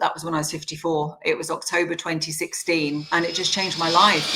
That was when I was 54. It was October 2016, and it just changed my life.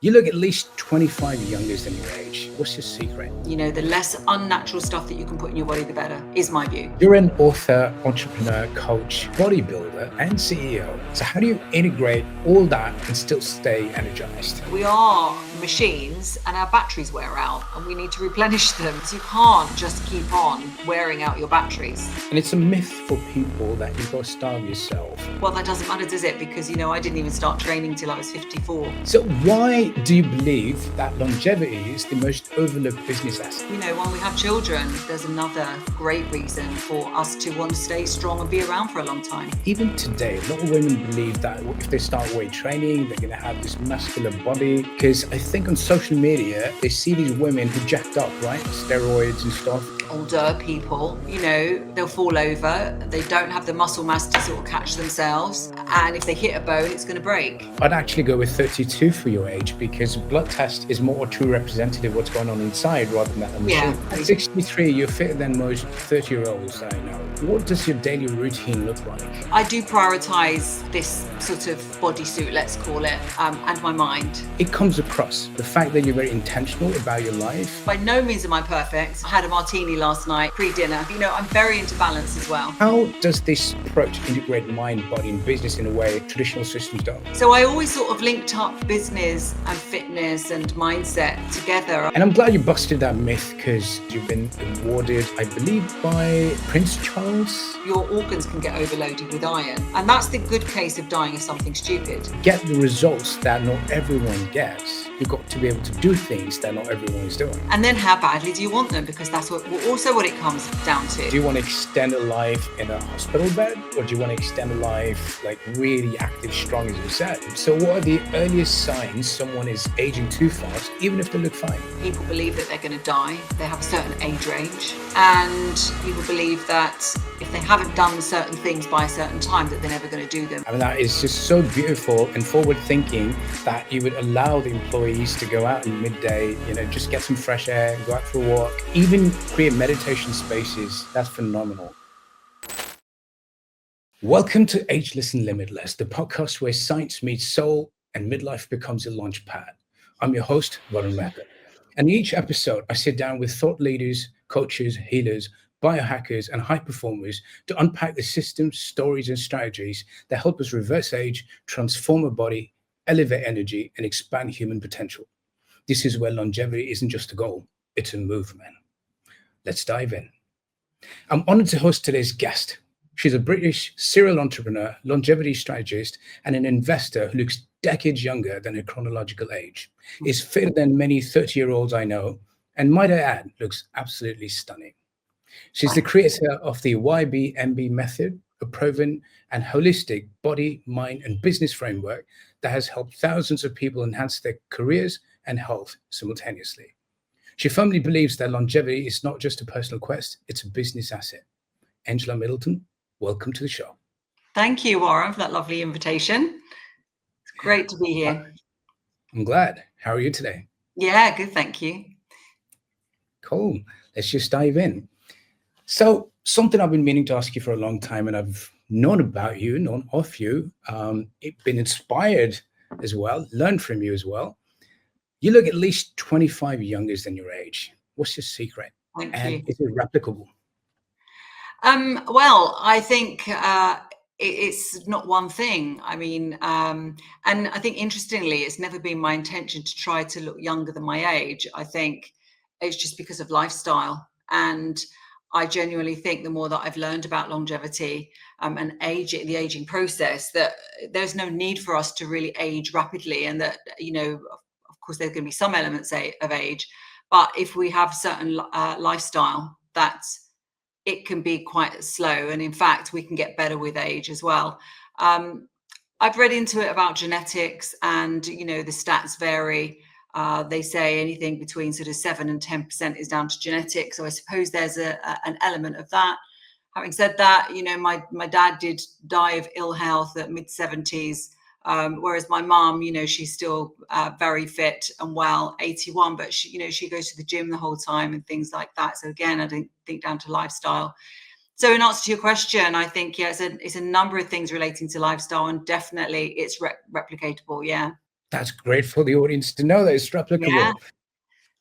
You look at least 25 younger than your age. What's your secret? The less unnatural stuff that you can put in your body, the better, is my view. You're an author, entrepreneur, coach, bodybuilder, and CEO. So how do you integrate all that and still stay energized? We are machines and our batteries wear out and we need to replenish them. So you can't just keep on wearing out your batteries. And it's a myth for people that you've got to starve yourself. Well, that doesn't matter, does it? Because, I didn't even start training till I was 54. So why do you believe that longevity is the most overlooked business asset? When we have children, there's another great reason for us to want to stay strong and be around for a long time. Even today, a lot of women believe that if they start weight training, they're going to have this muscular body. Because I think on social media, they see these women who jacked up, right? Steroids and stuff. Older people, they'll fall over. They don't have the muscle mass to sort of catch themselves. And if they hit a bone, it's going to break. I'd actually go with 32 for your age because blood test is more true representative of what's going on inside rather than a machine. Yeah. At 63, you're fitter than most 30-year-olds I know. What does your daily routine look like? I do prioritize this sort of bodysuit, let's call it, and my mind. It comes across the fact that you're very intentional about your life. By no means am I perfect. I had a martini last night, pre-dinner. I'm very into balance as well. How does this approach integrate mind, body, and business in a way traditional systems don't? So I always sort of linked up business and fitness and mindset together. And I'm glad you busted that myth because you've been awarded, I believe, by Prince Charles. Your organs can get overloaded with iron. And that's the good case of dying of something stupid. Get the results that not everyone gets. You've got to be able to do things that not everyone is doing. And then how badly do you want them? Because that's also what it comes down to. Do you want to extend a life in a hospital bed? Or do you want to extend a life like really active, strong, as you said? So what are the earliest signs someone is aging too fast, even if they look fine? People believe that they're going to die. They have a certain age range. And people believe that if they haven't done certain things by a certain time, that they're never going to do them. I mean, that is just so beautiful and forward thinking that you would allow the employees to go out in midday, just get some fresh air, go out for a walk, even create meditation spaces. That's phenomenal. Welcome to Age-Less Limitless, the podcast where science meets soul and midlife becomes a launch pad. I'm your host, Warun Mehta. And in each episode, I sit down with thought leaders, coaches, healers, biohackers, and high performers to unpack the systems, stories, and strategies that help us reverse age, transform a body, elevate energy, and expand human potential. This is where longevity isn't just a goal, it's a movement. Let's dive in. I'm honored to host today's guest. She's a British serial entrepreneur, longevity strategist, and an investor who looks decades younger than her chronological age, is fitter than many 30-year-olds I know, and might I add, looks absolutely stunning. She's the creator of the YBMB method, a proven and holistic body, mind, and business framework that has helped thousands of people enhance their careers and health simultaneously. She firmly believes that longevity is not just a personal quest, it's a business asset. Angela Middleton, welcome to the show. Thank you, Warun, for that lovely invitation. It's great to be here. I'm glad. How are you today? Yeah, good, thank you. Cool. Let's just dive in. So something I've been meaning to ask you for a long time, and I've known about you, known of you, been inspired as well, learned from you as well. You look at least 25 younger than your age. What's your secret? Thank and you. Is it replicable? Well, I think it's not one thing. I mean, and I think interestingly, it's never been my intention to try to look younger than my age. I think it's just because of lifestyle. And I genuinely think the more that I've learned about longevity and the aging process, that there's no need for us to really age rapidly. And that, of course, there's going to be some elements of age, but if we have certain lifestyle, it can be quite slow. And in fact, we can get better with age as well. I've read into it about genetics and, the stats vary. They say anything between sort of 7 and 10% is down to genetics. So I suppose there's an element of that. Having said that, my dad did die of ill health at mid-70s. Whereas my mom, she's still very fit and well, 81, but she goes to the gym the whole time and things like that. So again, I don't think down to lifestyle. So in answer to your question, I think, yeah, it's a number of things relating to lifestyle, and definitely it's replicatable. Yeah. That's great for the audience to know that it's Yeah, replicable.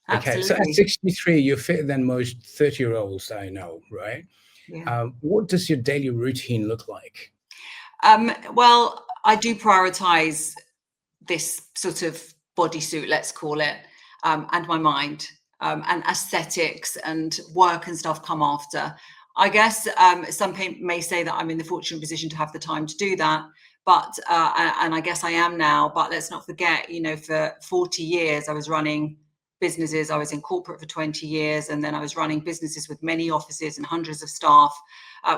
Okay, so at absolutely. 63, you're fitter than most 30-year-olds I know, right? Yeah. What does your daily routine look like? Well, I do prioritize this sort of bodysuit, let's call it, and my mind, and aesthetics and work and stuff come after. I guess some people may say that I'm in the fortunate position to have the time to do that, but and I guess I am now. But let's not forget, for 40 years I was running businesses. I was in corporate for 20 years, and then I was running businesses with many offices and hundreds of staff,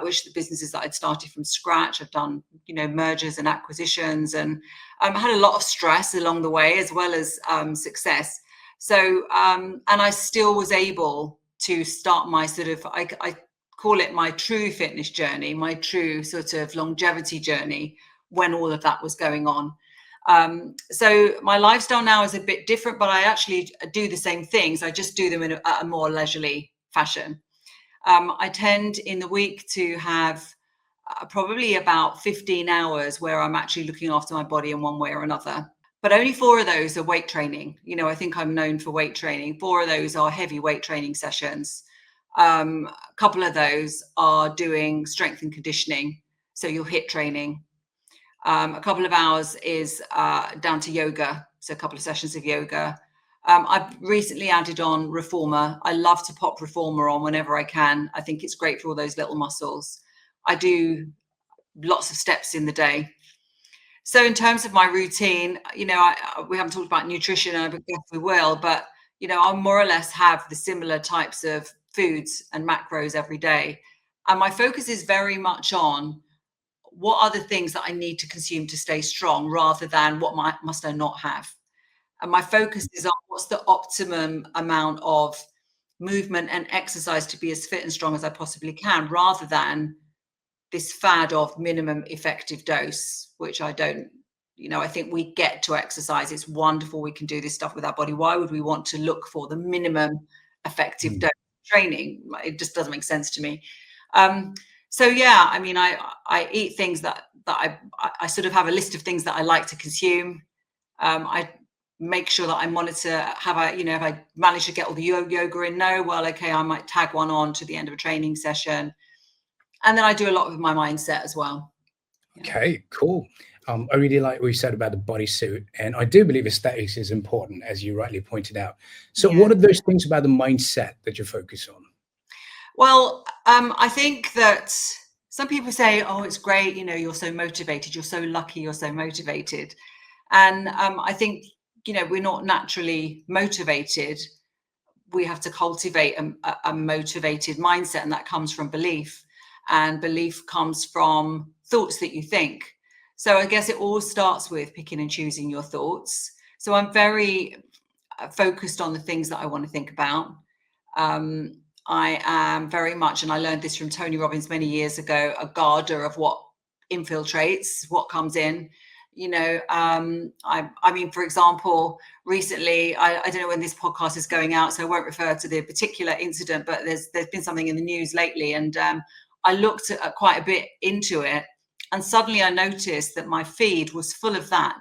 which the businesses that I'd started from scratch. I've done, mergers and acquisitions, and had a lot of stress along the way, as well as success. So, and I still was able to start my sort of, I call it my true fitness journey, my true sort of longevity journey, when all of that was going on. So my lifestyle now is a bit different, but I actually do the same things. I just do them in a more leisurely fashion. I tend in the week to have probably about 15 hours where I'm actually looking after my body in one way or another. But only 4 of those are weight training. I think I'm known for weight training. 4 of those are heavy weight training sessions. A couple of those are doing strength and conditioning. So your HIIT training. A couple of hours is down to yoga. So a couple of sessions of yoga. I've recently added on reformer. I love to pop reformer on whenever I can. I think it's great for all those little muscles. I do lots of steps in the day. So in terms of my routine, we haven't talked about nutrition, and I guess we will, but I more or less have the similar types of foods and macros every day. And my focus is very much on what are the things that I need to consume to stay strong, rather than what must I not have. And my focus is on what's the optimum amount of movement and exercise to be as fit and strong as I possibly can, rather than this fad of minimum effective dose, which I don't, I think we get to exercise. It's wonderful. We can do this stuff with our body. Why would we want to look for the minimum effective dose training? It just doesn't make sense to me. So yeah, I mean, I eat things that I sort of have a list of things that I like to consume. I make sure that I monitor, if I manage to get all the yoga in, no, well, okay, I might tag one on to the end of a training session. And then I do a lot with my mindset as well. Okay, cool. I really like what you said about the bodysuit, and I do believe aesthetics is important, as you rightly pointed out. So what are those things about the mindset that you focus on? Well, I think that some people say, oh, it's great, you're so motivated, you're so lucky, you're so motivated. And I think, we're not naturally motivated. We have to cultivate a motivated mindset, and that comes from belief. And belief comes from thoughts that you think. So I guess it all starts with picking and choosing your thoughts. So I'm very focused on the things that I want to think about. I am very much, and I learned this from Tony Robbins many years ago, a guarder of what infiltrates, what comes in. I mean, for example, recently, I don't know when this podcast is going out, so I won't refer to the particular incident, but there's been something in the news lately, and I looked at quite a bit into it, and suddenly I noticed that my feed was full of that.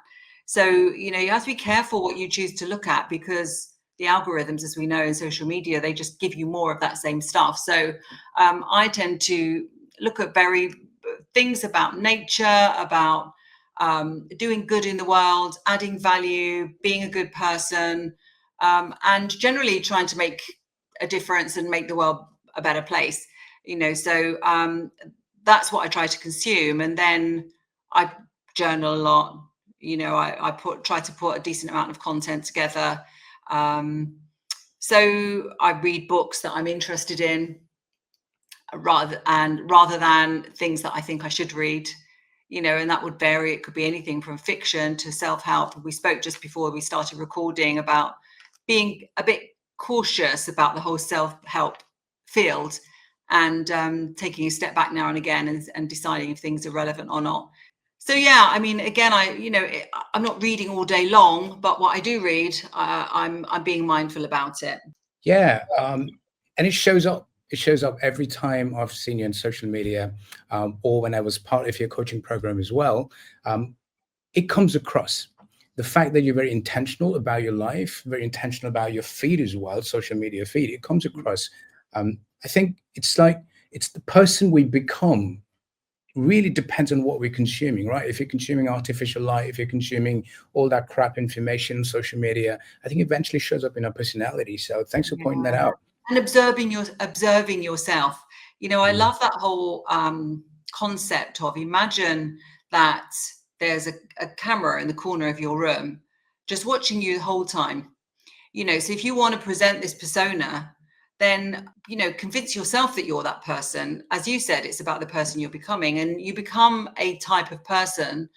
So, you have to be careful what you choose to look at, because the algorithms, as we know in social media, they just give you more of that same stuff. So I tend to look at things about nature, about doing good in the world, adding value, being a good person, and generally trying to make a difference and make the world a better place. So that's what I try to consume. And then I journal a lot. I try to put a decent amount of content together. So I read books that I'm interested in, rather than things that I think I should read, and that would vary. It could be anything from fiction to self-help. We spoke just before we started recording about being a bit cautious about the whole self-help field, and taking a step back now and again, and deciding if things are relevant or not. So yeah, I mean, again, I'm not reading all day long, but what I do read, I'm being mindful about it. Yeah, and it shows up It shows up every time I've seen you on social media, or when I was part of your coaching program as well. It comes across. The fact that you're very intentional about your life, very intentional about your feed as well, social media feed, it comes across. I think it's the person we become really depends on what we're consuming, right? If you're consuming artificial light, if you're consuming all that crap information on social media, I think eventually shows up in our personality. So thanks for pointing that out. And observing yourself. I Mm. love that whole concept of, imagine that there's a camera in the corner of your room just watching you the whole time. So if you want to present this persona, then convince yourself that you're that person. As you said, it's about the person you're becoming, and you become a type of person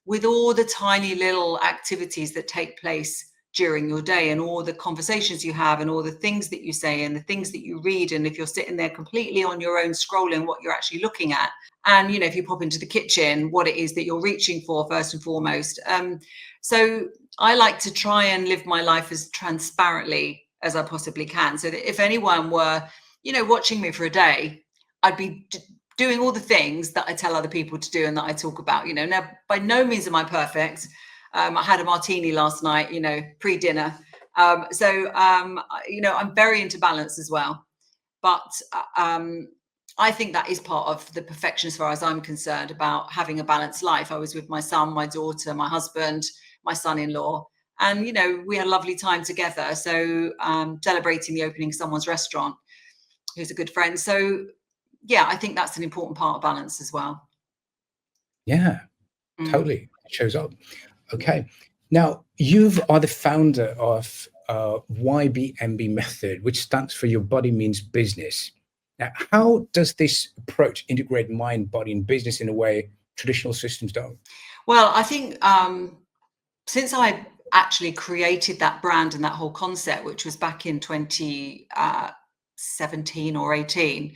with all the tiny little activities that take place during your day, and all the conversations you have, and all the things that you say, and the things that you read. And if you're sitting there completely on your own scrolling, what you're actually looking at, and if you pop into the kitchen, what it is that you're reaching for first and foremost. So I like to try and live my life as transparently as I possibly can, so that if anyone were watching me for a day, I'd be doing all the things that I tell other people to do and that I talk about. Now, by no means am I perfect. I had a martini last night, pre-dinner. I'm very into balance as well. But I think that is part of the perfection as far as I'm concerned about having a balanced life. I was with my son, my daughter, my husband, my son-in-law, and, we had a lovely time together. So celebrating the opening of someone's restaurant who's a good friend. So, yeah, I think that's an important part of balance as well. Yeah, totally. It shows up. Okay. Now, you are the founder of YBMB Method, which stands for Your Body Means Business. Now, how does this approach integrate mind, body, and business in a way traditional systems don't? Well, I think since I actually created that brand and that whole concept, which was back in 2017 or 18,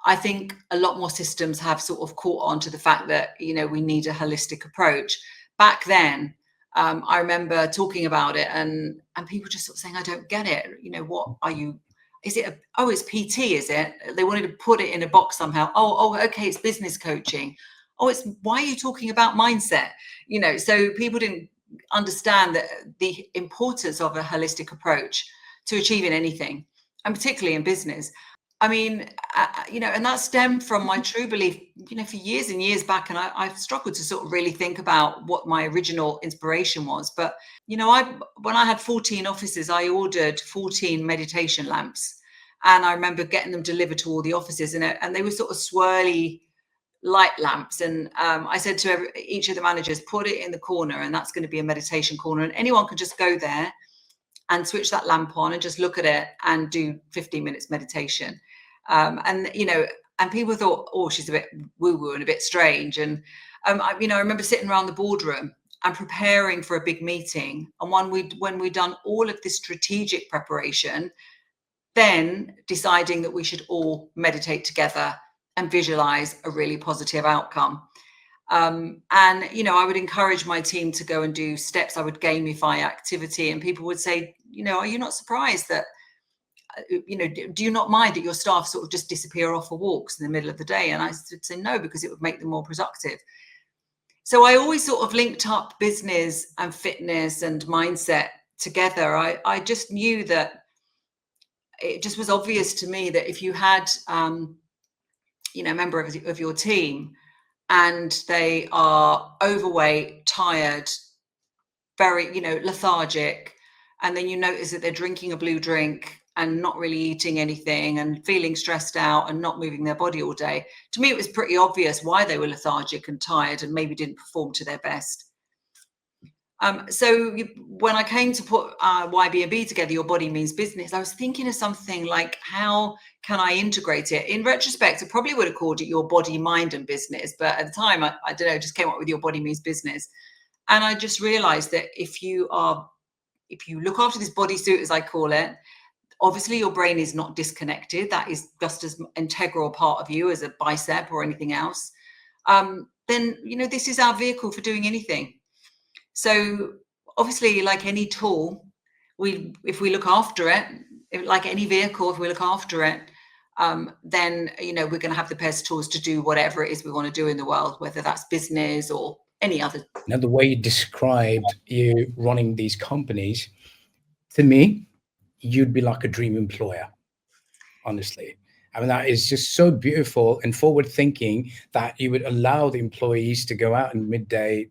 I think a lot more systems have sort of caught on to the fact that, we need a holistic approach. Back then, I remember talking about it and people just sort of saying, I don't get it. What are you, is it, it's PT, is it? They wanted to put it in a box somehow. Oh, okay, it's business coaching. Oh, why are you talking about mindset? So people didn't understand that the importance of a holistic approach to achieving anything, and particularly in business. I mean, and that stemmed from my true belief, for years and years back. And I've struggled to sort of really think about what my original inspiration was. But, when I had 14 offices, I ordered 14 meditation lamps. And I remember getting them delivered to all the offices, and they were sort of swirly light lamps. And I said to each of the managers, put it in the corner, and that's going to be a meditation corner. And anyone could just go there and switch that lamp on and just look at it and do 15 minutes meditation. And people thought, oh, she's a bit woo-woo and a bit strange. And, I remember sitting around the boardroom and preparing for a big meeting. And when we'd done all of this strategic preparation, then deciding that we should all meditate together and visualize a really positive outcome. And, I would encourage my team to go and do steps. I would gamify activity, and people would say, are you not surprised that, do you not mind that your staff sort of just disappear off for walks in the middle of the day? And I would say no, because it would make them more productive. So I always sort of linked up business and fitness and mindset together. I just knew that it just was obvious to me that if you had, a member of your team, and they are overweight, tired, very, lethargic, and then you notice that they're drinking a blue drink and not really eating anything and feeling stressed out and not moving their body all day. To me, it was pretty obvious why they were lethargic and tired and maybe didn't perform to their best. When I came to put YBMB together, Your Body Means Business, I was thinking of something like, how can I integrate it? In retrospect, I probably would have called it Your Body, Mind and Business. But at the time, I don't know, just came up with Your Body Means Business. And I just realized that if you look after this bodysuit, as I call it, obviously your brain is not disconnected. That is just as integral part of you as a bicep or anything else. Then, this is our vehicle for doing anything. So obviously, like any tool, if we look after it, like any vehicle, if we look after it, then, we're going to have the best tools to do whatever it is we want to do in the world, whether that's business or any other. Now, the way you described you running these companies, to me, you'd be like a dream employer, honestly. I mean, that is just so beautiful and forward thinking that you would allow the employees to go out in midday,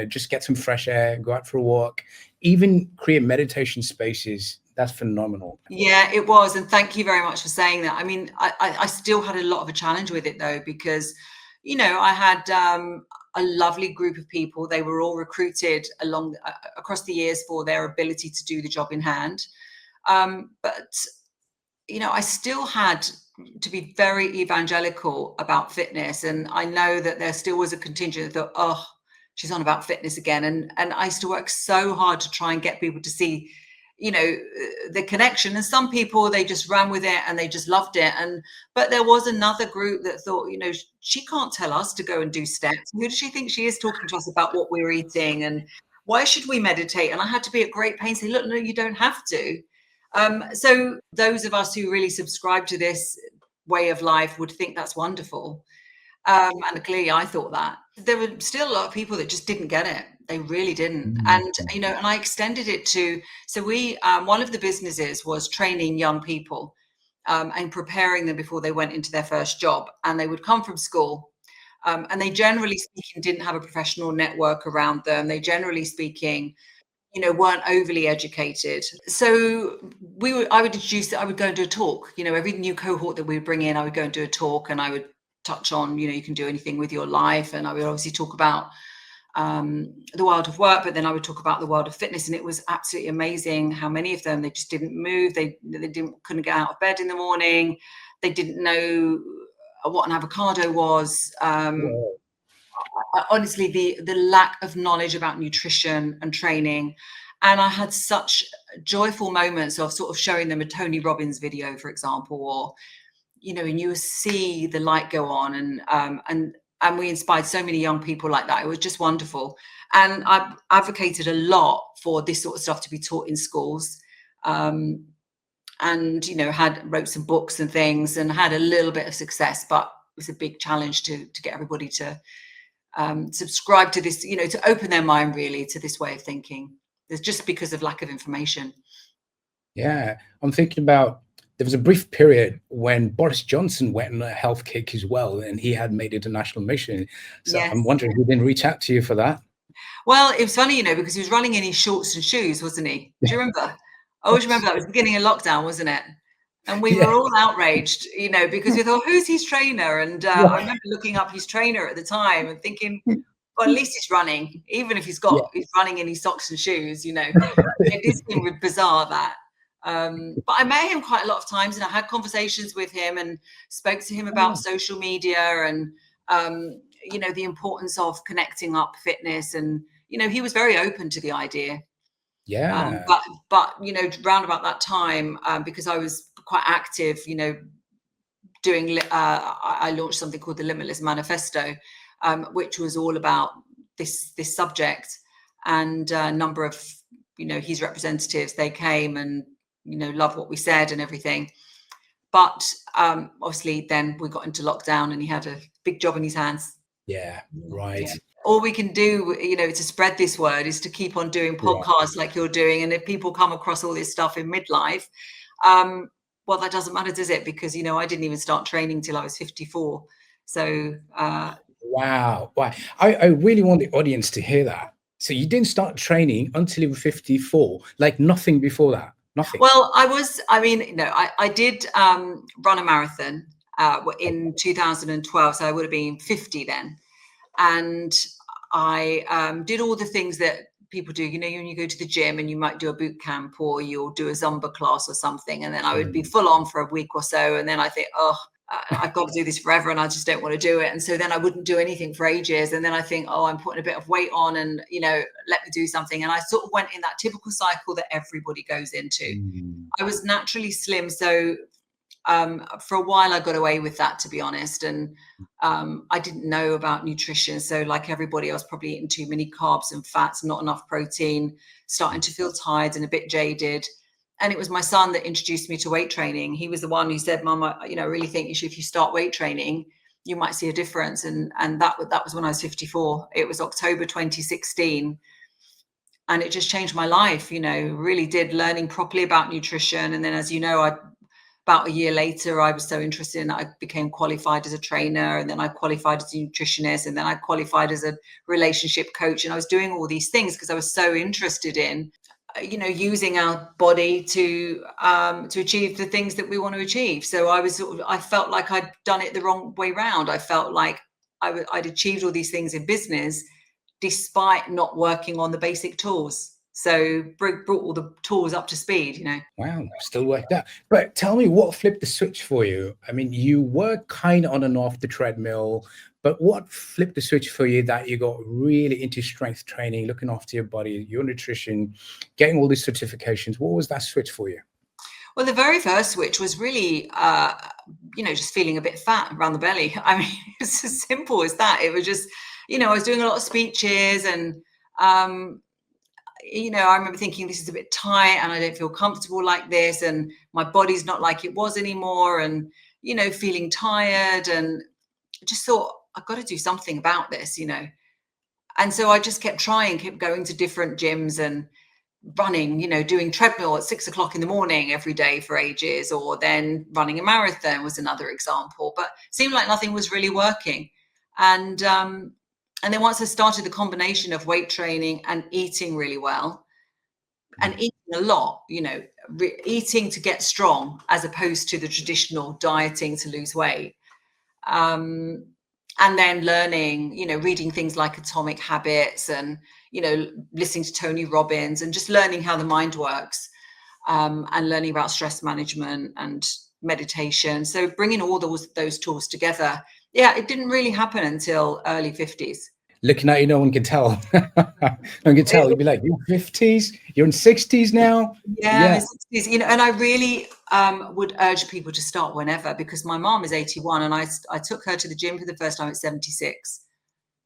just get some fresh air, go out for a walk, even create meditation spaces. That's phenomenal. Yeah, it was. And thank you very much for saying that. I mean, I still had a lot of a challenge with it though, because, I had a lovely group of people. They were all recruited across the years for their ability to do the job in hand. But, I still had to be very evangelical about fitness. And I know that there still was a contingent that thought, oh, she's on about fitness again. And I used to work so hard to try and get people to see, the connection. And some people, they just ran with it and they just loved it. But there was another group that thought, she can't tell us to go and do steps. Who does she think she is talking to us about what we're eating? And why should we meditate? And I had to be at great pains saying, look, no, you don't have to. So those of us who really subscribe to this way of life would think that's wonderful. And clearly I thought that. There were still a lot of people that just didn't get it. They really didn't. And, and I extended it to, so we, one of the businesses was training young people and preparing them before they went into their first job. And they would come from school and they, generally speaking, didn't have a professional network around them. They, generally speaking, weren't overly educated. So I would go and do a talk, every new cohort that we would bring in, I would go and do a talk, and I would touch on, you can do anything with your life. And I would obviously talk about the world of work, but then I would talk about the world of fitness. And it was absolutely amazing how many of them, they just didn't move. They couldn't get out of bed in the morning. They didn't know what an avocado was. Honestly, the lack of knowledge about nutrition and training. And I had such joyful moments of sort of showing them a Tony Robbins video, for example, or, and you see the light go on, and we inspired so many young people like that. It was just wonderful. And I've advocated a lot for this sort of stuff to be taught in schools. And, wrote some books and things and had a little bit of success, but it was a big challenge to get everybody to subscribe to this, to open their mind really to this way of thinking. It's just because of lack of information. Yeah, I'm thinking about, there was a brief period when Boris Johnson went on a health kick as well, and he had made it a national mission. So yes. I'm wondering who didn't reach out to you for that? Well, it was funny, because he was running in his shorts and shoes, wasn't he? Do you remember? I always remember that. It was the beginning of lockdown, wasn't it? And we were all outraged, because we thought, who's his trainer? And I remember looking up his trainer at the time and thinking, well, at least he's running, even if he's running in his socks and shoes, It did seem bizarre that. But I met him quite a lot of times, and I had conversations with him and spoke to him about social media and, the importance of connecting up fitness. And, he was very open to the idea. Yeah. But round about that time, because I was quite active, doing, I launched something called the Limitless Manifesto, which was all about this subject. And a number of, his representatives, they came and, loved what we said and everything. But obviously then we got into lockdown and he had a big job in his hands. Yeah, right. Yeah. All we can do, to spread this word is to keep on doing podcasts like you're doing. And if people come across all this stuff in midlife, well, that doesn't matter, does it? Because, I didn't even start training till I was 54. So. Wow. I really want the audience to hear that. So you didn't start training until you were 54, like nothing before that? Nothing. Well, I did run a marathon in 2012. So I would have been 50 then. And I did all the things that people do, when you go to the gym and you might do a boot camp or you'll do a Zumba class or something. And then I would be full on for a week or so. And then I think, I've got to do this forever and I just don't want to do it. And so then I wouldn't do anything for ages. And then I think, I'm putting a bit of weight on and, let me do something. And I sort of went in that typical cycle that everybody goes into. I was naturally slim. So for a while I got away with that, to be honest. And I didn't know about nutrition. So like everybody, I was probably eating too many carbs and fats, not enough protein, starting to feel tired and a bit jaded. And it was my son that introduced me to weight training. He was the one who said, Mum, I really think if you start weight training, you might see a difference. And that was when I was 54. It was October 2016. And it just changed my life, really did, learning properly about nutrition. And then, as you know, about a year later, I was so interested in it, I became qualified as a trainer, and then I qualified as a nutritionist, and then I qualified as a relationship coach. And I was doing all these things because I was so interested in, using our body to achieve the things that we want to achieve. So I felt like I'd done it the wrong way round. I felt like I'd achieved all these things in business despite not working on the basic tools. So brought all the tools up to speed, Wow, still worked out. But tell me, what flipped the switch for you? I mean, you were kind of on and off the treadmill, but what flipped the switch for you that you got really into strength training, looking after your body, your nutrition, getting all these certifications? What was that switch for you? Well, the very first switch was really, just feeling a bit fat around the belly. I mean, it's as simple as that. It was just, I was doing a lot of speeches, and I remember thinking, this is a bit tight and I don't feel comfortable like this, and my body's not like it was anymore, and, feeling tired, and just thought, I've got to do something about this, And so I just kept going to different gyms and running, doing treadmill at 6 o'clock in the morning every day for ages, or then running a marathon was another example, but it seemed like nothing was really working. And then once I started the combination of weight training and eating really well, and eating a lot, eating to get strong as opposed to the traditional dieting to lose weight. And then learning, reading things like Atomic Habits, and, listening to Tony Robbins, and just learning how the mind works, and learning about stress management and meditation. So bringing all those tools together. Yeah, it didn't really happen until early 50s. Looking at you, no one can tell. No one can tell. You'd be like, you're 50s, you're in 60s now. Yeah. 60s, and I really would urge people to start whenever, because my mom is 81, and I took her to the gym for the first time at 76,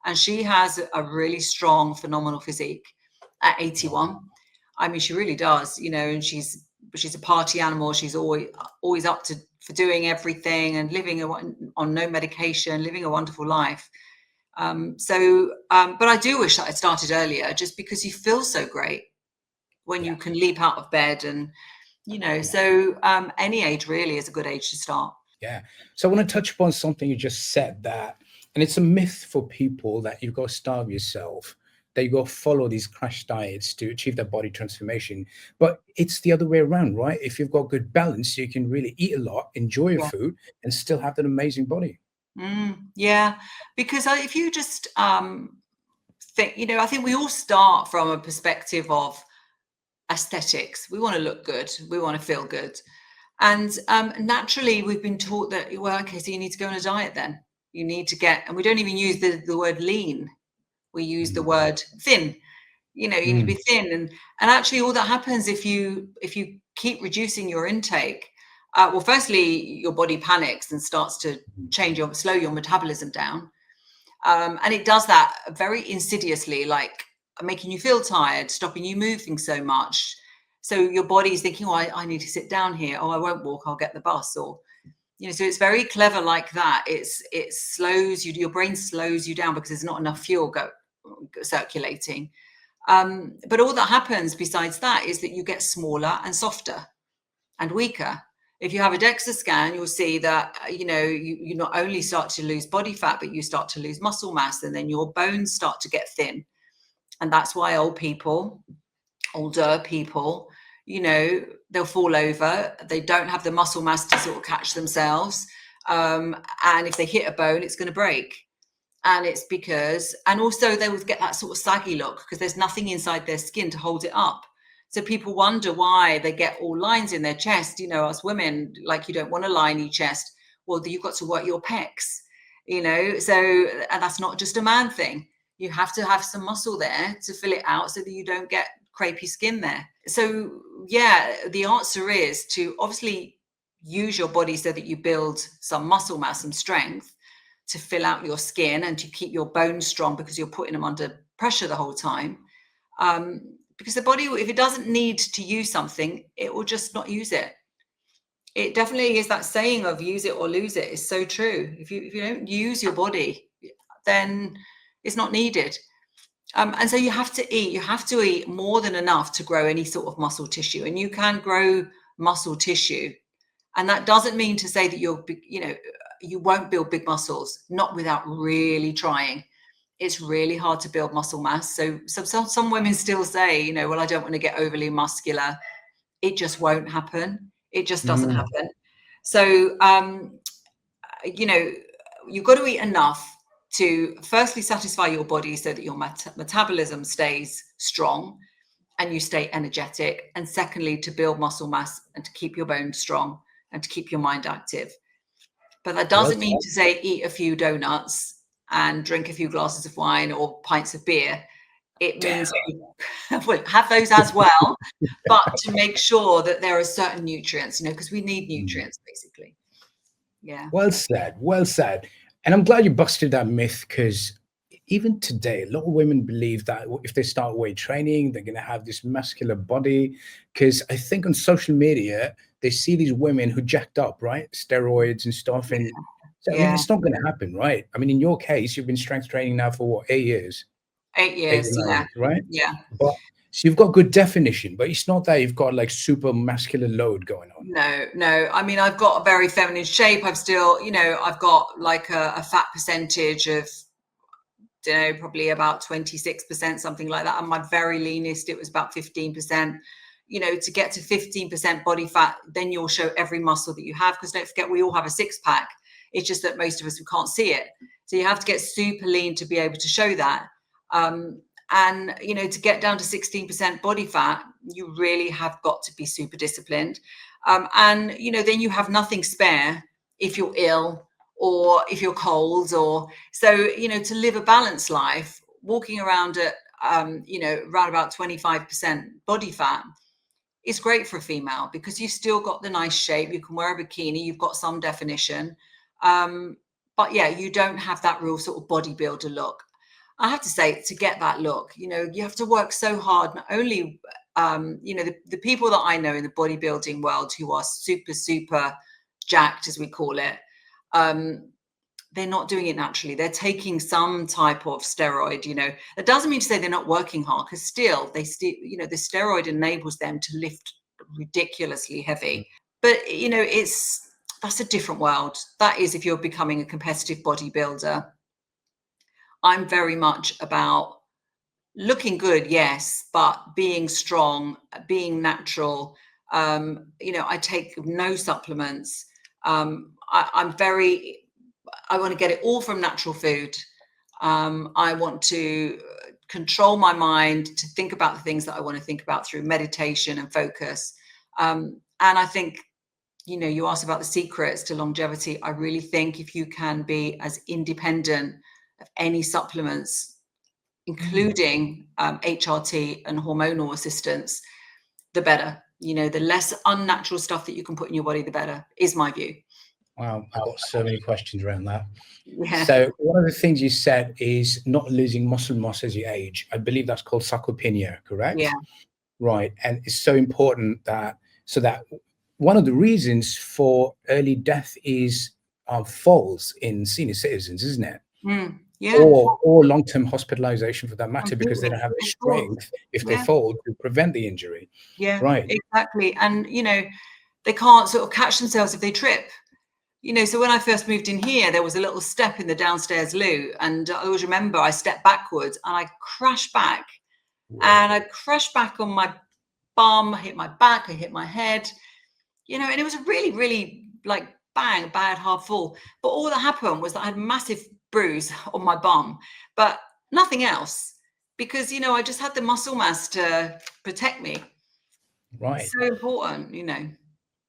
and she has a really strong, phenomenal physique at 81. I mean, she really does, and she's a party animal. She's always up for doing everything, and living on no medication, living a wonderful life. But I do wish that I'd started earlier, just because you feel so great when you can leap out of bed, and, so any age really is a good age to start. Yeah. So I want to touch upon something you just said, and it's a myth for people that you've got to starve yourself, that you got to follow these crash diets to achieve that body transformation. But it's the other way around, right? If you've got good balance, you can really eat a lot, enjoy your food, and still have that amazing body. Yeah, because if you just think, I think we all start from a perspective of aesthetics. We want to look good, we want to feel good, and naturally we've been taught that, well, okay, so you need to go on a diet, then you need to and we don't even use the word lean, we use the word thin. You need to be thin, and actually all that happens if you keep reducing your intake. Well, firstly, your body panics and starts to slow your metabolism down. And it does that very insidiously, like making you feel tired, stopping you moving so much. So your body is thinking, oh, I need to sit down here. Oh, I won't walk, I'll get the bus. Or, so it's very clever like that. It slows you, your brain slows you down because there's not enough fuel circulating. But all that happens besides that is that you get smaller and softer and weaker. If you have a DEXA scan, you'll see that, you not only start to lose body fat, but you start to lose muscle mass, and then your bones start to get thin. And that's why older people, they'll fall over. They don't have the muscle mass to sort of catch themselves. And if they hit a bone, it's going to break. And it's because, and also they will get that sort of saggy look because there's nothing inside their skin to hold it up. So people wonder why they get all lines in their chest. Us women, like, you don't want a liney chest. Well, you've got to work your pecs, so, and that's not just a man thing. You have to have some muscle there to fill it out so that you don't get crepey skin there. So yeah, the answer is to obviously use your body so that you build some muscle mass and strength to fill out your skin and to keep your bones strong, because you're putting them under pressure the whole time. because the body, if it doesn't need to use something, it will just not use it. It definitely is that saying of use it or lose it. It's so true. If you don't use your body, then it's not needed. And so you have to eat. You have to eat more than enough to grow any sort of muscle tissue, and you can grow muscle tissue. And that doesn't mean to say that you won't build big muscles, not without really trying. It's really hard to build muscle mass. So some women still say, well, I don't want to get overly muscular. It just won't happen. It just doesn't happen. So, you've got to eat enough to firstly satisfy your body so that your metabolism stays strong and you stay energetic. And secondly, to build muscle mass and to keep your bones strong and to keep your mind active. But that doesn't mean to say eat a few donuts and drink a few glasses of wine or pints of beer. It means have those as well, but to make sure that there are certain nutrients, because we need nutrients basically. Yeah. Well said. Well said. And I'm glad you busted that myth, because even today, a lot of women believe that if they start weight training, they're going to have this muscular body. Because I think on social media, they see these women who jacked up, right? Steroids and stuff. And so, I mean, it's not going to happen, right? I mean, in your case, you've been strength training now for what, 8 years? 8 years, 8 or 9 yeah. years, right? Yeah. But so you've got good definition, but it's not that you've got like super muscular load going on. No. I mean, I've got a very feminine shape. I've still, I've got like a fat percentage of, probably about 26%, something like that. And my very leanest, it was about 15%. To get to 15% body fat, then you'll show every muscle that you have. Because don't forget, we all have a six pack. It's just that most of us, we can't see it. So you have to get super lean to be able to show that. And, to get down to 16% body fat, you really have got to be super disciplined. And, then you have nothing spare if you're ill or if you're cold, or so, to live a balanced life, walking around at, around about 25% body fat is great for a female, because you've still got the nice shape. You can wear a bikini, you've got some definition. But yeah, you don't have that real sort of bodybuilder look. I have to say, to get that look, you have to work so hard. Not only, the people that I know in the bodybuilding world who are super, super jacked, as we call it, they're not doing it naturally. They're taking some type of steroid, That doesn't mean to say they're not working hard, because still, the steroid enables them to lift ridiculously heavy. But, that's a different world. That is if you're becoming a competitive bodybuilder. I'm very much about looking good, yes, but being strong, being natural. I take no supplements. I want to get it all from natural food. I want to control my mind to think about the things that I want to think about through meditation and focus. And I think, you asked about the secrets to longevity. I really think if you can be as independent of any supplements, including HRT and hormonal assistance, the better. The less unnatural stuff that you can put in your body, the better, is my view. Wow, I've got so many questions around that. Yeah. So one of the things you said is not losing muscle mass as you age. I believe that's called sarcopenia, correct? Yeah. Right. And it's so important that one of the reasons for early death is falls in senior citizens, isn't it? Yeah. Or long-term hospitalization, for that matter, because they don't have the strength if they fall to prevent the injury. Yeah, right. Exactly. And, they can't sort of catch themselves if they trip. So when I first moved in here, there was a little step in the downstairs loo. And I always remember I stepped backwards and I crashed back. Wow. And I crashed back on my bum, I hit my back, I hit my head, and it was a really, really like bad hard fall. But all that happened was that I had a massive bruise on my bum, but nothing else, because, I just had the muscle mass to protect me. Right. So important,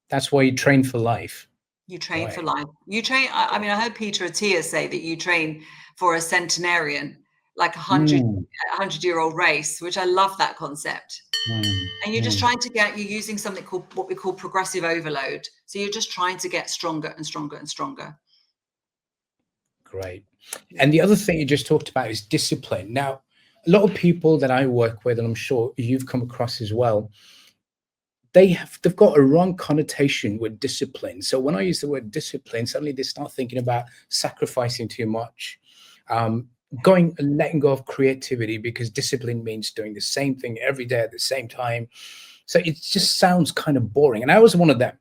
That's why you train for life. You train for life. You train. I mean, I heard Peter Attia say that you train for a centenarian, like a 100-year-old race, which I love that concept. And you're just trying to you're using something called what we call progressive overload. So you're just trying to get stronger and stronger and stronger. Great. And the other thing you just talked about is discipline. Now, a lot of people that I work with, and I'm sure you've come across as well, they've got a wrong connotation with discipline. So when I use the word discipline, suddenly they start thinking about sacrificing too much, um, going and letting go of creativity, because discipline means doing the same thing every day at the same time. So it just sounds kind of boring. And I was one of them.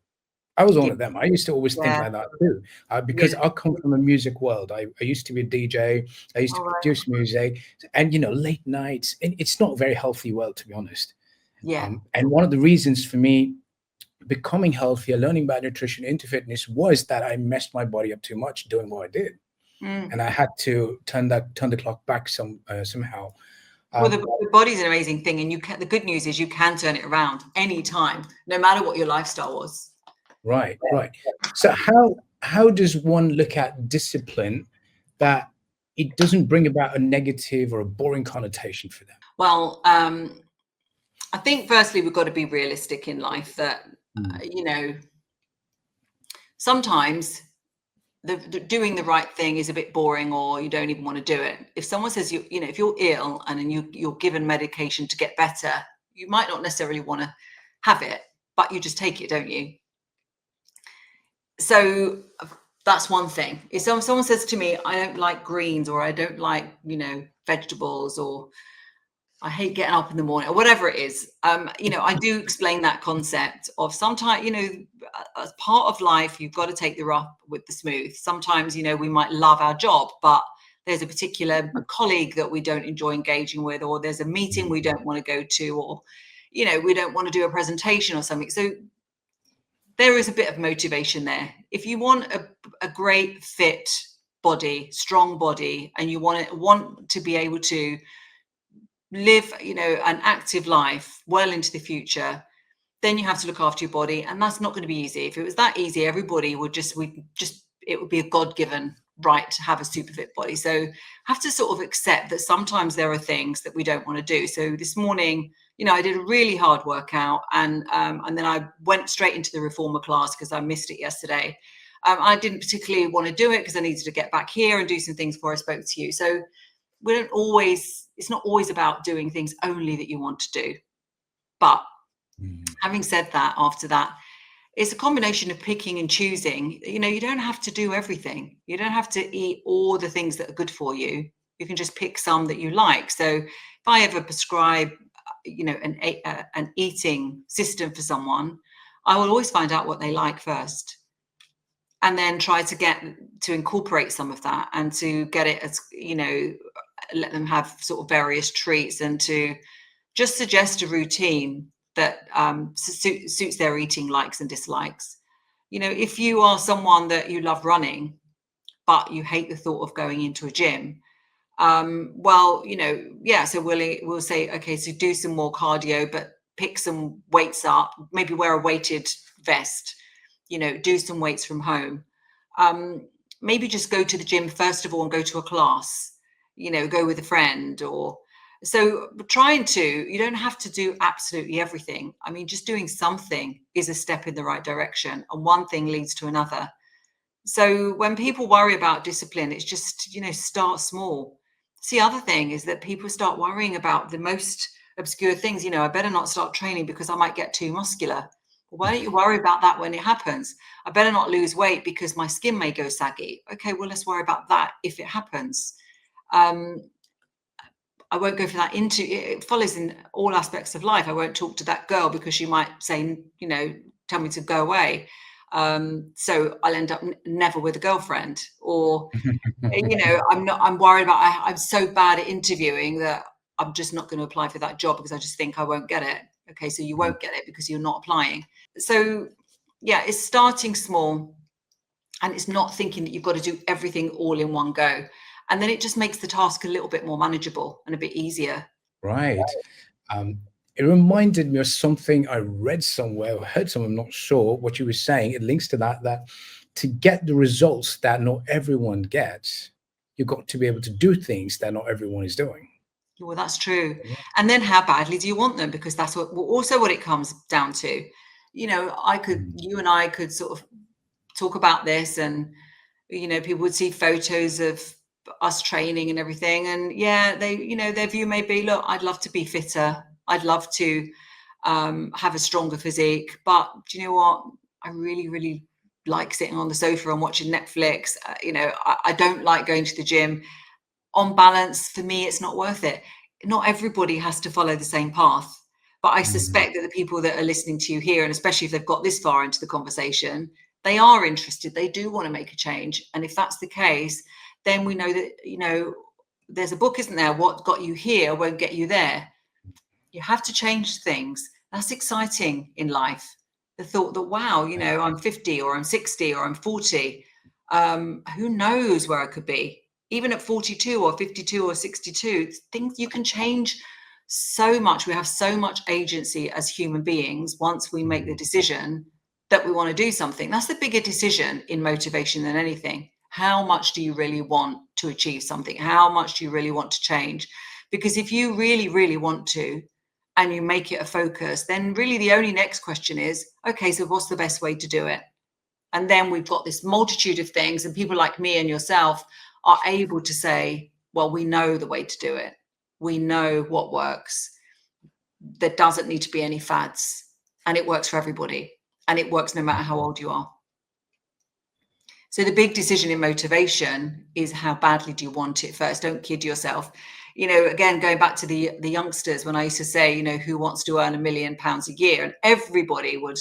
I was one Yeah, of them. I used to always think yeah, like that too, because yeah. I come from a music world. I used to be a DJ. I used to All right. produce music, and late nights. And it's not a very healthy world, to be honest. Yeah. And one of the reasons for me becoming healthier, learning about nutrition into fitness, was that I messed my body up too much doing what I did, Mm. and I had to turn the clock back somehow. Well, Um, the body's an amazing thing, and the good news is you can turn it around anytime, no matter what your lifestyle was. right, right. So how does one look at discipline that it doesn't bring about a negative or a boring connotation for them? Well, I think firstly we've got to be realistic in life that Mm. sometimes the doing the right thing is a bit boring, or you don't even want to do it. If someone says if you're ill and then you're given medication to get better, you might not necessarily want to have it, but you just take it, don't you? So that's one thing. If someone says to me, I don't like greens, or I don't like vegetables, or I hate getting up in the morning, or whatever it is, I do explain that concept of sometimes, as part of life, you've got to take the rough with the smooth. Sometimes, we might love our job, but there's a particular colleague that we don't enjoy engaging with, or there's a meeting we don't want to go to, or, we don't want to do a presentation or something. So there is a bit of motivation there. If you want a great fit body, strong body, and you want to be able to live, an active life well into the future, then you have to look after your body, and that's not going to be easy. If it was that easy, everybody would it would be a God-given right to have a super fit body. So have to sort of accept that sometimes there are things that we don't want to do. So this morning, I did a really hard workout, and then I went straight into the reformer class because I missed it yesterday. I didn't particularly want to do it because I needed to get back here and do some things before I spoke to you. So it's not always about doing things only that you want to do. But having said that, after that, it's a combination of picking and choosing. You don't have to do everything. You don't have to eat all the things that are good for you. You can just pick some that you like. So if I ever prescribe, an eating system for someone, I will always find out what they like first, and then try to incorporate some of that, and to get it as, let them have sort of various treats, and to just suggest a routine that suits their eating likes and dislikes. If you are someone that you love running, but you hate the thought of going into a gym, so we'll say, okay, so do some more cardio, but pick some weights up, maybe wear a weighted vest, do some weights from home. Maybe just go to the gym first of all and go to a class, go with a friend, or so you don't have to do absolutely everything. I mean, just doing something is a step in the right direction, and one thing leads to another. So when people worry about discipline, it's just, start small. The other thing is that people start worrying about the most obscure things. I better not start training because I might get too muscular. Well, why don't you worry about that when it happens? I better not lose weight because my skin may go saggy. Okay, well, let's worry about that if it happens. I won't go for that. It follows in all aspects of life. I won't talk to that girl because she might say, tell me to go away. So I'll end up never with a girlfriend, or, I'm worried about, I'm so bad at interviewing that I'm just not going to apply for that job because I just think I won't get it. Okay, so you won't get it because you're not applying. So yeah, it's starting small, and it's not thinking that you've got to do everything all in one go. And then it just makes the task a little bit more manageable and a bit easier. Right. It reminded me of something I read somewhere or heard someone, I'm not sure what you were saying. It links to that to get the results that not everyone gets, you've got to be able to do things that not everyone is doing. Well, that's true. And then how badly do you want them? Because that's what it comes down to. You and I could sort of talk about this, and, people would see photos of us training and everything. And yeah, they, you know, their view may be, look, I'd love to be fitter. I'd love to have a stronger physique. But do you know what? I really, really like sitting on the sofa and watching Netflix. You know, I don't like going to the gym. On balance, for me, it's not worth it. Not everybody has to follow the same path. But I suspect that the people that are listening to you here, and especially if they've got this far into the conversation, they are interested. They do want to make a change. And if that's the case, then we know that, you know, there's a book, isn't there? What got you here won't get you there. You have to change things. That's exciting in life. The thought that, wow, you know, I'm 50 or I'm 60 or I'm 40. Who knows where I could be? Even at 42 or 52 or 62, things you can change so much. We have so much agency as human beings once we make the decision that we want to do something. That's the bigger decision in motivation than anything. How much do you really want to achieve something? How much do you really want to change? Because if you really, really want to, and you make it a focus, then really the only next question is, okay, so what's the best way to do it? And then we've got this multitude of things, and people like me and yourself are able to say, well, we know the way to do it. We know what works. There doesn't need to be any fads, and it works for everybody, and it works no matter how old you are. So the big decision in motivation is, how badly do you want it first? Don't kid yourself. You know, again, going back to the youngsters, when I used to say, you know, who wants to earn £1 million a year? And everybody would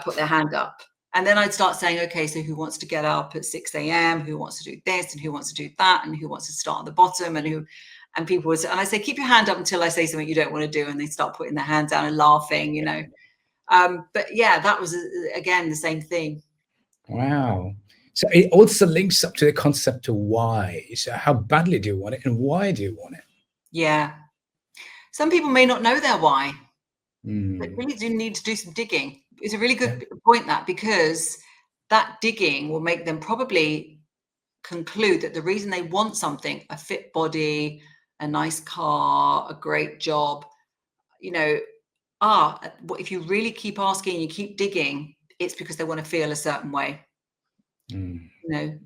put their hand up. And then I'd start saying, okay, so who wants to get up at 6 a.m.? Who wants to do this? And who wants to do that? And who wants to start at the bottom? And people would say, and I say, keep your hand up until I say something you don't want to do. And they start putting their hand down and laughing, you know. But yeah, that was, again, the same thing. Wow. So it also links up to the concept of why. So how badly do you want it, and why do you want it? Yeah. Some people may not know their why. Mm. They really do need to do some digging. It's a really good point, that, because that digging will make them probably conclude that the reason they want something, a fit body, a nice car, a great job, you know, if you really keep asking, you keep digging, it's because they want to feel a certain way. You know,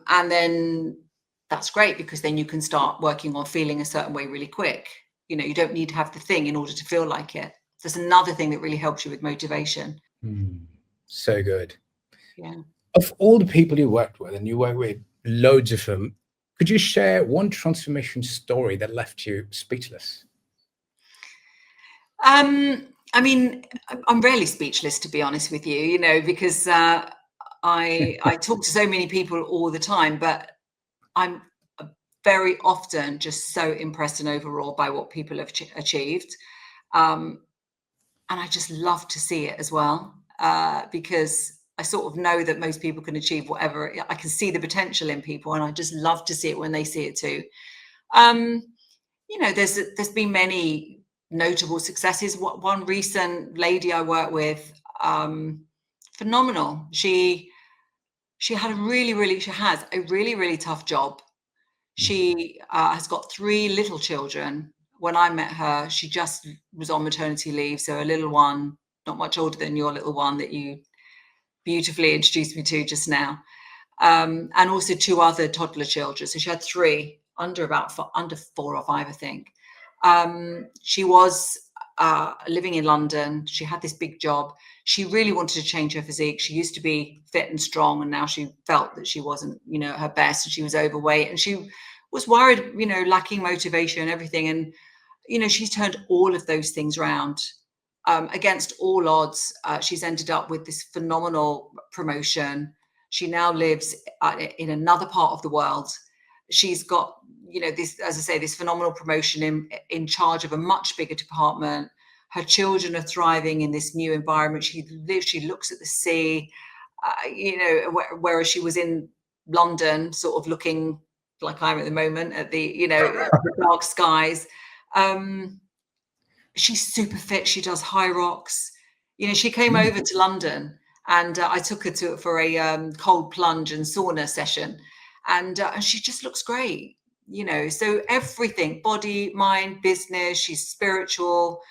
and then that's great, because then you can start working on feeling a certain way really quick. You know, you don't need to have the thing in order to feel like it. There's another thing that really helps you with motivation. So good. Yeah. Of all the people you worked with, and you work with loads of them, could you share one transformation story that left you speechless? I mean, I'm rarely speechless, to be honest with you, you know, because I talk to so many people all the time, but I'm very often just so impressed and overawed by what people have achieved. And I just love to see it as well, because I sort of know that most people can achieve whatever. I can see the potential in people, and I just love to see it when they see it too. You know, there's been many notable successes. One recent lady I work with, phenomenal. She has a really, really tough job. She has got 3 little children. When I met her, she just was on maternity leave. So a little one, not much older than your little one that you beautifully introduced me to just now. And also 2 other toddler children. So she had 3 under 4 or 5, I think. She was living in London. She had this big job. She really wanted to change her physique. She used to be fit and strong, and now she felt that she wasn't, you know, at her best, and she was overweight, and she was worried, you know, lacking motivation and everything. And, you know, she's turned all of those things around. Against all odds, she's ended up with this phenomenal promotion. She now lives in another part of the world. She's got, you know, this, as I say, this phenomenal promotion in charge of a much bigger department. Her children are thriving in this new environment. She looks at the sea, you know, whereas she was in London, sort of looking like I'm at the moment at the, you know, the dark skies. She's super fit. She does high rocks. You know, she came over to London, and I took her for a cold plunge and sauna session, and she just looks great. You know, so everything, body, mind, business, she's spiritual.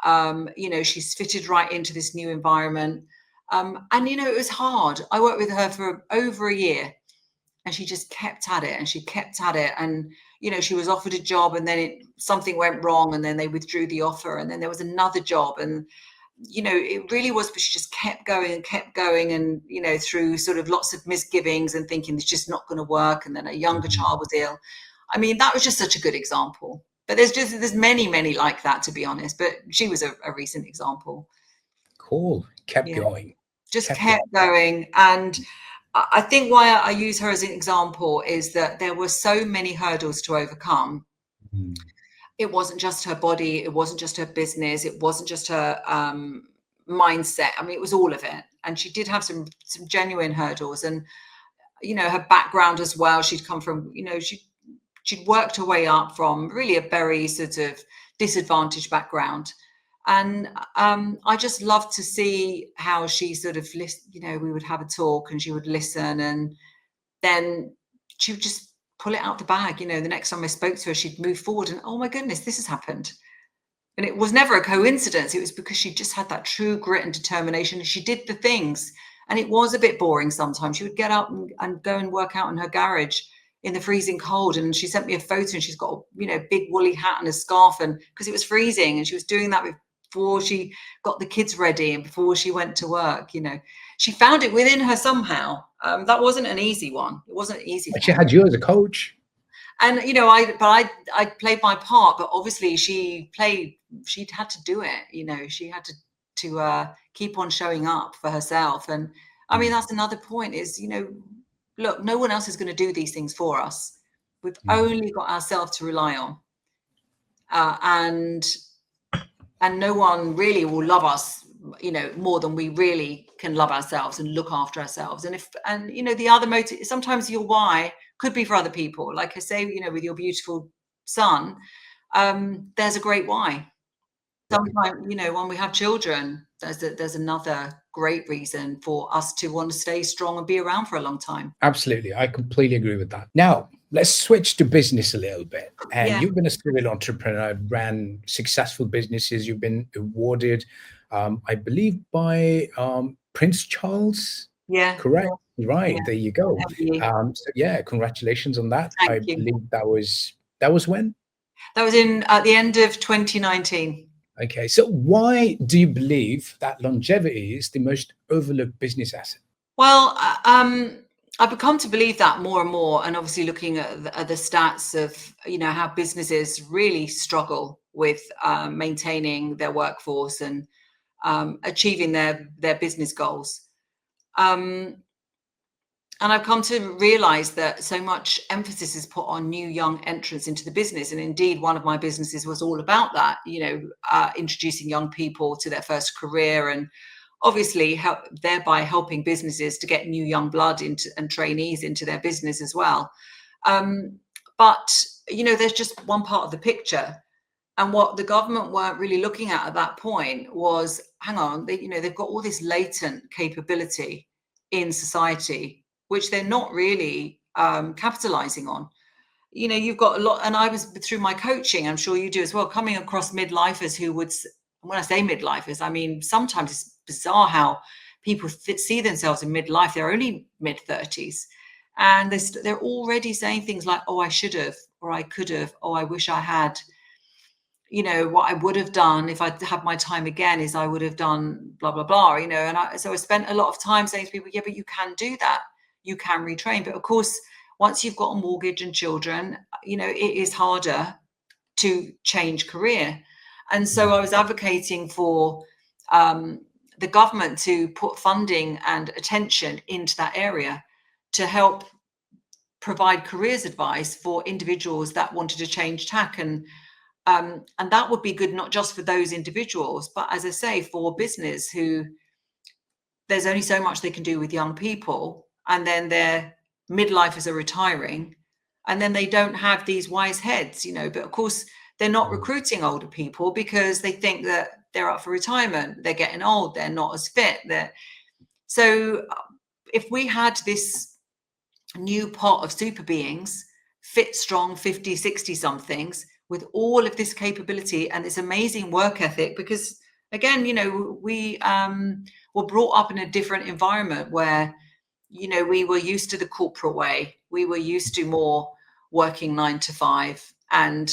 You know, she's fitted right into this new environment. And, you know, it was hard. I worked with her for over a year, and she just kept at it, and she kept at it. And, you know, she was offered a job, and then something went wrong, and then they withdrew the offer, and then there was another job. And, you know, it really was, but she just kept going and kept going. And, you know, through sort of lots of misgivings and thinking it's just not going to work. And then a younger child was ill. I mean, that was just such a good example. But there's many like that, to be honest. But she was a recent example. Cool. Kept going. Just kept going. And I think why I use her as an example is that there were so many hurdles to overcome. It wasn't just her body. It wasn't just her business. It wasn't just her mindset. I mean, it was all of it. And she did have some genuine hurdles. And, you know, her background as well. She'd come from, you know, she'd worked her way up from really a very sort of disadvantaged background. And I just loved to see how she sort of, you know, we would have a talk and she would listen, and then she would just pull it out the bag. You know, the next time I spoke to her, she'd move forward and, oh my goodness, this has happened. And it was never a coincidence. It was because she just had that true grit and determination. And she did the things. And it was a bit boring sometimes. She would get up and go and work out in her garage in the freezing cold. And she sent me a photo, and she's got a, you know, big woolly hat and a scarf, and because it was freezing, and she was doing that before she got the kids ready and before she went to work. You know, she found it within her somehow. That wasn't an easy one. It wasn't easy. But she had you as a coach. And, you know, I played my part, but obviously she'd had to do it. You know, she had to keep on showing up for herself. And I mean, that's another point is, you know, look, no one else is going to do these things for us. We've only got ourselves to rely on. And no one really will love us, you know, more than we really can love ourselves and look after ourselves. And you know, the other motive, sometimes your why could be for other people. Like I say, you know, with your beautiful son, there's a great why. Sometimes, you know, when we have children, there's another great reason for us to want to stay strong and be around for a long time. Absolutely. I completely agree with that. Now, let's switch to business a little bit. And you've been a serial entrepreneur, ran successful businesses. You've been awarded, I believe, by Prince Charles. Yeah. Correct. Right. Yeah. There you go. So yeah, congratulations on that. I believe that was when? That was at the end of 2019. Okay. So why do you believe that longevity is the most overlooked business asset? Well, I've come to believe that more and more, and obviously looking at the stats of, you know, how businesses really struggle with maintaining their workforce and achieving their business goals. And I've come to realize that so much emphasis is put on new young entrants into the business. And indeed, one of my businesses was all about that, you know, introducing young people to their first career, and obviously thereby helping businesses to get new young blood into and trainees into their business as well. But, you know, there's just one part of the picture. And what the government weren't really looking at that point was, hang on, you know, they've got all this latent capability in society, which they're not really capitalizing on. You know, you've got a lot, and I was, through my coaching, I'm sure you do as well, coming across midlifers who would, when I say midlifers, I mean, sometimes it's bizarre how people see themselves in midlife. They're only mid-30s, and they're already saying things like, oh, I should have, or I could have, oh, I wish I had. You know, what I would have done if I'd had my time again is I would have done blah, blah, blah, you know. And so I spent a lot of time saying to people, yeah, but you can do that. You can retrain. But of course, once you've got a mortgage and children, you know, it is harder to change career. And so I was advocating for the government to put funding and attention into that area to help provide careers advice for individuals that wanted to change tack. And that would be good, not just for those individuals, but as I say, for business who there's only so much they can do with young people, and then their midlifers are retiring, and then they don't have these wise heads, you know. But of course, they're not recruiting older people because they think that they're up for retirement. They're getting old. They're not as fit. So if we had this new pot of super beings, fit, strong, 50, 60 somethings, with all of this capability and this amazing work ethic, because again, you know, we were brought up in a different environment where, you know, we were used to the corporate way. We were used to more working 9 to 5, and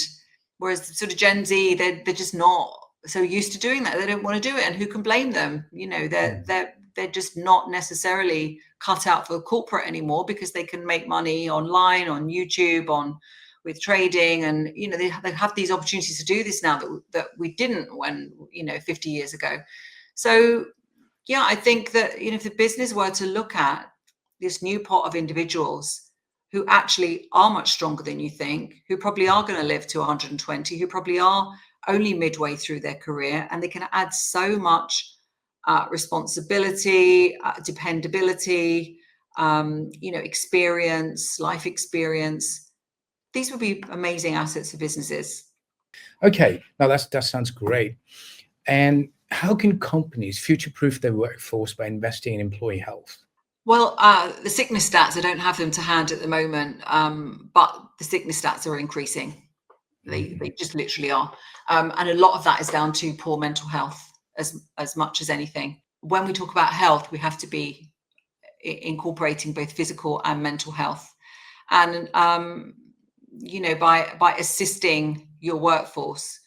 whereas sort of Gen Z, they're just not so used to doing that. They don't want to do it, and who can blame them? You know, they're just not necessarily cut out for corporate anymore, because they can make money online, on YouTube, on with trading, and you know, they have these opportunities to do this now that we didn't when, you know, 50 years ago. So yeah, I think that, you know, if the business were to look at this new pot of individuals who actually are much stronger than you think, who probably are going to live to 120, who probably are only midway through their career, and they can add so much responsibility, dependability, you know, experience, life experience. These would be amazing assets for businesses. Okay, now that sounds great. And how can companies future-proof their workforce by investing in employee health? Well, the sickness stats, I don't have them to hand at the moment, but the sickness stats are increasing. They just literally are. And a lot of that is down to poor mental health as much as anything. When we talk about health, we have to be incorporating both physical and mental health. And, you know, by assisting your workforce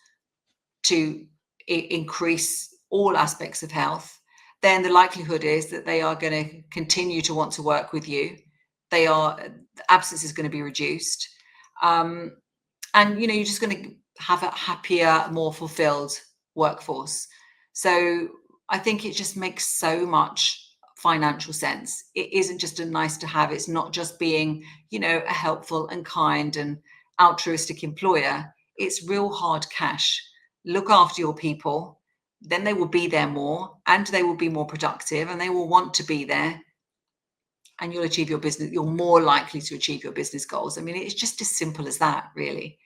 to increase all aspects of health, then the likelihood is that they are going to continue to want to work with you. The absence is going to be reduced. And, you know, you're just going to have a happier, more fulfilled workforce. So I think it just makes so much financial sense. It isn't just a nice to have. It's not just being, you know, a helpful and kind and altruistic employer. It's real hard cash. Look after your people, then they will be there more, and they will be more productive, and they will want to be there, and you'll achieve your business. You're more likely to achieve your business goals. I mean, it's just as simple as that, really.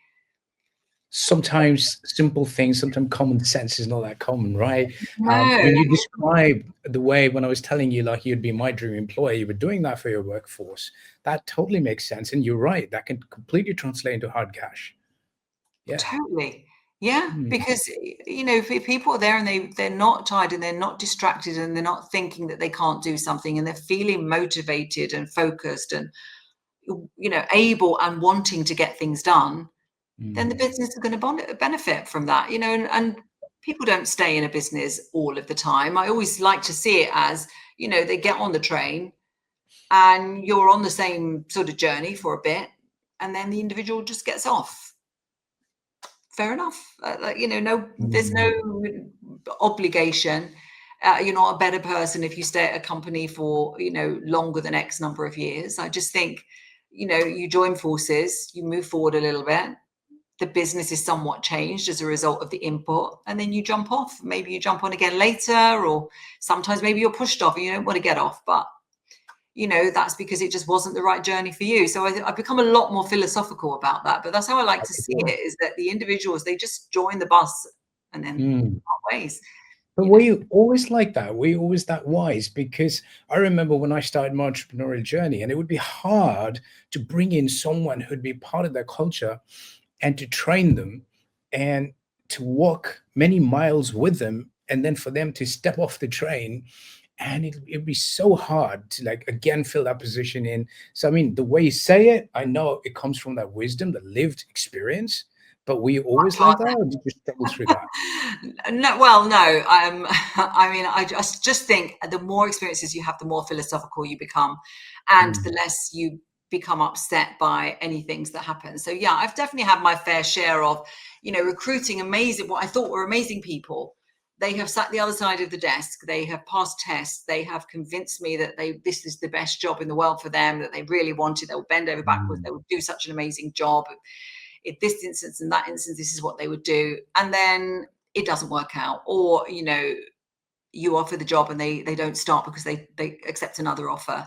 Sometimes simple things, sometimes common sense is not that common, right? No. When you describe the way, when I was telling you, like, you'd be my dream employer, you were doing that for your workforce, that totally makes sense. And you're right, that can completely translate into hard cash. Yeah. Totally. Yeah, because, you know, if people are there and they're not tired and they're not distracted and they're not thinking that they can't do something, and they're feeling motivated and focused and, you know, able and wanting to get things done, then the business is going to benefit from that, you know, and people don't stay in a business all of the time. I always like to see it as, you know, they get on the train and you're on the same sort of journey for a bit, and then the individual just gets off. Fair enough. You know, there's no obligation. You're not a better person if you stay at a company for, you know, longer than X number of years. I just think, you know, you join forces, you move forward a little bit. The business is somewhat changed as a result of the input, and then you jump off. Maybe you jump on again later, or sometimes maybe you're pushed off and you don't want to get off, but you know, that's because it just wasn't the right journey for you. So I've become a lot more philosophical about that, but that's how I like to see it, is that the individuals, they just join the bus and then part ways. But were you always like that? Were you always that wise? Because I remember when I started my entrepreneurial journey, and it would be hard to bring in someone who'd be part of their culture and to train them and to walk many miles with them, and then for them to step off the train. And it'd be so hard to, like, again, fill that position in. So, I mean, the way you say it, I know it comes from that wisdom, the lived experience. But were you always like that, or did you struggle through that? No, well, no. I mean, I just think the more experiences you have, the more philosophical you become, and the less you become upset by any things that happen. So yeah, I've definitely had my fair share of, you know, recruiting what I thought were amazing people. They have sat the other side of the desk. They have passed tests. They have convinced me that this is the best job in the world for them, that they really wanted. They will bend over backwards. They will do such an amazing job. In this instance and that instance, this is what they would do. And then it doesn't work out. Or, you know, you offer the job and they don't start because they accept another offer.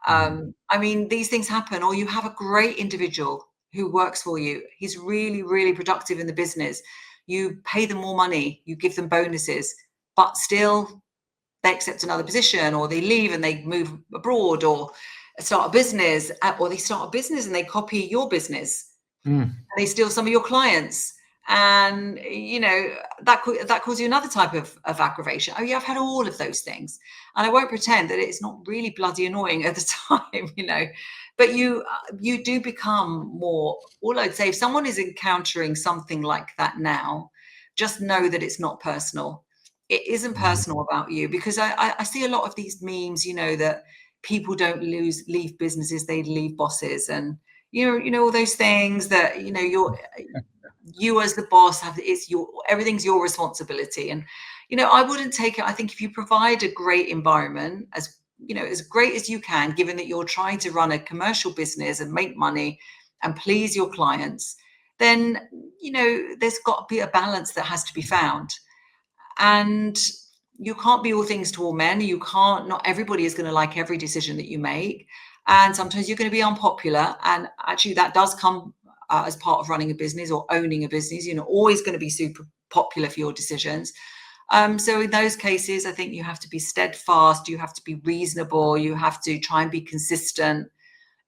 I mean, these things happen. Or you have a great individual who works for you. He's really, really productive in the business. You pay them more money, you give them bonuses, but still they accept another position, or they leave and they move abroad, or start a business, and they copy your business. They steal some of your clients, And that causes you another type of aggravation. Oh yeah, I've had all of those things, and I won't pretend that it's not really bloody annoying at the time, but you do become more. All I'd say, if someone is encountering something like that now, just know that it's not personal. It isn't personal about you, because I see a lot of these memes, that people don't leave businesses, they leave bosses, and all those things that you as the boss everything's your responsibility. And I wouldn't take it. I think if you provide a great environment, as as great as you can, given that you're trying to run a commercial business and make money and please your clients, then there's got to be a balance that has to be found. And you can't be all things to all men. Not everybody is going to like every decision that you make, and sometimes you're going to be unpopular, and actually that does come as part of running a business or owning a business. You're not always going to be super popular for your decisions. So in those cases, I think you have to be steadfast, you have to be reasonable, you have to try and be consistent.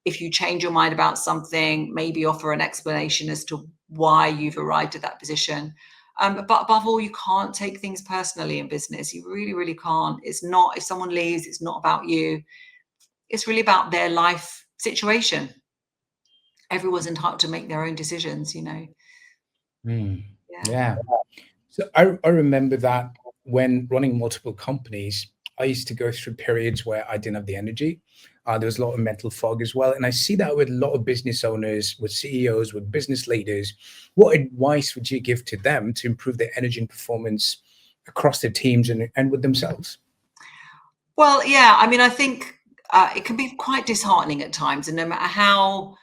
If you change your mind about something, maybe offer an explanation as to why you've arrived at that position. But above all, you can't take things personally in business. You really, really can't. It's not, if someone leaves, it's not about you. It's really about their life situation. Everyone's entitled to make their own decisions, Yeah. So I remember that when running multiple companies, I used to go through periods where I didn't have the energy. There was a lot of mental fog as well. And I see that with a lot of business owners, with CEOs, with business leaders. What advice would you give to them to improve their energy and performance across their teams and with themselves? Well, yeah, I mean, I think it can be quite disheartening at times. And no matter how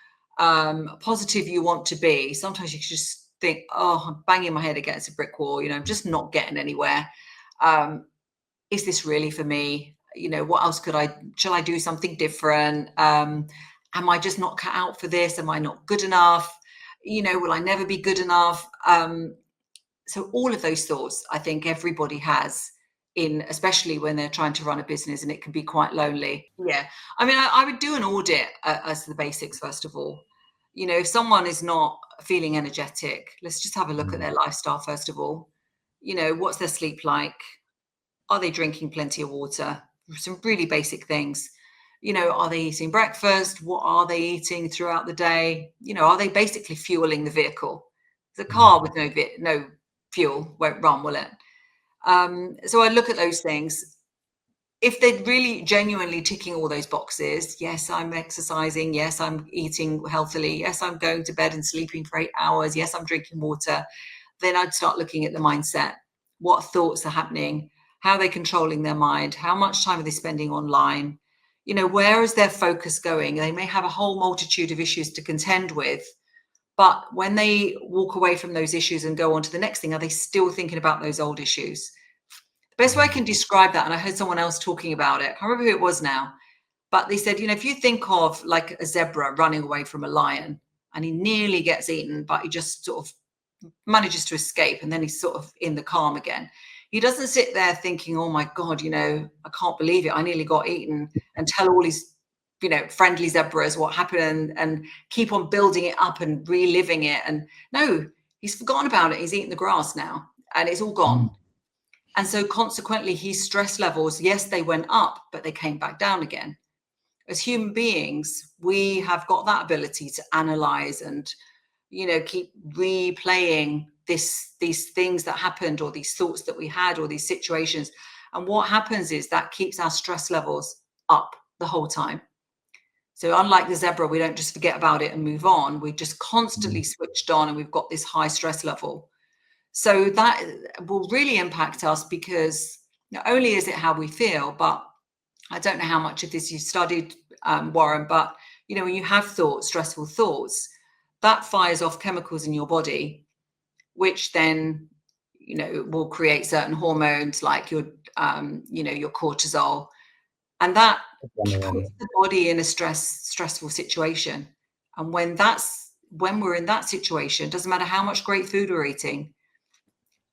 positive you want to be, sometimes you just think, oh, I'm banging my head against a brick wall, I'm just not getting anywhere. Is this really for me? What else shall I do something different? Am I just not cut out for this? Am I not good enough? Will I never be good enough? So all of those thoughts, I think everybody has, especially when they're trying to run a business, and it can be quite lonely. Yeah. I mean, I would do an audit as the basics, first of all. If someone is not feeling energetic, let's just have a look at their lifestyle, first of all. What's their sleep like? Are they drinking plenty of water? Some really basic things. Are they eating breakfast? What are they eating throughout the day? Are they basically fueling the vehicle? The car with no fuel won't run, will it? So I look at those things. If they're really genuinely ticking all those boxes, yes, I'm exercising, yes, I'm eating healthily, yes, I'm going to bed and sleeping for 8 hours, yes, I'm drinking water, then I'd start looking at the mindset. What thoughts are happening? How are they controlling their mind? How much time are they spending online? Where is their focus going? They may have a whole multitude of issues to contend with, but when they walk away from those issues and go on to the next thing, are they still thinking about those old issues? The best way I can describe that, and I heard someone else talking about it, I can't remember who it was now, but they said, if you think of like a zebra running away from a lion and he nearly gets eaten, but he just sort of manages to escape, and then he's sort of in the calm again. He doesn't sit there thinking, oh my God, I can't believe it, I nearly got eaten, and tell all his friendly zebras what happened and keep on building it up and reliving it. And no, he's forgotten about it. He's eating the grass now and it's all gone. And so consequently, his stress levels, yes, they went up, but they came back down again. As human beings, we have got that ability to analyze and, keep replaying these things that happened, or these thoughts that we had, or these situations. And what happens is that keeps our stress levels up the whole time. So unlike the zebra, we don't just forget about it and move on. We're just constantly switched on, and we've got this high stress level. So that will really impact us, because not only is it how we feel, but I don't know how much of this you've studied, Warun, but when you have thoughts, stressful thoughts, that fires off chemicals in your body, which then will create certain hormones like your cortisol, and that puts the body in a stressful situation. And when we're in that situation, doesn't matter how much great food we're eating,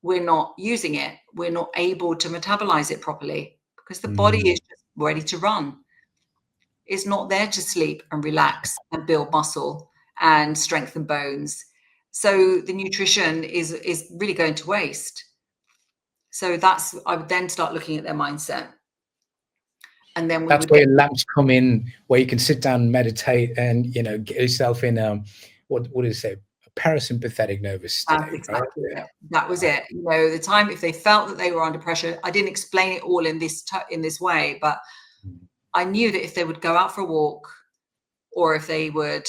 we're not using it. We're not able to metabolize it properly, because the body is just ready to run. It's not there to sleep and relax and build muscle and strengthen bones. So the nutrition is really going to waste. So I would then start looking at their mindset. And then That's where lamps come in, where you can sit down and meditate and, get yourself in, what is it, a parasympathetic nervous state. That's exactly it. That was it. The time, if they felt that they were under pressure, I didn't explain it all in this way, but I knew that if they would go out for a walk, or if they would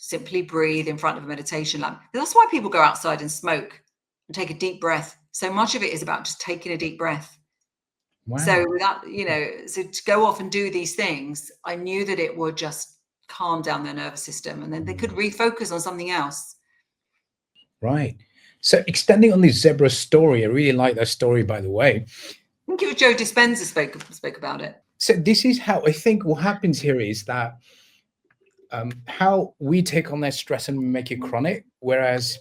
simply breathe in front of a meditation lamp. That's why people go outside and smoke and take a deep breath. So much of it is about just taking a deep breath. Wow. So that, so to go off and do these things, I knew that it would just calm down their nervous system, and then they could refocus on something else. Right. So extending on the zebra story, I really like that story, by the way. I think it was Joe Dispenza spoke about it. So this is how I think what happens here is that how we take on that stress and make it chronic, whereas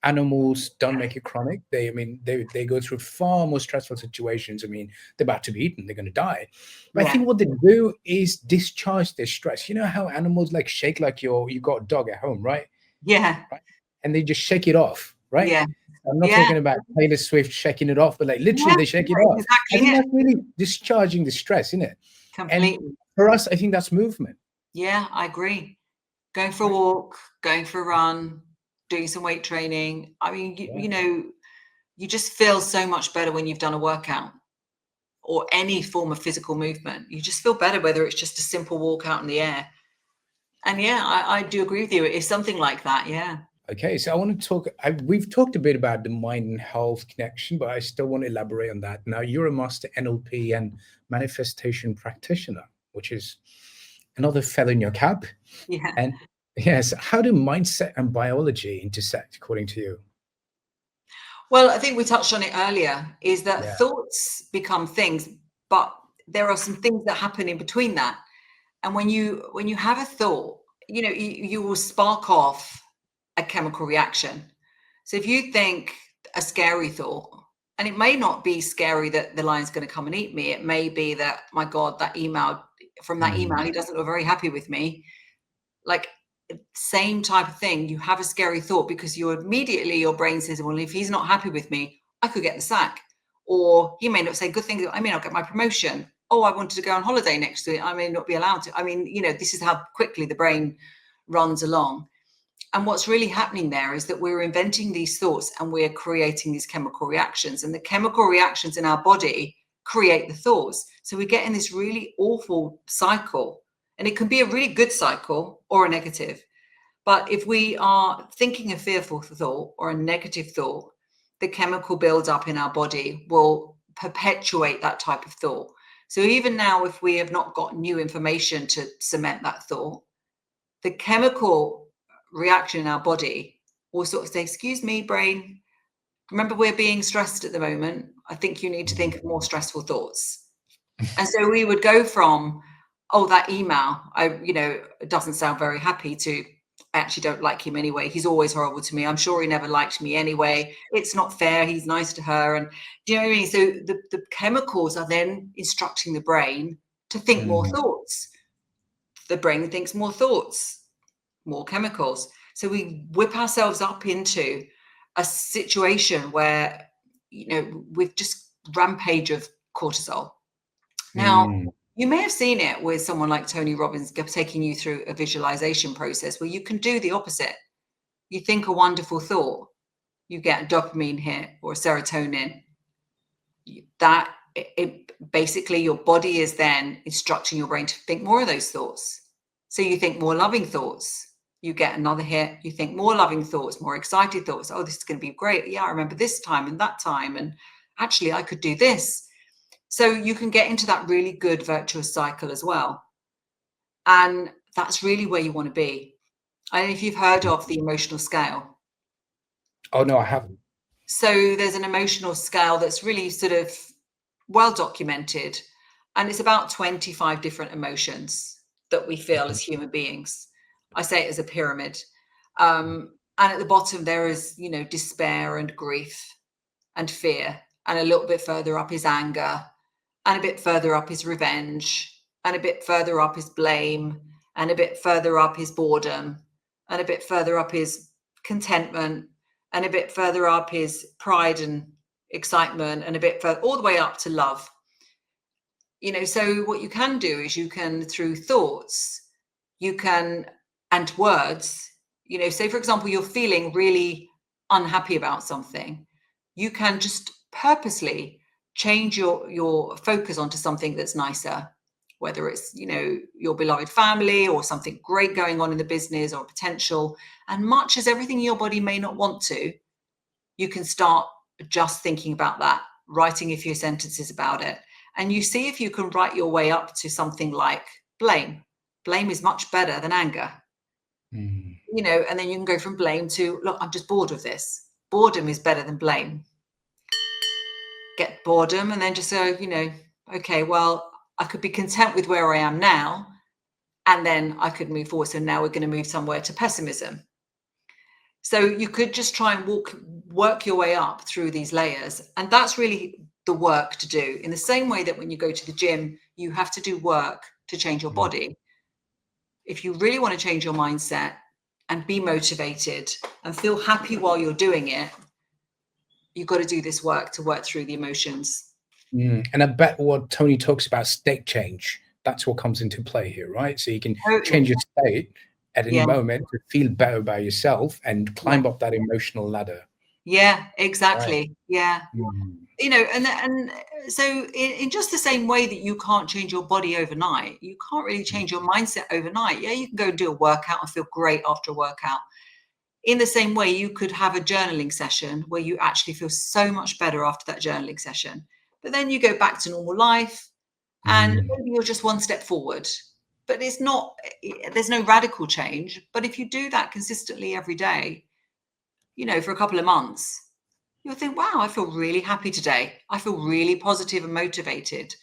animals don't make it chronic. They go through far more stressful situations. They're about to be eaten, they're going to die. But I think what they do is discharge their stress. You know how animals like shake, like you got a dog at home, right? Yeah. Right? And they just shake it off, right? Yeah. I'm not talking about Taylor Swift shaking it off, but like literally they shake it off. Exactly. I think that's really discharging the stress, isn't it? Completely. And for us, I think that's movement. Yeah, I agree. Going for a walk, going for a run, doing some weight training. You just feel so much better when you've done a workout or any form of physical movement. You just feel better, whether it's just a simple walk out in the air. And I do agree with you. It's something like that. Yeah. Okay, so I want to talk, we've talked a bit about the mind and health connection, but I still want to elaborate on that. Now, you're a master NLP and manifestation practitioner, which is another feather in your cap. Yeah. And yes, how do mindset and biology intersect, according to you? Well, I think we touched on it earlier, is that thoughts become things, but there are some things that happen in between that. And when you have a thought, you will spark off a chemical reaction. So if you think a scary thought, and it may not be scary that the lion's going to come and eat me, it may be that, my God, that email, he doesn't look very happy with me. Like, same type of thing. You have a scary thought because your brain says, well, if he's not happy with me, I could get the sack. Or he may not say good things. I may not get my promotion. Oh, I wanted to go on holiday next week. I may not be allowed to. This is how quickly the brain runs along. And what's really happening there is that we're inventing these thoughts and we're creating these chemical reactions. And the chemical reactions in our body create the thoughts. So we get in this really awful cycle. And it can be a really good cycle or a negative. But if we are thinking a fearful thought or a negative thought, the chemical buildup in our body will perpetuate that type of thought. So even now, if we have not got new information to cement that thought, the chemical reaction in our body will sort of say, excuse me, brain, remember we're being stressed at the moment. I think you need to think of more stressful thoughts. And so we would go from, oh, that email, it doesn't sound very happy, to, I actually don't like him anyway. He's always horrible to me. I'm sure he never liked me anyway. It's not fair. He's nice to her. And do you know what I mean? So the chemicals are then instructing the brain to think more thoughts. The brain thinks more thoughts, more chemicals. So we whip ourselves up into a situation where, with just rampage of cortisol. Now, you may have seen it with someone like Tony Robbins taking you through a visualization process where you can do the opposite. You think a wonderful thought, you get a dopamine hit or a serotonin. Basically your body is then instructing your brain to think more of those thoughts. So you think more loving thoughts, you get another hit, you think more loving thoughts, more excited thoughts. Oh, this is going to be great. Yeah, I remember this time and that time. And actually I could do this. So you can get into that really good virtuous cycle as well. And that's really where you want to be. I don't know if you've heard of the emotional scale. Oh, no, I haven't. So there's an emotional scale that's really sort of well documented. And it's about 25 different emotions that we feel as human beings. I say it as a pyramid. And at the bottom, there is, despair and grief and fear. And a little bit further up is anger. And a bit further up is revenge, and a bit further up is blame, and a bit further up is boredom, and a bit further up is contentment, and a bit further up is pride and excitement, and a bit further, all the way up to love. So what you can do is you can, through thoughts, and words, say, for example, you're feeling really unhappy about something, you can just purposely change your focus onto something that's nicer, whether it's, your beloved family or something great going on in the business or potential. And much as everything in your body may not want to, you can start just thinking about that, writing a few sentences about it. And you see if you can write your way up to something like blame. Blame is much better than anger. And then you can go from blame to, look, I'm just bored of this. Boredom is better than blame. Get boredom and then just go, okay, well, I could be content with where I am now, and then I could move forward. So now we're going to move somewhere to pessimism. So you could just try and work your way up through these layers. And that's really the work to do. In the same way that when you go to the gym, you have to do work to change your body. If you really want to change your mindset and be motivated and feel happy while you're doing it, you've got to do this work to work through the emotions. And I bet what Tony talks about, state change, that's what comes into play here, right? So you can change your state at any moment to feel better about yourself and climb up that emotional ladder. Yeah, exactly. Right. Yeah. Mm. And so in just the same way that you can't change your body overnight, you can't really change your mindset overnight. Yeah, you can go and do a workout and feel great after a workout. In the same way, you could have a journaling session where you actually feel so much better after that journaling session. But then you go back to normal life and maybe you're just one step forward. But there's no radical change. But if you do that consistently every day, for a couple of months, you'll think, wow, I feel really happy today. I feel really positive and motivated.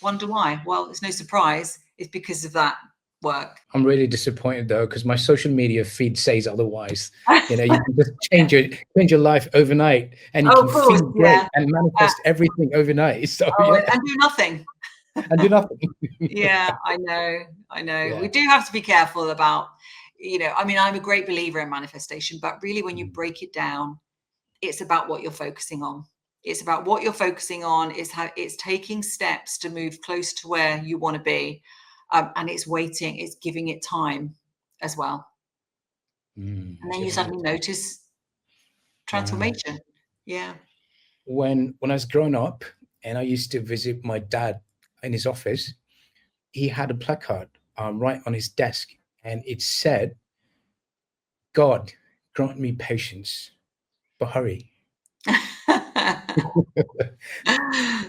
Wonder why? Well, it's no surprise. It's because of that work. I'm really disappointed though, because my social media feed says otherwise. You can just change your life overnight, and you can feel great and manifest everything overnight. So and do nothing. And do nothing. Yeah, I know. Yeah. We do have to be careful about, I'm a great believer in manifestation, but really when you break it down, it's about what you're focusing on. It's about what you're focusing on. It's taking steps to move close to where you want to be. And it's waiting, it's giving it time as well. And then you suddenly notice transformation. Yeah. When I was growing up and I used to visit my dad in his office, he had a placard right on his desk, and it said, "God, grant me patience, but hurry."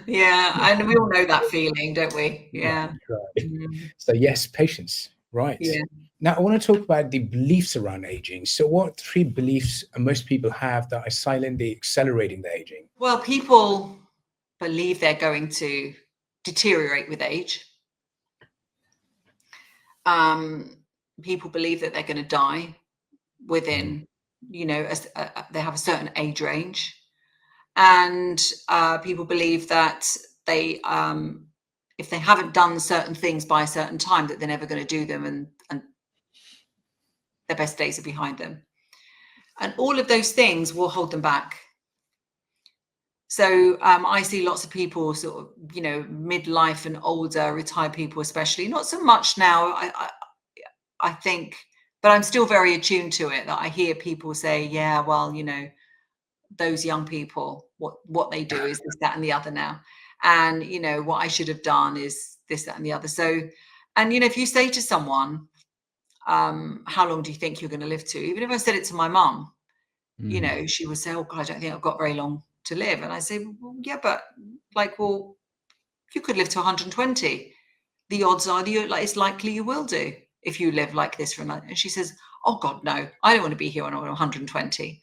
Yeah, and we all know that feeling, don't we? Yeah. Right. So yes, patience. Right. Yeah. Now I want to talk about the beliefs around aging. So what 3 beliefs most people have that are silently accelerating the aging? Well, people believe they're going to deteriorate with age. People believe that they're going to die within, they have a certain age range. And people believe that they, if they haven't done certain things by a certain time, that they're never going to do them, and their best days are behind them. And all of those things will hold them back. So I see lots of people sort of, midlife and older, retired people especially, not so much now, I think, but I'm still very attuned to it, that I hear people say, yeah, well, those young people, what they do is this, that, and the other now. And, what I should have done is this, that, and the other. So, and, if you say to someone, how long do you think you're going to live to? Even if I said it to my mum, she would say, oh God, I don't think I've got very long to live. And I say, well, yeah, but you could live to 120. The odds are it's likely you will do if you live like this for another. And she says, oh God, no, I don't want to be here when I'm 120.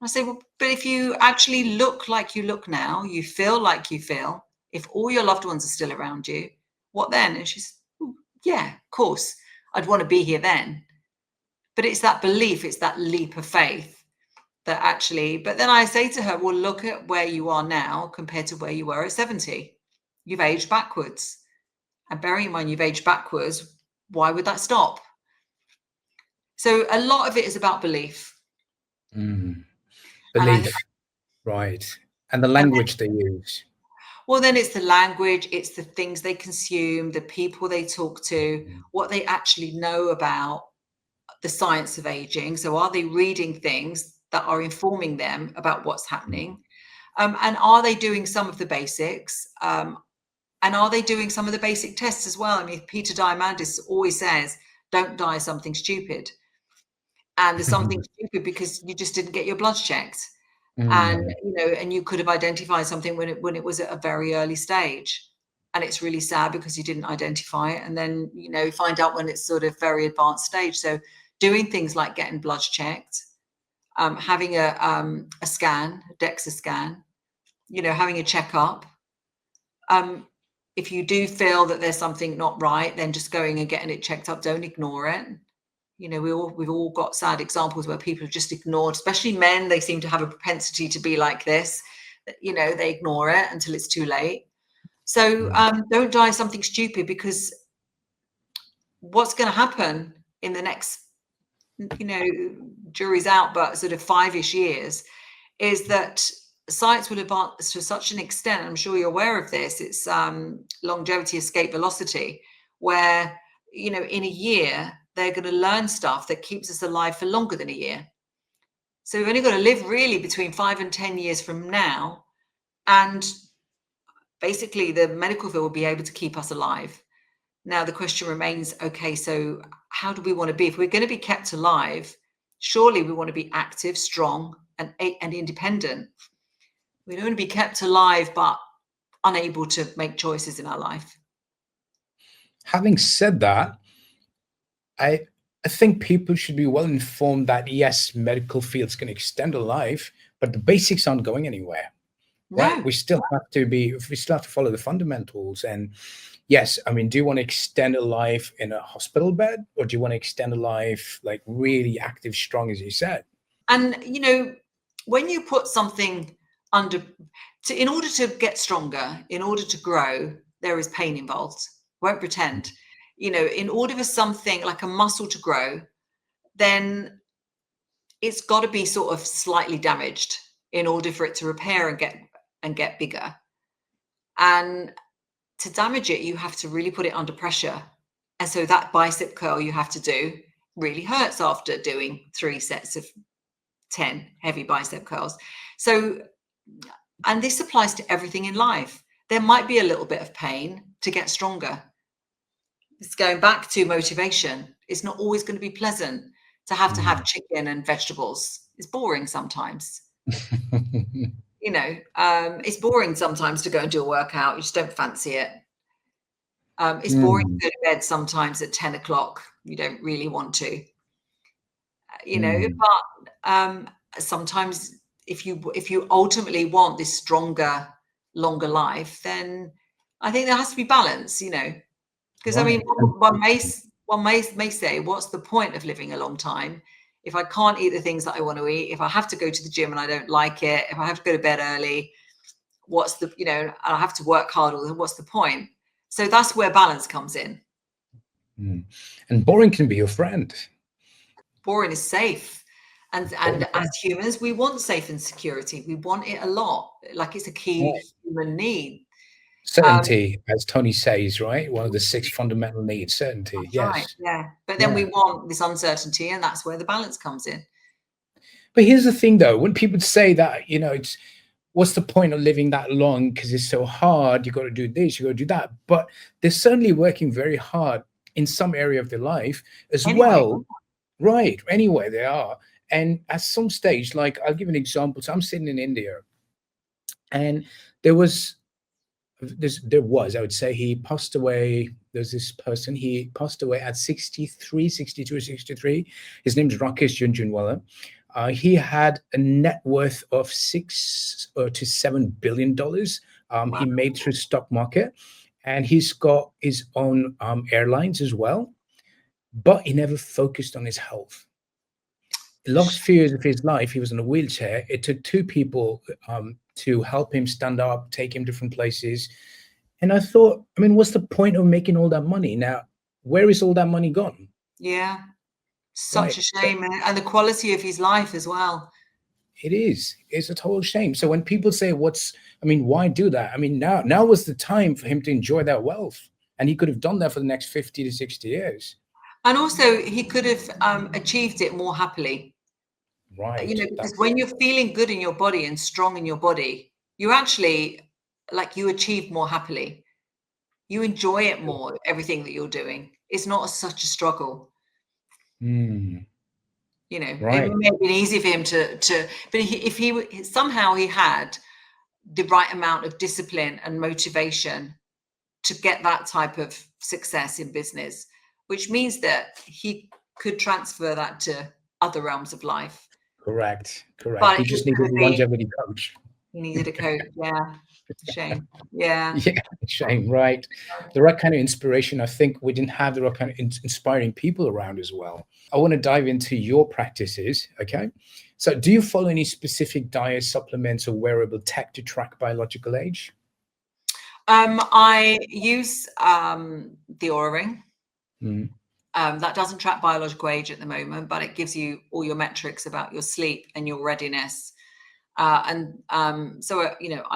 I say, well, but if you actually look like you look now, you feel like you feel, if all your loved ones are still around you, what then? And she's, yeah, of course, I'd want to be here then. But it's that belief, it's that leap of faith that actually, but then I say to her, well, look at where you are now compared to where you were at 70. You've aged backwards. And bearing in mind you've aged backwards, why would that stop? So a lot of it is about belief. Mm. And I Belief, right. And the and language they use. well, then it's the language, it's the things they consume, the people they talk to, Mm. what they actually know about the science of aging. So, are they reading things that are informing them about what's happening? And are they doing some of the basics? And are they doing some of the basic tests as well? I mean, Peter Diamandis always says, don't die something stupid. And there's something stupid because you just didn't get your bloods checked. And Mm. and you could have identified something when it was at a very early stage, and it's really sad because you didn't identify it, and then find out when it's sort of very advanced stage. So doing things like getting bloods checked, having a scan, a DEXA scan, having a checkup. If you do feel that there's something not right, then just going and getting it checked up. Don't ignore it. We've all got sad examples where people have just ignored, especially men. They seem to have a propensity to be like this. They ignore it until it's too late. So don't die something stupid, because what's going to happen in the next, jury's out, but sort of 5-ish years, is that science will advance to such an extent. I'm sure you're aware of this. It's longevity escape velocity, where in a year they're going to learn stuff that keeps us alive for longer than a year. So we've only got to live really between 5 and 10 years from now, and basically the medical field will be able to keep us alive. Now the question remains, okay, so how do we want to be? If we're going to be kept alive, surely we want to be active, strong, and independent. We don't want to be kept alive but unable to make choices in our life. Having said that, I I think people should be well informed that yes, medical fields can extend a life, but the basics aren't going anywhere, right? No. We still have to follow the fundamentals. And yes, I mean, do you want to extend a life in a hospital bed, or do you want to extend a life like really active, strong, as you said? And when you put something under in order to get stronger, in order to grow, there is pain involved. Won't pretend. In order for something like a muscle to grow, then it's got to be sort of slightly damaged in order for it to repair and get bigger. And to damage it, you have to really put it under pressure. And so that bicep curl you have to do really hurts after doing 3 sets of 10 heavy bicep curls. So, and this applies to everything in life. There might be a little bit of pain to get stronger. It's going back to motivation. It's not always going to be pleasant to have chicken and vegetables. It's boring sometimes. It's boring sometimes to go and do a workout. You just don't fancy it. It's boring to go to bed sometimes at 10 o'clock. You don't really want to, but sometimes if you ultimately want this stronger, longer life, then I think there has to be balance, because I mean, one may say, what's the point of living a long time if I can't eat the things that I want to eat, if I have to go to the gym and I don't like it, if I have to go to bed early, what's the, and I have to work hard, what's the point? So that's where balance comes in. And boring can be your friend. Boring is safe. And as humans, we want safe and security. We want it a lot. Like it's a key human need. Certainty, as Tony says, right? One of the 6 fundamental needs, certainty. Yes. Right. Yeah. But then we want this uncertainty, and that's where the balance comes in. But here's the thing, though, when people say that, it's what's the point of living that long because it's so hard? You got to do this, you got to do that. But they're certainly working very hard in some area of their life as well, right? Anyway, they are. And at some stage, like I'll give an example. So I'm sitting in India, and I would say, he passed away. There's this person, he passed away at 63, 62, 63. His name's Rakesh Junjunwala. He had a net worth of $6 to $7 billion. He made through stock market, and he's got his own airlines as well. But he never focused on his health. The last few years of his life, he was in a wheelchair. It took 2 people to help him stand up, take him different places. And I thought, I mean, what's the point of making all that money? Now, where is all that money gone? Yeah. Such a shame. And the quality of his life as well. It is. It's a total shame. So when people say, why do that? I mean, now was the time for him to enjoy that wealth. And he could have done that for the next 50 to 60 years. And also he could have achieved it more happily. Right. Because when you're feeling good in your body and strong in your body, you actually, like, you achieve more happily. You enjoy it more, everything that you're doing. It's not such a struggle. Mm, It right. may have been easy for him but if he somehow he had the right amount of discipline and motivation to get that type of success in business, which means that he could transfer that to other realms of life. Correct. But He it just needed could a be, longevity coach. he needed a coach. Yeah. It's a shame. Yeah. Yeah, shame, right. The right kind of inspiration. I think we didn't have the right kind of inspiring people around as well. I want to dive into your practices. Okay. So, do you follow any specific diet, supplements, or wearable tech to track biological age? I use the Aura Ring. Mm, That doesn't track biological age at the moment, but it gives you all your metrics about your sleep and your readiness. I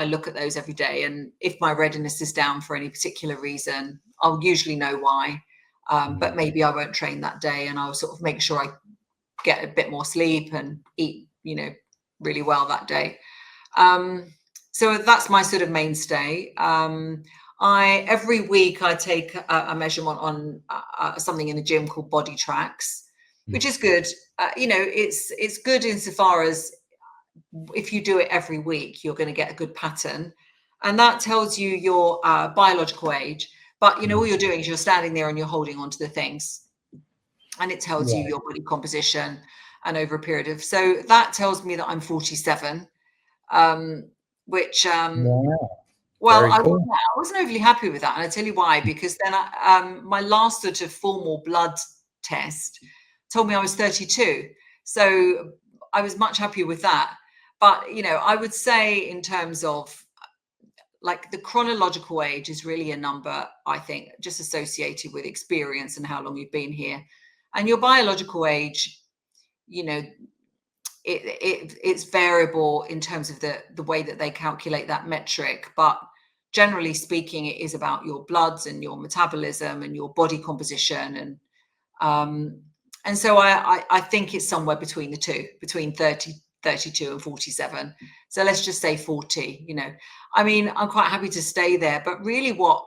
look at those every day, and if my readiness is down for any particular reason, I'll usually know why. But maybe I won't train that day, and I'll sort of make sure I get a bit more sleep and eat, really well that day. So that's my sort of mainstay. Every week I take a measurement on something in the gym called Body Tracks, which is good. It's good insofar as if you do it every week, you're going to get a good pattern, and that tells you your biological age. But all you're doing is you're standing there and you're holding on to the things, and it tells you right. your body composition, and over a period of, so that tells me that I'm 47, which Wow. well, Very cool. I wasn't overly happy with that, and I tell you why. Because then my last sort of formal blood test told me I was 32, so I was much happier with that. But I would say, in terms of, like, the chronological age is really a number, I think, just associated with experience and how long you've been here. And your biological age, it's variable in terms of the way that they calculate that metric, but generally speaking, it is about your bloods and your metabolism and your body composition, and so I think it's somewhere between the two, between 30, 32 and 47. So let's just say 40. I mean, I'm quite happy to stay there, but really what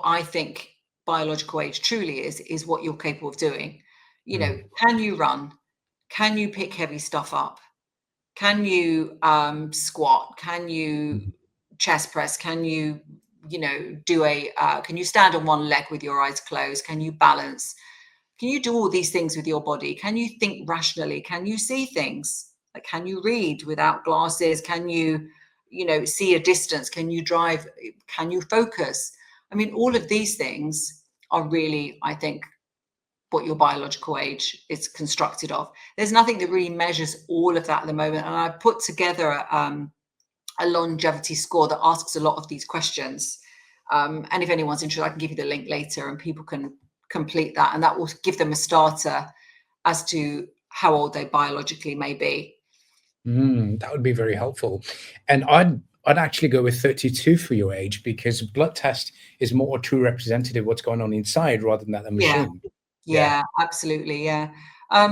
I think biological age truly is what you're capable of doing. Can you run? Can you pick heavy stuff up? Can you squat? Can you chest press? Can you, can you stand on one leg with your eyes closed? Can you balance? Can you do all these things with your body? Can you think rationally? Can you see things? Like, can you read without glasses? Can you, see a distance? Can you drive? Can you focus? I mean, all of these things are really, I think, what your biological age is constructed of. There's nothing that really measures all of that at the moment. And I put together a longevity score that asks a lot of these questions. And if anyone's interested, I can give you the link later, and people can complete that. And that will give them a starter as to how old they biologically may be. That would be very helpful. And I'd actually go with 32 for your age, because blood test is more true representative of what's going on inside rather than the machine. Yeah, absolutely. Yeah. I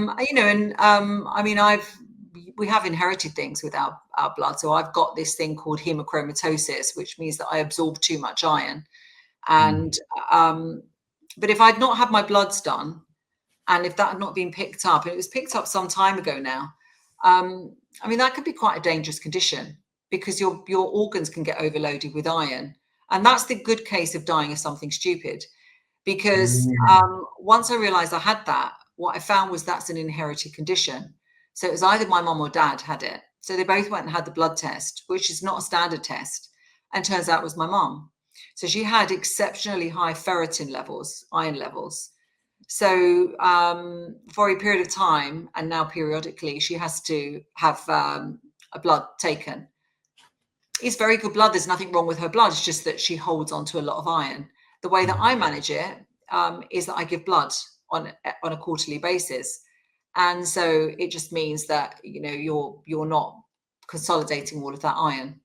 mean, we have inherited things with our blood. So I've got this thing called hemochromatosis, which means that I absorb too much iron. And but if I'd not had my bloods done, and if that had not been picked up, and it was picked up some time ago now, I mean, that could be quite a dangerous condition, because your organs can get overloaded with iron. And that's the good case of dying of something stupid. Because once I realized I had that, what I found was that's an inherited condition. So it was either my mum or dad had it. So they both went and had the blood test, which is not a standard test. And turns out it was my mum. So she had exceptionally high ferritin levels, iron levels. So for a period of time, and now periodically, she has to have a blood taken. It's very good blood. There's nothing wrong with her blood. It's just that she holds on to a lot of iron. The way that I manage it is that I give blood on a quarterly basis. And so it just means that, you're not consolidating all of that iron.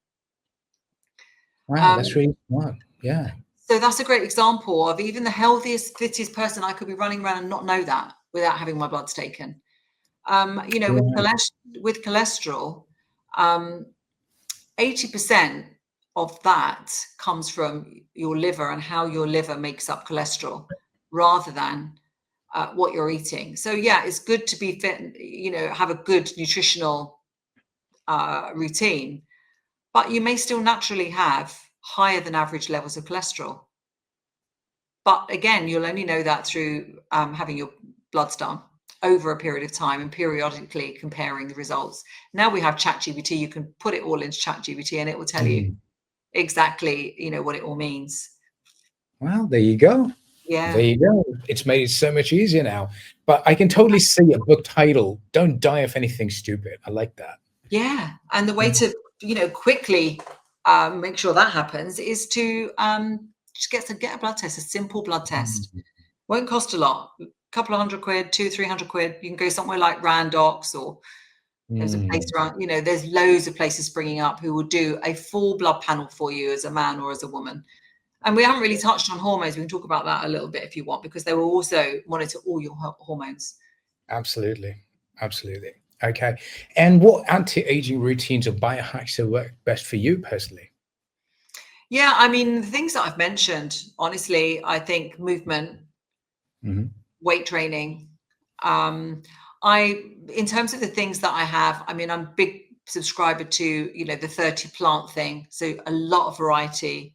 Wow, Um, that's really smart. Yeah. so that's a great example of even the healthiest, fittest person. I could be running around and not know that without having my bloods taken. Right. With cholesterol, 80% of that comes from your liver and how your liver makes up cholesterol rather than what you're eating. So yeah, it's good to be fit, have a good nutritional routine, but you may still naturally have higher than average levels of cholesterol. But again, you'll only know that through having your bloods done over a period of time and periodically comparing the results. Now we have ChatGPT. You can put it all into ChatGPT and it will tell you Mm. exactly, what it all means. Well, there you go. There Yeah. you go. It's made it so much easier now. But I can totally see a book title, Don't Die of Anything Stupid. I like that. Yeah. And the way Mm. to, quickly make sure that happens is to just get a blood test, a simple blood test. Mm. Won't cost a lot. A couple of £100, 200-300 quid. You can go somewhere like Randox, or there's a place Mm. around, there's loads of places springing up who will do a full blood panel for you as a man or as a woman. And we haven't really touched on hormones. We can talk about that a little bit if you want, because they will also monitor all your hormones. Absolutely. Absolutely. Okay. And what anti-aging routines or biohacks have worked best for you personally? Yeah, I mean, the things that I've mentioned, honestly, I think movement, Mhm. weight training. In terms of the things that I have, I mean, I'm a big subscriber to, the 30 plant thing. So a lot of variety,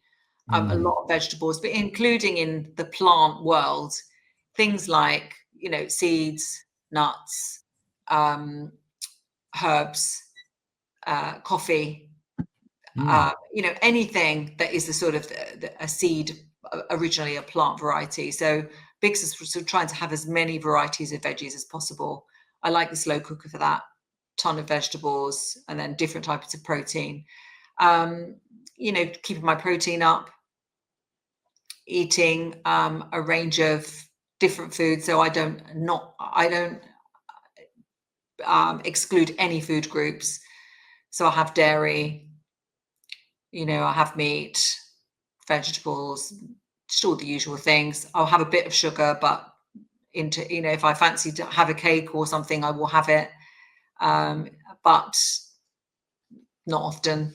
a Mm. lot of vegetables, but including in the plant world, things like, seeds, nuts, um, herbs, coffee, Mm. anything that is the sort of a seed, originally a plant variety. So big sort of trying to have as many varieties of veggies as possible. I like the slow cooker for that. Ton of vegetables and then different types of protein. Keeping my protein up, eating a range of different foods. So I don't exclude any food groups. So I have dairy, I have meat, vegetables, just all the usual things. I'll have a bit of sugar, but if I fancy to have a cake or something, I will have it. But not often.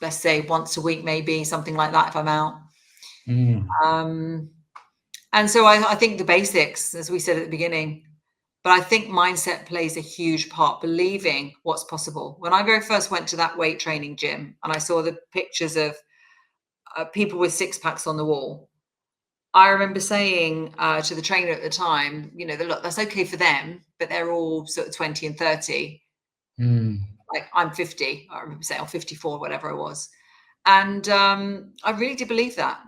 Let's say once a week, maybe something like that if I'm out. Mm. And so I think the basics, as we said at the beginning, but I think mindset plays a huge part, believing what's possible. When I very first went to that weight training gym and I saw the pictures of people with six packs on the wall, I remember saying to the trainer at the time, look, that's okay for them, but they're all sort of 20 and 30. Mm. Like I'm 50, I remember saying, or 54, whatever I was. And I really did believe that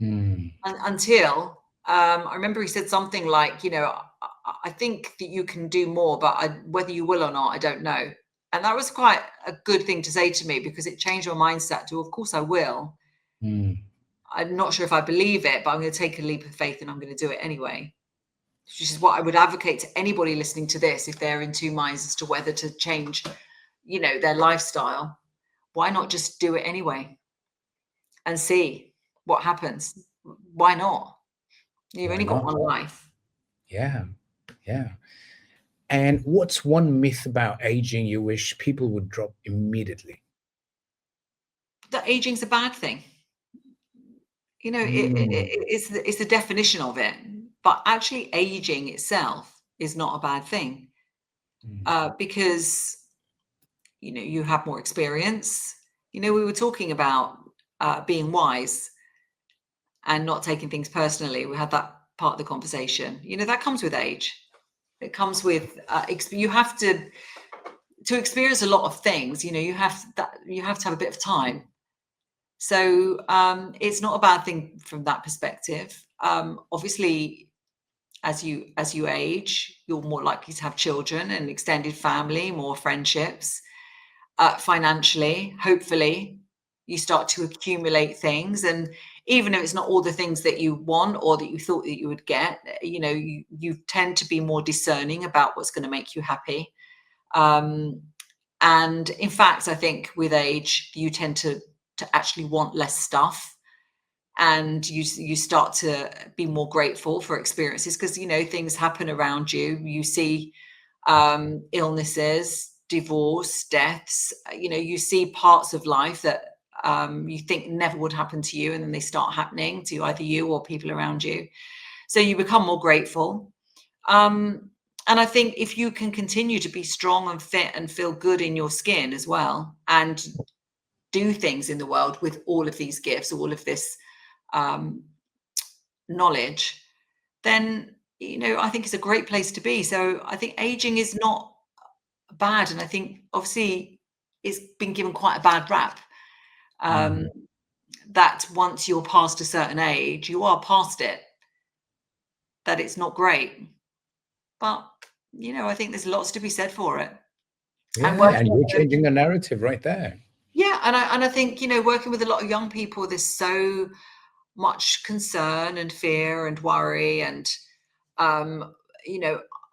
Mm. until I remember he said something like, I think that you can do more, but whether you will or not, I don't know. And that was quite a good thing to say to me, because it changed my mindset to, of course I will. Mm. I'm not sure if I believe it, but I'm going to take a leap of faith and I'm going to do it anyway. Which is what I would advocate to anybody listening to this, if they're in two minds as to whether to change, their lifestyle. Why not just do it anyway and see what happens? Why not? You've Why only got not? one life. Yeah. Yeah. And what's one myth about aging you wish people would drop immediately? That aging's a bad thing. Mm. It's the definition of it. But actually, aging itself is not a bad thing, Mm. because you have more experience. We were talking about being wise and not taking things personally. We had that part of the conversation. That comes with age. It comes with you have to experience a lot of things. You have to have a bit of time. So it's not a bad thing from that perspective. Obviously, as you age, you're more likely to have children and extended family, more friendships. Financially, hopefully, you start to accumulate things. And even if it's not all the things that you want or that you thought that you would get, you tend to be more discerning about what's going to make you happy. And in fact, I think with age, you tend to actually want less stuff, and you start to be more grateful for experiences, because things happen around you. You see illnesses, divorce, deaths. You see parts of life that you think never would happen to you, and then they start happening to either you or people around you. So you become more grateful. And I think if you can continue to be strong and fit and feel good in your skin as well, and do things in the world with all of these gifts, all of this knowledge, then I think it's a great place to be. So I think aging is not bad, and I think obviously it's been given quite a bad rap. That once you're past a certain age, you are past it. That it's not great, but I think there's lots to be said for it. Yeah, and you're changing the narrative right there. Yeah, and I think working with a lot of young people, there's so much concern and fear and worry and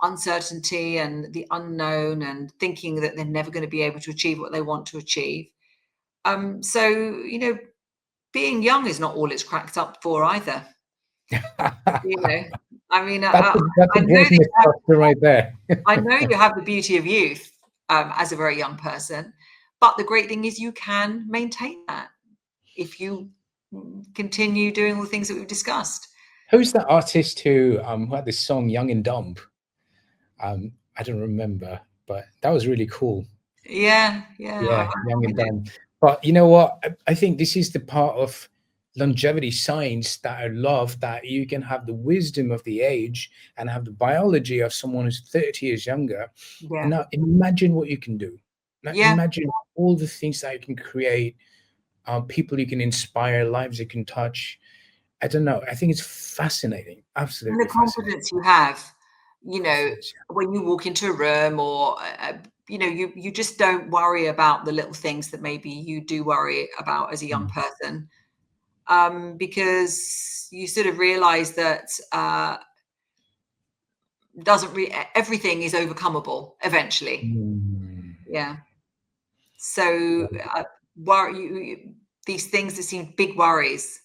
uncertainty and the unknown, and thinking that they're never going to be able to achieve what they want to achieve. So being young is not all it's cracked up for either. I mean, that's a great myth right there. I know you have the beauty of youth as a very young person, but the great thing is you can maintain that if you continue doing all the things that we've discussed. Who's that artist who had this song "Young and Dumb"? I don't remember, but that was really cool. Yeah, Young and Dumb. But you know what? I think this is the part of longevity science that I love, that you can have the wisdom of the age and have the biology of someone who's 30 years younger. Yeah. And now imagine what you can do. Now imagine all the things that you can create, people you can inspire, lives you can touch. I don't know. I think it's fascinating. Absolutely. And the confidence you have, when you walk into a room, or you just don't worry about the little things that maybe you do worry about as a young person, because you sort of realize that everything is overcomable eventually. Yeah. So these things that seem big worries,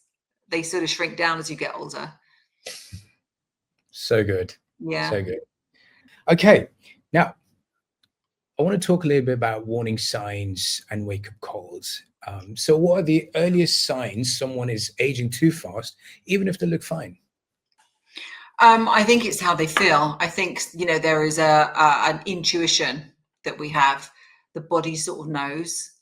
they sort of shrink down as you get older. So good. Yeah. So good. Okay. Now, I want to talk a little bit about warning signs and wake-up calls. So what are the earliest signs someone is aging too fast, even if they look fine? I think it's how they feel. I think, there is an intuition that we have. The body sort of knows.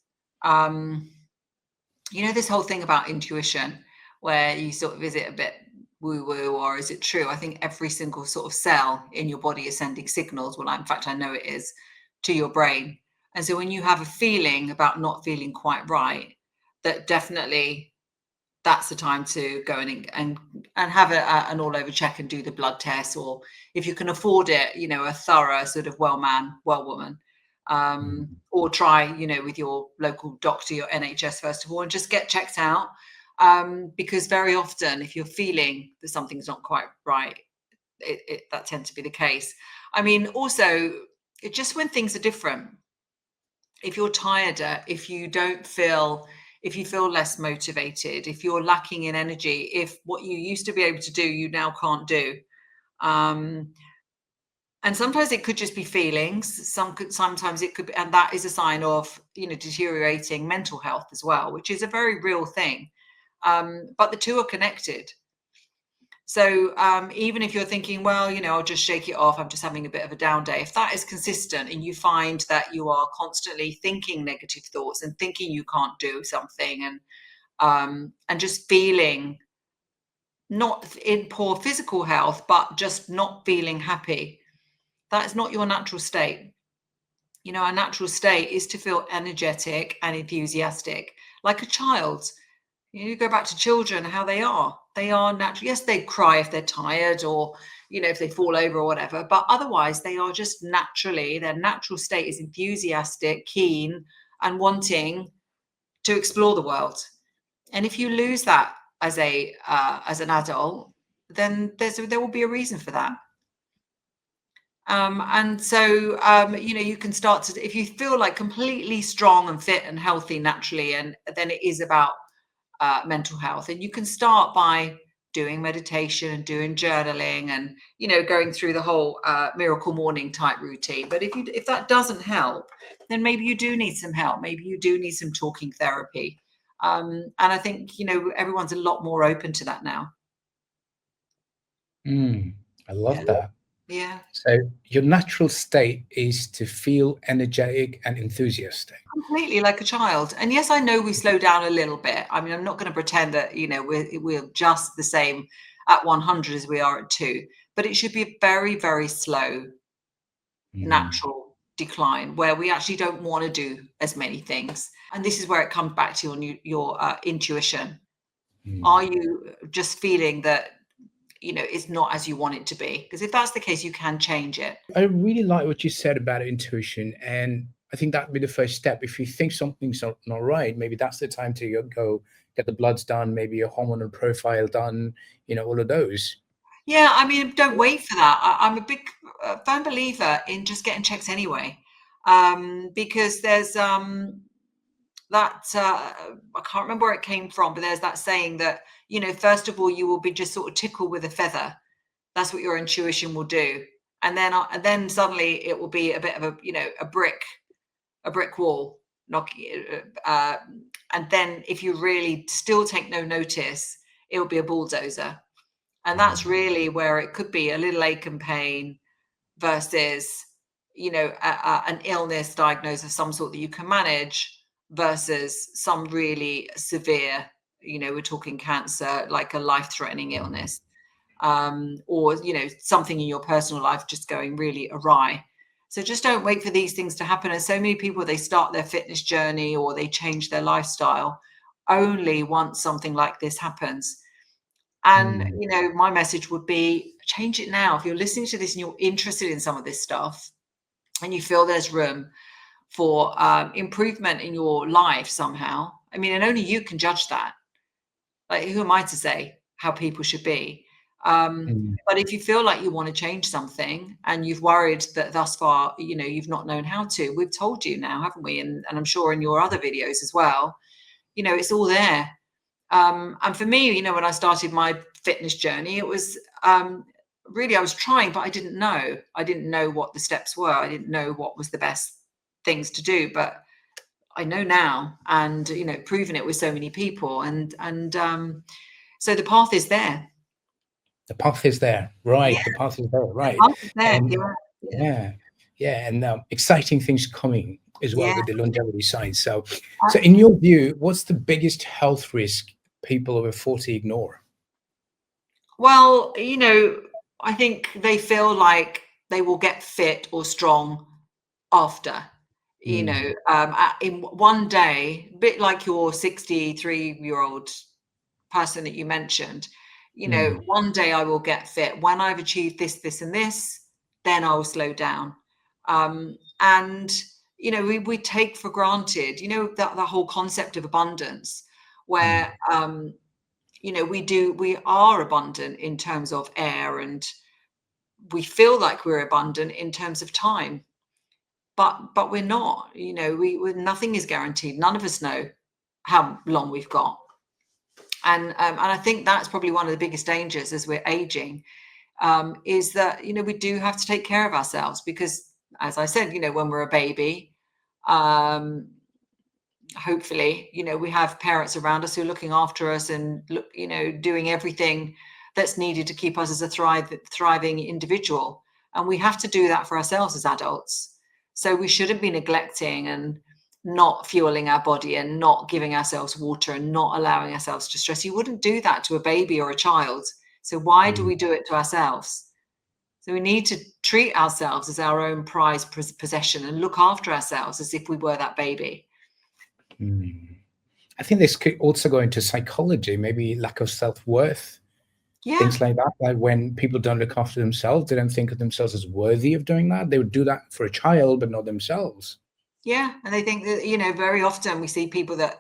This whole thing about intuition, where you sort of, is it a bit woo-woo, or is it true? I think every single sort of cell in your body is sending signals. Well, in fact, I know it is, to your brain. And so when you have a feeling about not feeling quite right, that definitely that's the time to go and have an all-over check and do the blood test, or if you can afford it, a thorough sort of well woman, or try, with your local doctor, your NHS first of all, and just get checked out, because very often, if you're feeling that something's not quite right, that tends to be the case. I mean, also, just when things are different, if you're tireder, if you feel less motivated, if you're lacking in energy, if what you used to be able to do, you now can't do. And sometimes it could just be feelings. Sometimes it could be, and that is a sign of, deteriorating mental health as well, which is a very real thing. But the two are connected. So even if you're thinking, well, I'll just shake it off, I'm just having a bit of a down day, if that is consistent and you find that you are constantly thinking negative thoughts and thinking you can't do something, and just feeling not in poor physical health, but just not feeling happy, that is not your natural state. Our natural state is to feel energetic and enthusiastic, like a child. You go back to children, how they are natural. Yes, they cry if they're tired, or if they fall over or whatever, but otherwise they are just naturally, their natural state is enthusiastic, keen, and wanting to explore the world. And if you lose that as an adult, then there will be a reason for that. And so, you can start to, if you feel like completely strong and fit and healthy naturally, and then it is about mental health, and you can start by doing meditation and doing journaling and, going through the whole miracle morning type routine. But if that doesn't help, then maybe you do need some help. Maybe you do need some talking therapy. And I think, everyone's a lot more open to that now. I love that. Yeah. So your natural state is to feel energetic and enthusiastic. Completely like a child. And yes, I know we slow down a little bit. I mean, I'm not going to pretend that, we're just the same at 100 as we are at 2, but it should be a very, very slow, natural decline where we actually don't want to do as many things. And this is where it comes back to your intuition. Are you just feeling that, it's not as you want it to be? Because if that's the case, you can change it. I really like what you said about intuition. And I think that would be the first step. If you think something's not right, maybe that's the time to go get the bloods done, maybe a hormonal profile done, all of those. Yeah, I mean, don't wait for that. I'm a big firm believer in just getting checks anyway, because there's that I can't remember where it came from, but there's that saying that, first of all, you will be just sort of tickled with a feather. That's what your intuition will do, and then suddenly it will be a bit of a brick wall knocking, and then if you really still take no notice, it will be a bulldozer. And that's really where it could be a little ache and pain versus, an illness diagnosis of some sort that you can manage versus some really severe, we're talking cancer, like a life-threatening illness, or, something in your personal life just going really awry. So just don't wait for these things to happen. And so many people, they start their fitness journey or they change their lifestyle only once something like this happens. And, my message would be change it now. If you're listening to this and you're interested in some of this stuff and you feel there's room for improvement in your life somehow, I mean, and only you can judge that. Like, who am I to say how people should be? But if you feel like you want to change something and you've worried that thus far, you've not known how to, we've told you now, haven't we? And I'm sure in your other videos as well, it's all there. And for me, when I started my fitness journey, it was really, I was trying, but I didn't know. I didn't know what the steps were. I didn't know what was the best things to do, but I know now, and, proven it with so many people. And so the path is there. The path is there, right? Yeah. The path is there, right? The path is there. And, yeah. And exciting things coming as well with the longevity science. So in your view, what's the biggest health risk people over 40 ignore? Well, I think they feel like they will get fit or strong after, in one day, a bit like your 63-year-old person that you mentioned, one day I will get fit. When I've achieved this, this, and this, then I will slow down. And, we take for granted, that the whole concept of abundance where, we are abundant in terms of air, and we feel like we're abundant in terms of time, but we're not. Nothing is guaranteed. None of us know how long we've got, and I think that's probably one of the biggest dangers as we're aging, is that we do have to take care of ourselves, because, as I said, when we're a baby, hopefully, we have parents around us who are looking after us and doing everything that's needed to keep us as a thriving individual. And we have to do that for ourselves as adults. So we shouldn't be neglecting and not fueling our body and not giving ourselves water and not allowing ourselves to stress. You wouldn't do that to a baby or a child. So why do we do it to ourselves? So we need to treat ourselves as our own prized possession and look after ourselves as if we were that baby. I think this could also go into psychology, maybe lack of self-worth, things like that. Like when people don't look after themselves, they don't think of themselves as worthy of doing that. They would do that for a child, but not themselves. Yeah, and they think that, very often we see people that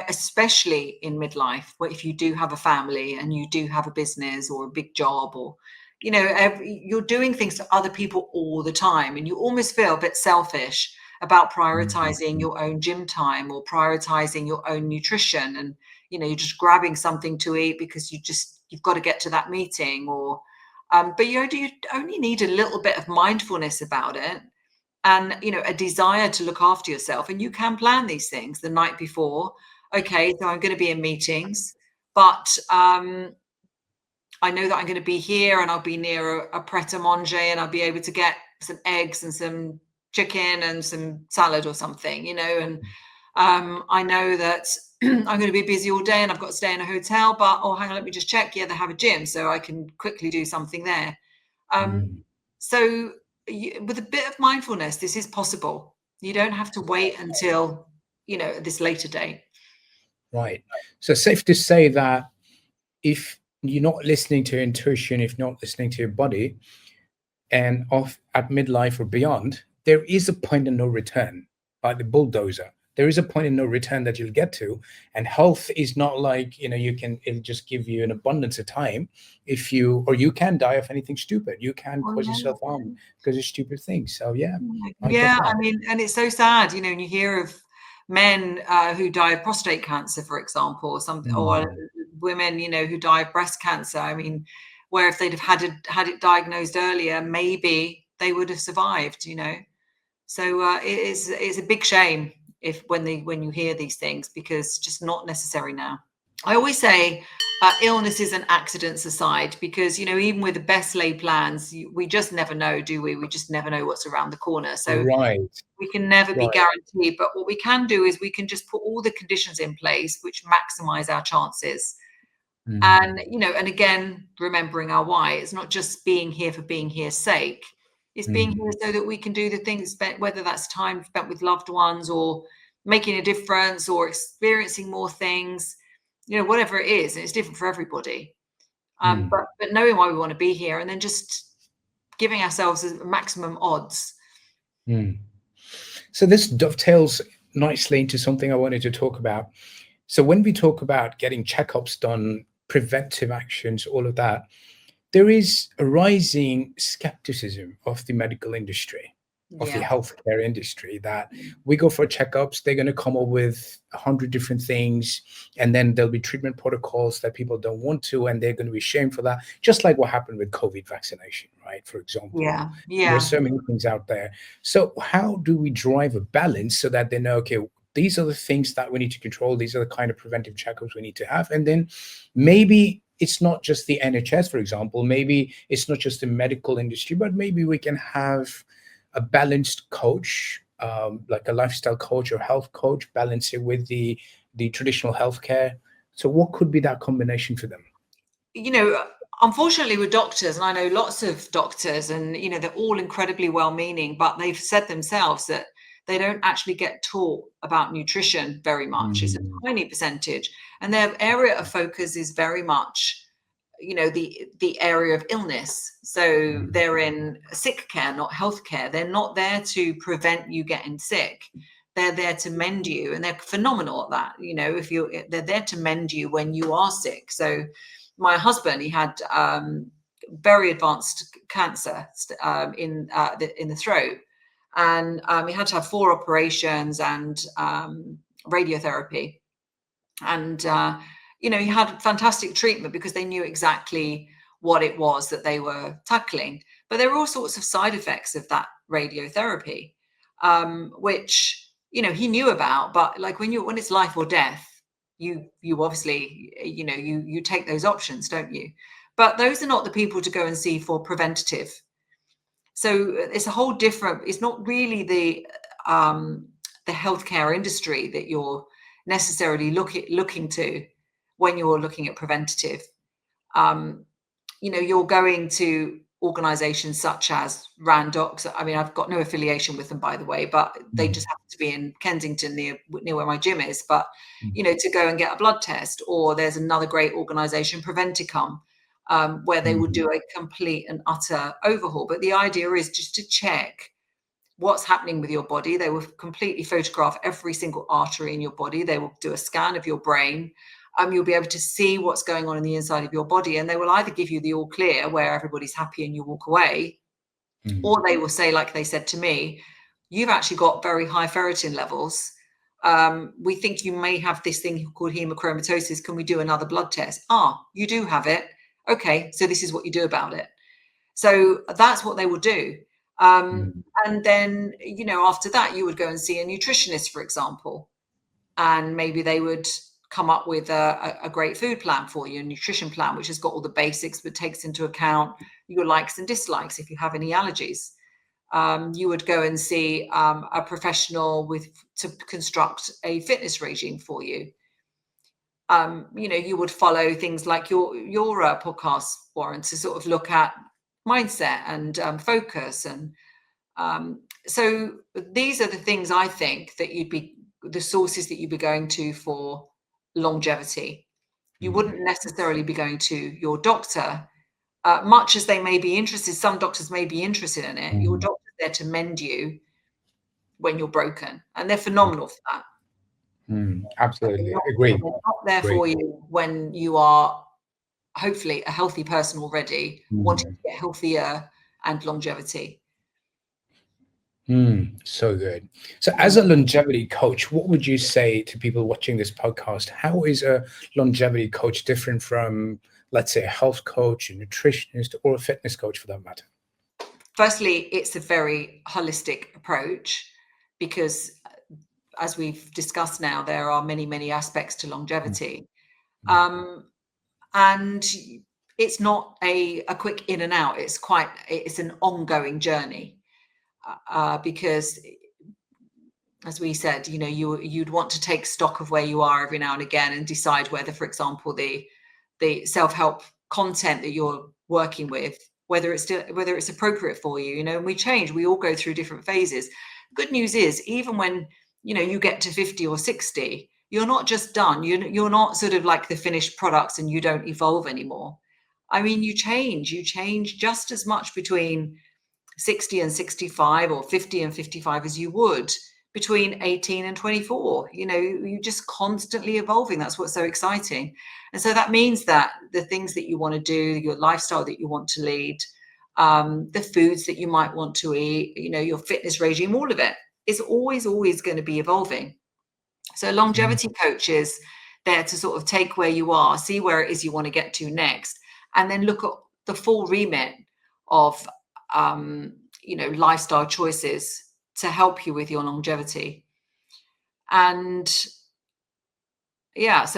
especially in midlife, where if you do have a family and you do have a business or a big job, or you're doing things for other people all the time, and you almost feel a bit selfish about prioritizing your own gym time or prioritizing your own nutrition, and you're just grabbing something to eat because you've got to get to that meeting, or but you only need a little bit of mindfulness about it, and a desire to look after yourself, and you can plan these things the night before. Okay, so I'm going to be in meetings, but I know that I'm going to be here and I'll be near a pret-a-manger, and I'll be able to get some eggs and some chicken and some salad or something, and I know that I'm going to be busy all day and I've got to stay in a hotel, but hang on, let me just check. Yeah, they have a gym, so I can quickly do something there. So with a bit of mindfulness, this is possible. You don't have to wait until this later date. Right. So safe to say that if you're not listening to intuition, if not listening to your body, and off at midlife or beyond, there is a point of no return, like the bulldozer. There is a point of no return that you'll get to, and health is not like it'll just give you an abundance of time. Or you can die of anything stupid. You can cause yourself harm because of stupid things. So I mean, and it's so sad, and you hear of men who die of prostate cancer, for example, or something, or women, who die of breast cancer. I mean, where if they'd have had it diagnosed earlier, maybe they would have survived. So it's a big shame when you hear these things, because just not necessary now. I always say illnesses and accidents aside, because even with the best laid plans, we just never know, do we? We just never know what's around the corner. So we can never be guaranteed. But what we can do is we can just put all the conditions in place which maximize our chances. And and again, remembering our why. It's not just being here for being here's sake. It's being here so that we can do the things, whether that's time spent with loved ones, or making a difference, or experiencing more things, whatever it is. And it's different for everybody. But knowing why we want to be here, and then just giving ourselves maximum odds. So this dovetails nicely into something I wanted to talk about. So when we talk about getting checkups done, preventive actions, all of that, there is a rising skepticism of the medical industry, of the healthcare industry, that we go for checkups, they're going to come up with 100 different things, and then there'll be treatment protocols that people don't want to, and they're going to be shamed for that, just like what happened with COVID vaccination, right? For example, there are so many things out there. So how do we drive a balance so that they know, okay, these are the things that we need to control, these are the kind of preventive checkups we need to have, and then maybe it's not just the NHS, for example, maybe it's not just the medical industry, but maybe we can have a balanced coach, like a lifestyle coach or health coach, balance it with the traditional healthcare. So what could be that combination for them? Unfortunately with doctors, and I know lots of doctors, and they're all incredibly well-meaning, but they've said themselves that they don't actually get taught about nutrition very much. It's a tiny percentage, and their area of focus is very much the area of illness. So they're in sick care, not healthcare. They're not there to prevent you getting sick. They're there to mend you, and they're phenomenal at that. They're there to mend you when you are sick. So my husband, he had very advanced cancer in the throat, and he had to have 4 operations and radiotherapy, and he had fantastic treatment because they knew exactly what it was that they were tackling. But there were all sorts of side effects of that radiotherapy, which he knew about. But like when it's life or death, you obviously you take those options, don't you? But those are not the people to go and see for preventative. So it's a whole different. It's not really the healthcare industry that you're necessarily looking to when you're looking at preventative. You're going to organizations such as Randox. I mean, I've got no affiliation with them, by the way, but they just happen to be in Kensington near where my gym is. But to go and get a blood test, or there's another great organization, Preventicum, where they will do a complete and utter overhaul. But the idea is just to check what's happening with your body. They will completely photograph every single artery in your body. They will do a scan of your brain. You'll be able to see what's going on in the inside of your body, and they will either give you the all clear where everybody's happy and you walk away, or they will say, like they said to me, you've actually got very high ferritin levels. We think you may have this thing called hemochromatosis. Can we do another blood test? You do have it. Okay, so this is what you do about it. So that's what they will do. And then, after that, you would go and see a nutritionist, for example, and maybe they would come up with a great food plan for you, a nutrition plan, which has got all the basics, but takes into account your likes and dislikes if you have any allergies. You would go and see a professional to construct a fitness regime for you. You would follow things like your podcast, Warun, to sort of look at mindset and focus. And so these are the things I think that the sources that you'd be going to for longevity. You wouldn't necessarily be going to your doctor, much as they may be interested. Some doctors may be interested in it. Your doctor's there to mend you when you're broken, and they're phenomenal for that. Absolutely, agree. They're not there for you when you are hopefully a healthy person already, wanting to get healthier and longevity. So good. So as a longevity coach, what would you say to people watching this podcast? How is a longevity coach different from, let's say, a health coach, a nutritionist, or a fitness coach for that matter? Firstly, it's a very holistic approach because, as we've discussed now, there are many, many aspects to longevity. And it's not a quick in and out. It's an ongoing journey. Because, as we said, you'd want to take stock of where you are every now and again and decide whether, for example, the self-help content that you're working with, whether it's appropriate for you. And we change. We all go through different phases. Good news is, even when you get to 50 or 60, you're not just done. You're not sort of like the finished products and you don't evolve anymore. I mean, you change just as much between 60 and 65 or 50 and 55 as you would between 18 and 24. You're just constantly evolving. That's what's so exciting. And so that means that the things that you want to do, your lifestyle that you want to lead, the foods that you might want to eat, your fitness regime, all of it is always going to be evolving. So longevity coach is there to sort of take where you are, see where it is you want to get to next, and then look at the full remit of lifestyle choices to help you with your longevity. And so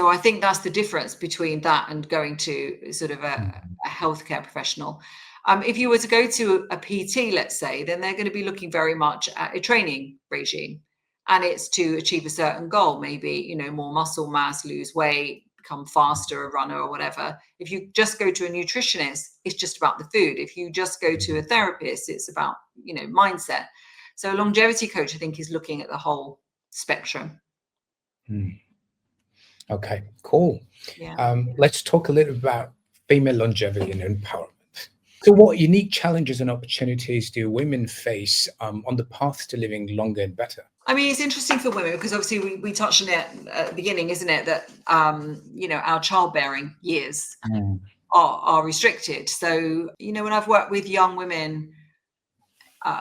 I think that's the difference between that and going to sort of a healthcare professional. If you were to go to a PT, let's say, then they're going to be looking very much at a training regime, and it's to achieve a certain goal, maybe more muscle mass, lose weight, become faster, a runner or whatever. If you just go to a nutritionist, it's just about the food. If you just go to a therapist, it's about mindset. So a longevity coach, I think, is looking at the whole spectrum. Okay, cool. Let's talk a little about female longevity and empowerment. So what unique challenges and opportunities do women face on the path to living longer and better? I mean, it's interesting for women because obviously we touched on it at the beginning, isn't it? That, our childbearing years are restricted. So, when I've worked with young women,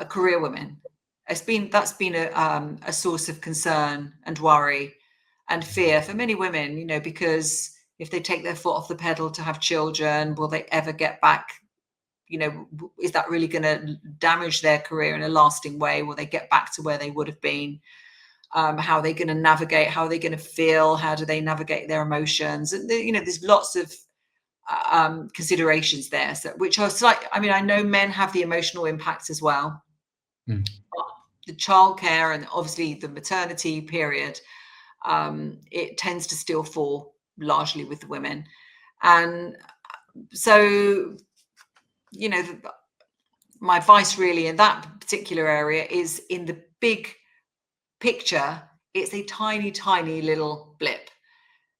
career women, that's been a source of concern and worry and fear for many women, because if they take their foot off the pedal to have children, will they ever get back? Is that really going to damage their career in a lasting way? Will they get back to where they would have been? How are they going to navigate? How are they going to feel? How do they navigate their emotions? And there's lots of considerations there, which are slight. I mean, I know men have the emotional impact as well. But the childcare and obviously the maternity period, it tends to still fall largely with the women, and so. My advice really in that particular area is, in the big picture, it's a tiny, tiny little blip,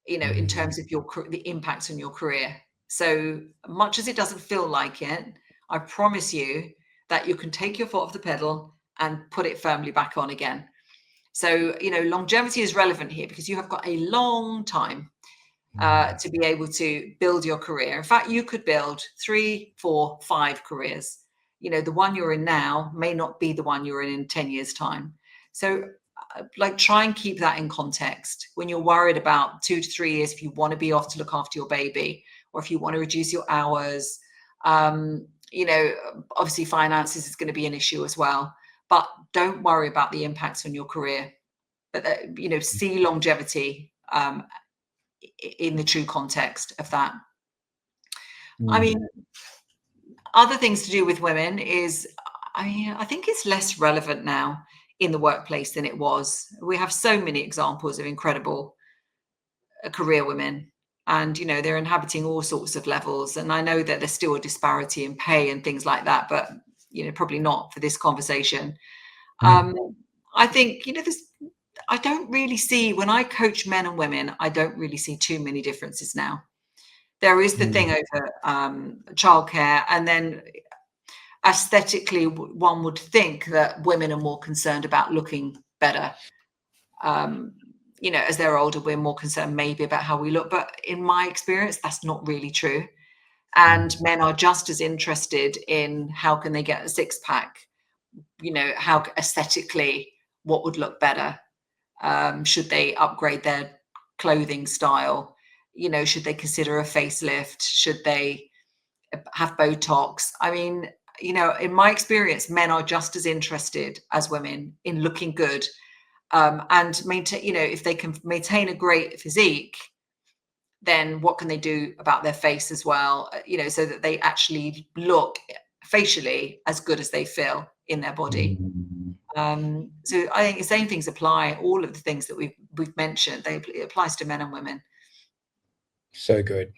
in terms of the impact on your career. So much as it doesn't feel like it, I promise you that you can take your foot off the pedal and put it firmly back on again. So, longevity is relevant here because you have got a long time to be able to build your career. In fact, you could build 3, 4, 5 careers. The one you're in now may not be the one you're in 10 years' time. So try and keep that in context when you're worried about 2 to 3 years, if you want to be off to look after your baby, or if you want to reduce your hours. Obviously finances is going to be an issue as well, but don't worry about the impacts on your career. But see longevity in the true context of that. I mean, other things to do with women is, I think it's less relevant now in the workplace than it was. We have so many examples of incredible career women, and they're inhabiting all sorts of levels. And I know that there's still a disparity in pay and things like that, but probably not for this conversation. I think I don't really see, when I coach men and women, I don't really see too many differences now. There is the thing over childcare, and then aesthetically, one would think that women are more concerned about looking better. As they're older, we're more concerned maybe about how we look. But in my experience, that's not really true. And men are just as interested in how can they get a six-pack, how aesthetically, what would look better. Should they upgrade their clothing style? Should they consider a facelift? Should they have Botox? I mean, in my experience, men are just as interested as women in looking good, and maintain. If they can maintain a great physique, then what can they do about their face as well? So that they actually look facially as good as they feel in their body. So I think the same things apply. All of the things that we've mentioned, it applies to men and women. So good.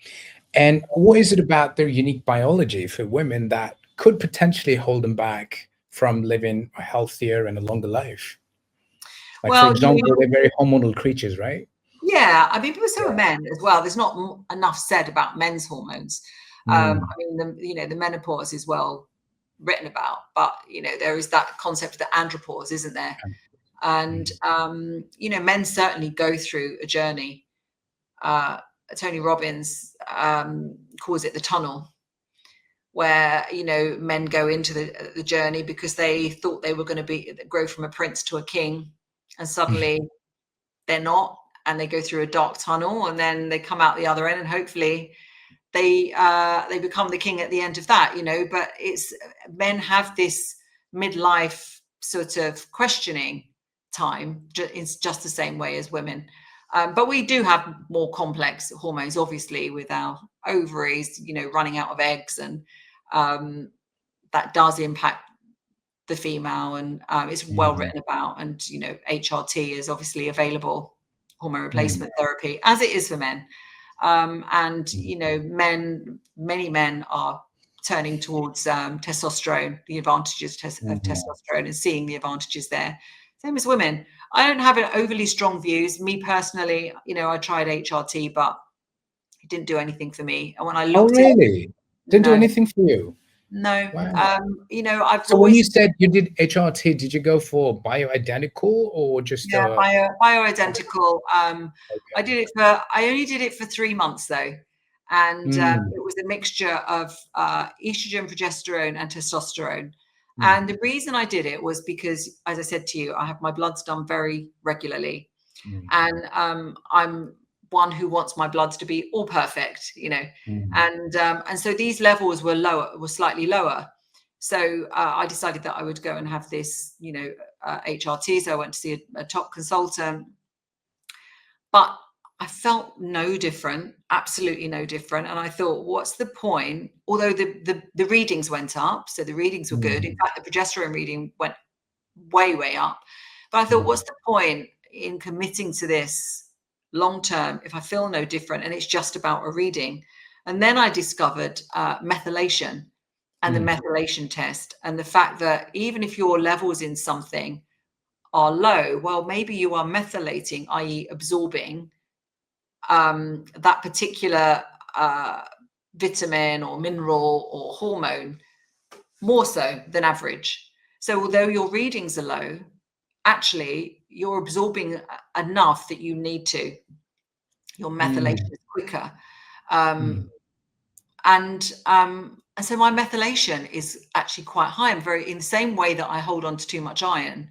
And what is it about their unique biology for women that could potentially hold them back from living a healthier and a longer life? For example, they're very hormonal creatures, right? Yeah, I mean, people say with men as well. There's not enough said about men's hormones. I mean, the menopause is well written about, but there is that concept of the andropause, isn't there? And men certainly go through a journey. Tony Robbins calls it the tunnel, where men go into the journey because they thought they were going to grow from a prince to a king, and suddenly they're not, and they go through a dark tunnel, and then they come out the other end, and hopefully they become the king at the end of that. But men have this midlife sort of questioning time. It's just the same way as women. But we do have more complex hormones, obviously, with our ovaries, running out of eggs, and that does impact the female, and it's well written about. And HRT is obviously available, hormone replacement therapy, as it is for men. Many men are turning towards testosterone, the advantages of testosterone, and seeing the advantages there. Same as women. I don't have an overly strong views. Me personally, I tried HRT, but it didn't do anything for me. And when I looked didn't do anything for you? No. Wow. I've so when you said you did HRT, did you go for bioidentical or just bioidentical? Okay. I only did it for 3 months though. And it was a mixture of estrogen, progesterone, and testosterone. And the reason I did it was because, as I said to you, I have my bloods done very regularly. And I'm one who wants my bloods to be all perfect, and so these levels were slightly lower. So I decided that I would go and have this, HRT. So I went to see a top consultant, but I felt no different, absolutely no different. And I thought, what's the point? Although the readings went up, so the readings were good. In fact, the progesterone reading went way, way up. But I thought, what's the point in committing to this long term if I feel no different and it's just about a reading? And then I discovered methylation and the methylation test, and the fact that even if your levels in something are low, well, maybe you are methylating, i.e. absorbing that particular vitamin or mineral or hormone more so than average. So although your readings are low, actually you're absorbing enough that you need to. Your methylation is quicker. And so my methylation is actually quite high. I'm very, in the same way that I hold on to too much iron,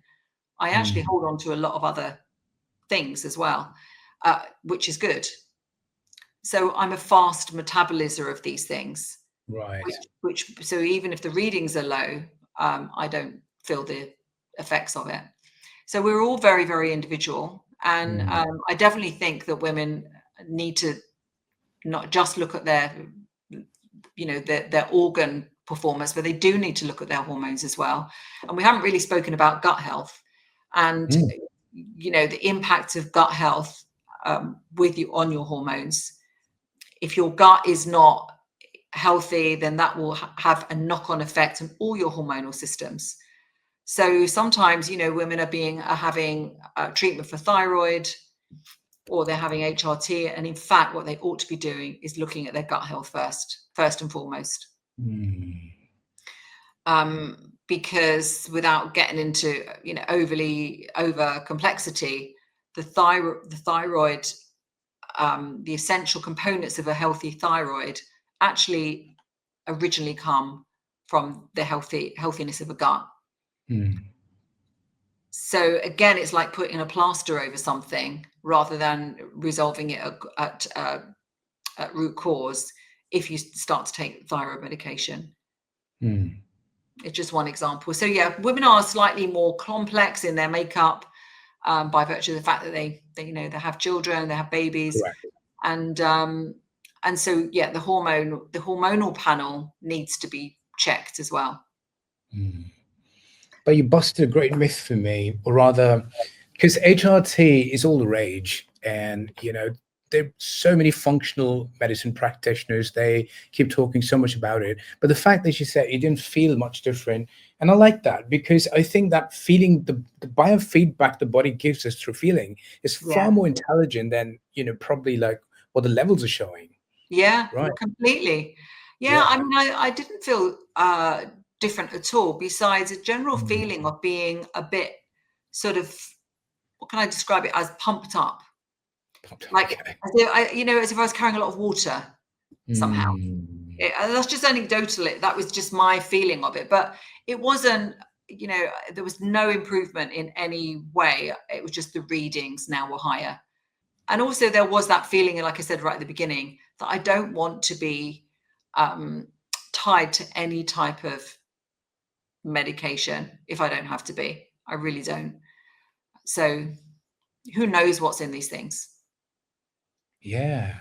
I actually hold on to a lot of other things as well, which is good. So I'm a fast metabolizer of these things. Right. Which so even if the readings are low, I don't feel the effects of it. So we're all very, very individual. And I definitely think that women need to not just look at their, their organ performance, but they do need to look at their hormones as well. And we haven't really spoken about gut health and, the impact of gut health with you on your hormones. If your gut is not healthy, then that will have a knock-on effect on all your hormonal systems. So sometimes, women are having treatment for thyroid, or they're having HRT, and in fact, what they ought to be doing is looking at their gut health first and foremost. Because without getting into over complexity, the thyroid, the essential components of a healthy thyroid actually originally come from the healthiness of a gut. So again, it's like putting a plaster over something rather than resolving it at root cause. If you start to take thyroid medication, it's just one example. So yeah, women are slightly more complex in their makeup by virtue of the fact that they have children, they have babies, right. And so yeah, the hormonal panel needs to be checked as well. But you busted a great myth for me, or rather, because HRT is all the rage, and there are so many functional medicine practitioners, they keep talking so much about it. But the fact that you said you didn't feel much different, and I like that, because I think that feeling, the biofeedback the body gives us through feeling is far more intelligent than probably like what the levels are showing. Yeah, right. Completely. Yeah, I mean, I didn't feel different at all, besides a general feeling of being a bit sort of, what can I describe it as, pumped up. Like, as if I was carrying a lot of water somehow. That's just anecdotal. That was just my feeling of it. But it wasn't, there was no improvement in any way. It was just the readings now were higher. And also there was that feeling, like I said right at the beginning, that I don't want to be tied to any type of medication if I don't have to be. I really don't. So who knows what's in these things? Yeah.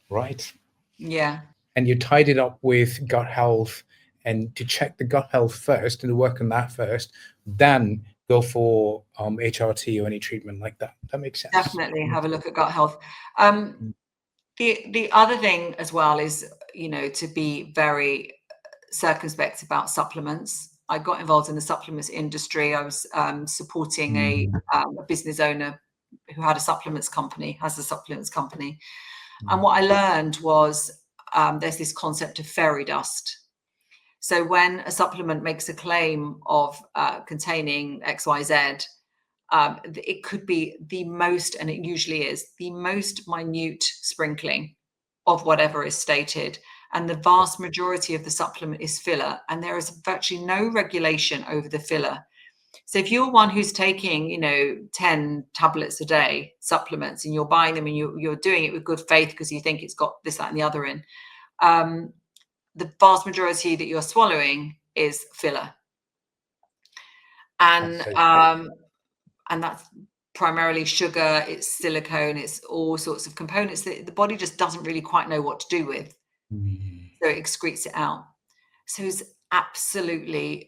Right. Yeah. And you tied it up with gut health, and to check the gut health first and to work on that first, then go for HRT or any treatment like that. That makes sense. Definitely have a look at gut health. The other thing as well is, to be very circumspect about supplements. I got involved in the supplements industry. I was supporting a business owner who has a supplements company. And what I learned was there's this concept of fairy dust. So when a supplement makes a claim of containing XYZ, it could be the most, and it usually is, the most minute sprinkling of whatever is stated. And the vast majority of the supplement is filler, and there is virtually no regulation over the filler. So if you're one who's taking, 10 tablets a day, supplements, and you're buying them and you're doing it with good faith because you think it's got this, that, and the other in, the vast majority that you're swallowing is filler. And that's primarily sugar, it's silicone, it's all sorts of components that the body just doesn't really quite know what to do with. So it excretes it out. So it's absolutely,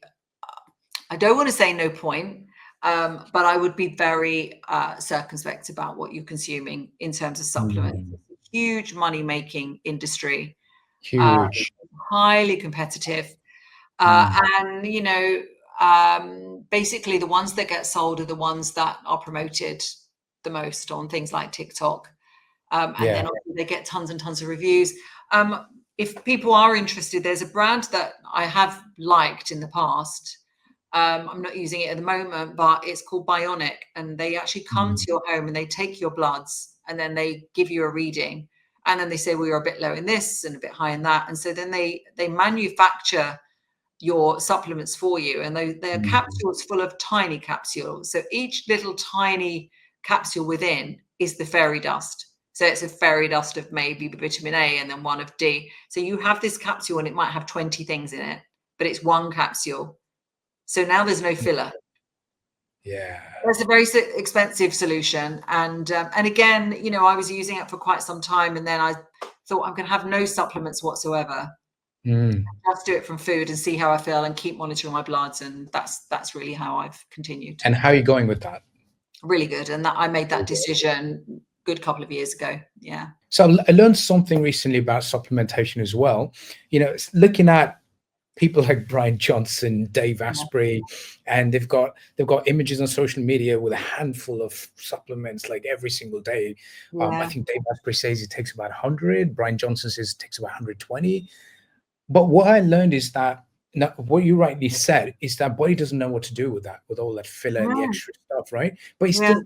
I don't want to say no point, but I would be very circumspect about what you're consuming in terms of supplements. It's a huge money-making industry. Huge. Highly competitive. And, basically the ones that get sold are the ones that are promoted the most on things like TikTok. And then they get tons and tons of reviews. If people are interested, there's a brand that I have liked in the past I'm not using it at the moment, but it's called Bionic, and they actually come to your home and they take your bloods and then they give you a reading, and then they say, well, you're a bit low in this and a bit high in that, and so then they manufacture your supplements for you, and they're capsules full of tiny capsules. So each little tiny capsule within is the fairy dust. So it's a fairy dust of maybe vitamin A and then one of D. So you have this capsule and it might have 20 things in it, but it's one capsule. So now there's no filler. Yeah. That's a very expensive solution. And again, you know, I was using it for quite some time, and then I thought I'm going to have no supplements whatsoever. Just do it from food and see how I feel and keep monitoring my bloods. And that's really how I've continued. And how are you going with that? Really good. And that I made that decision good couple of years ago. Yeah. So I learned something recently about supplementation as well. You know, looking at people like Brian Johnson, Dave Asprey, and they've got images on social media with a handful of supplements like every single day. I think Dave Asprey says it takes about 100. Brian Johnson says it takes about 120. But what I learned is that, now, what you rightly said is that body doesn't know what to do with that, with all that filler and the extra stuff, right? But it's still,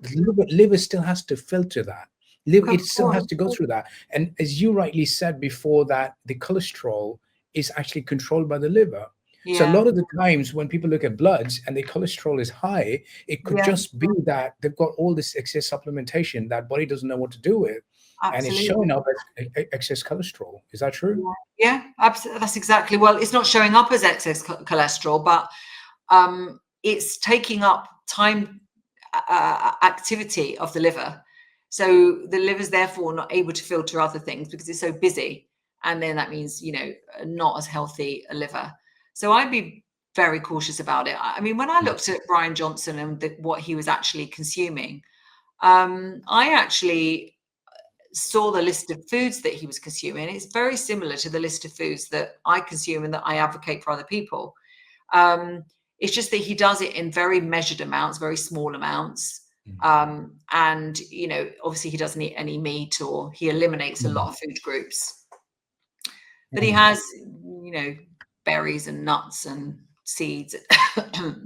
liver still has to filter that. It still has to go through that. And as you rightly said before, that the cholesterol is actually controlled by the liver. So a lot of the times when people look at bloods and the cholesterol is high, it could just be that they've got all this excess supplementation that body doesn't know what to do with. Absolutely. And it's showing up as excess cholesterol. Is that true? Yeah, absolutely. That's exactly. Well, it's not showing up as excess cholesterol, but it's taking up time activity of the liver. So the liver's therefore not able to filter other things because it's so busy. And then that means, you know, not as healthy a liver. So I'd be very cautious about it. I mean, when I looked at Brian Johnson and what he was actually consuming, I actually saw the list of foods that he was consuming. It's very similar to the list of foods that I consume and that I advocate for other people. It's just that he does it in very measured amounts, very small amounts. And, you know, obviously he doesn't eat any meat, or he eliminates a lot of food groups. But he has, you know, berries and nuts and seeds,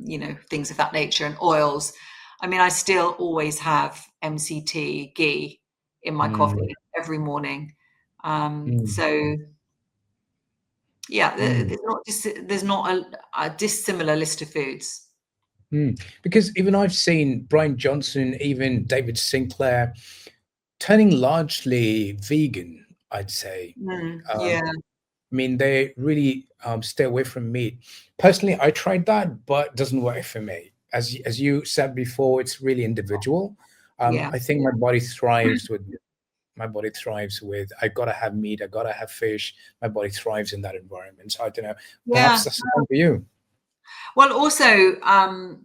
you know, things of that nature, and oils. I mean, I still always have MCT ghee in my coffee every morning. So yeah, there's not a dissimilar list of foods. Because even I've seen Brian Johnson, even David Sinclair, turning largely vegan, I'd say. Yeah. I mean, they really stay away from meat. Personally, I tried that, but it doesn't work for me. As you said before, it's really individual. I think my body thrives with I gotta have meat, I gotta have fish. My body thrives in that environment. So I don't know. Perhaps that's the same for you. Well, also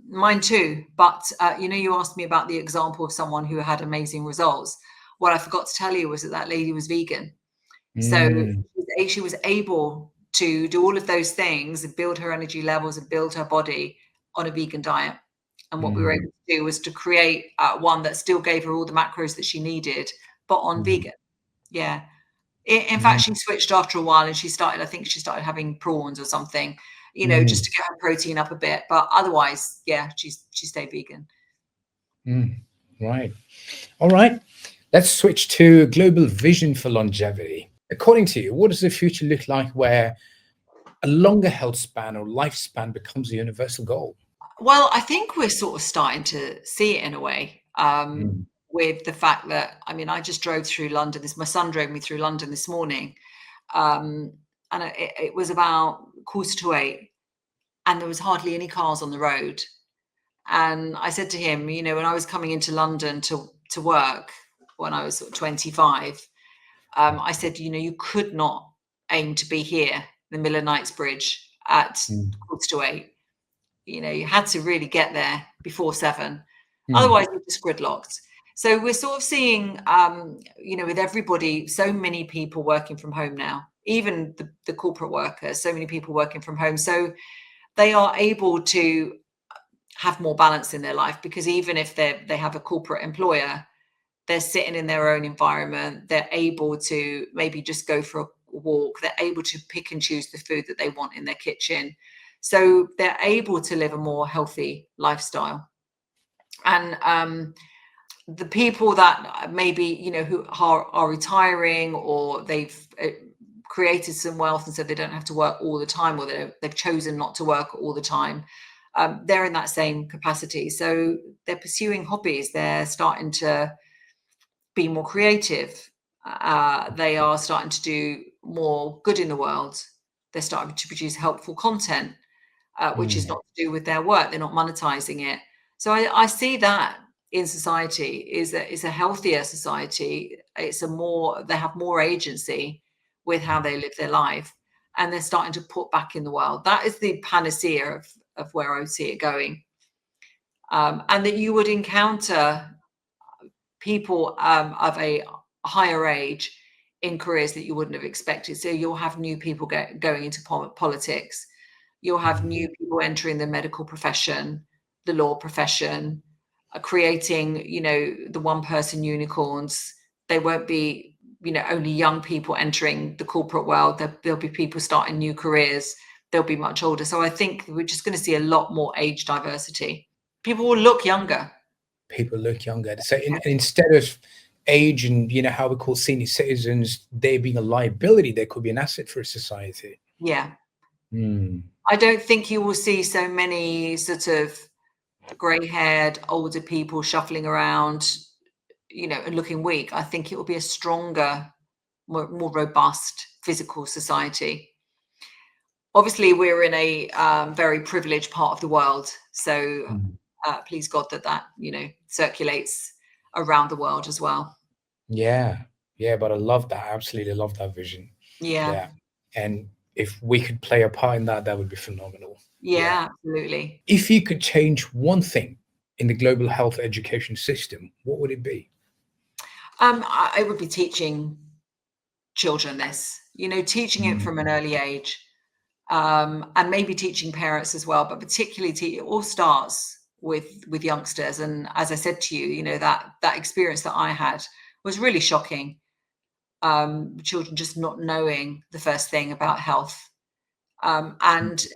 mine too. But you know, you asked me about the example of someone who had amazing results. What I forgot to tell you was that lady was vegan. So she was able to do all of those things and build her energy levels and build her body on a vegan diet. And what we were able to do was to create one that still gave her all the macros that she needed, but on vegan. Yeah. In fact, she switched after a while, and I think she started having prawns or something, you know, just to get her protein up a bit. But otherwise, yeah, she stayed vegan. Right. All right. Let's switch to global vision for longevity. According to you, what does the future look like where a longer health span or lifespan becomes a universal goal? Well, I think we're sort of starting to see it in a way, with the fact that, I mean, I just drove through London. My son drove me through London this morning, and it was about 7:45, and there was hardly any cars on the road. And I said to him, you know, when I was coming into London to work when I was sort of 25, I said, you know, you could not aim to be here, the middle of Knightsbridge, at 7:45. You know, you had to really get there before 7. Otherwise, you're just gridlocked. So we're sort of seeing, you know, with everybody, so many people working from home now, even the corporate workers, so many people working from home. So they are able to have more balance in their life, because even if they have a corporate employer, they're sitting in their own environment. They're able to maybe just go for a walk. They're able to pick and choose the food that they want in their kitchen. So they're able to live a more healthy lifestyle. And the people that maybe, you know, who are retiring, or they've created some wealth and so they don't have to work all the time, or they've chosen not to work all the time, they're in that same capacity. So they're pursuing hobbies. They're starting to be more creative. They are starting to do more good in the world. They're starting to produce helpful content, which is not to do with their work. They're not monetizing it. So I see that in society is that it's a healthier society. It's they have more agency with how they live their life, and they're starting to put back in the world. That is the panacea of where I see it going. And that you would encounter people of a higher age in careers that you wouldn't have expected. So you'll have new people going into politics. You'll have new people entering the medical profession, the law profession, creating, you know, the one-person unicorns. They won't be, you know, only young people entering the corporate world. There'll be people starting new careers. They'll be much older. So I think we're just going to see a lot more age diversity. People will look younger. People look younger. So instead of age and, you know, how we call senior citizens, they being a liability, they could be an asset for a society. Yeah. Mm. I don't think you will see so many sort of grey-haired older people shuffling around, you know, and looking weak. I think it will be a stronger, more robust physical society. Obviously, we're in a very privileged part of the world, so please God that you know, circulates around the world as well. Yeah, but I love that. I absolutely love that vision. Yeah, and if we could play a part in that, that would be phenomenal. yeah, absolutely. If you could change one thing in the global health education system, what would it be? I would be teaching children this, you know, teaching it from an early age, and maybe teaching parents as well, but particularly it all starts with youngsters. And as I said to you, you know, that experience that I had was really shocking. Children just not knowing the first thing about health, and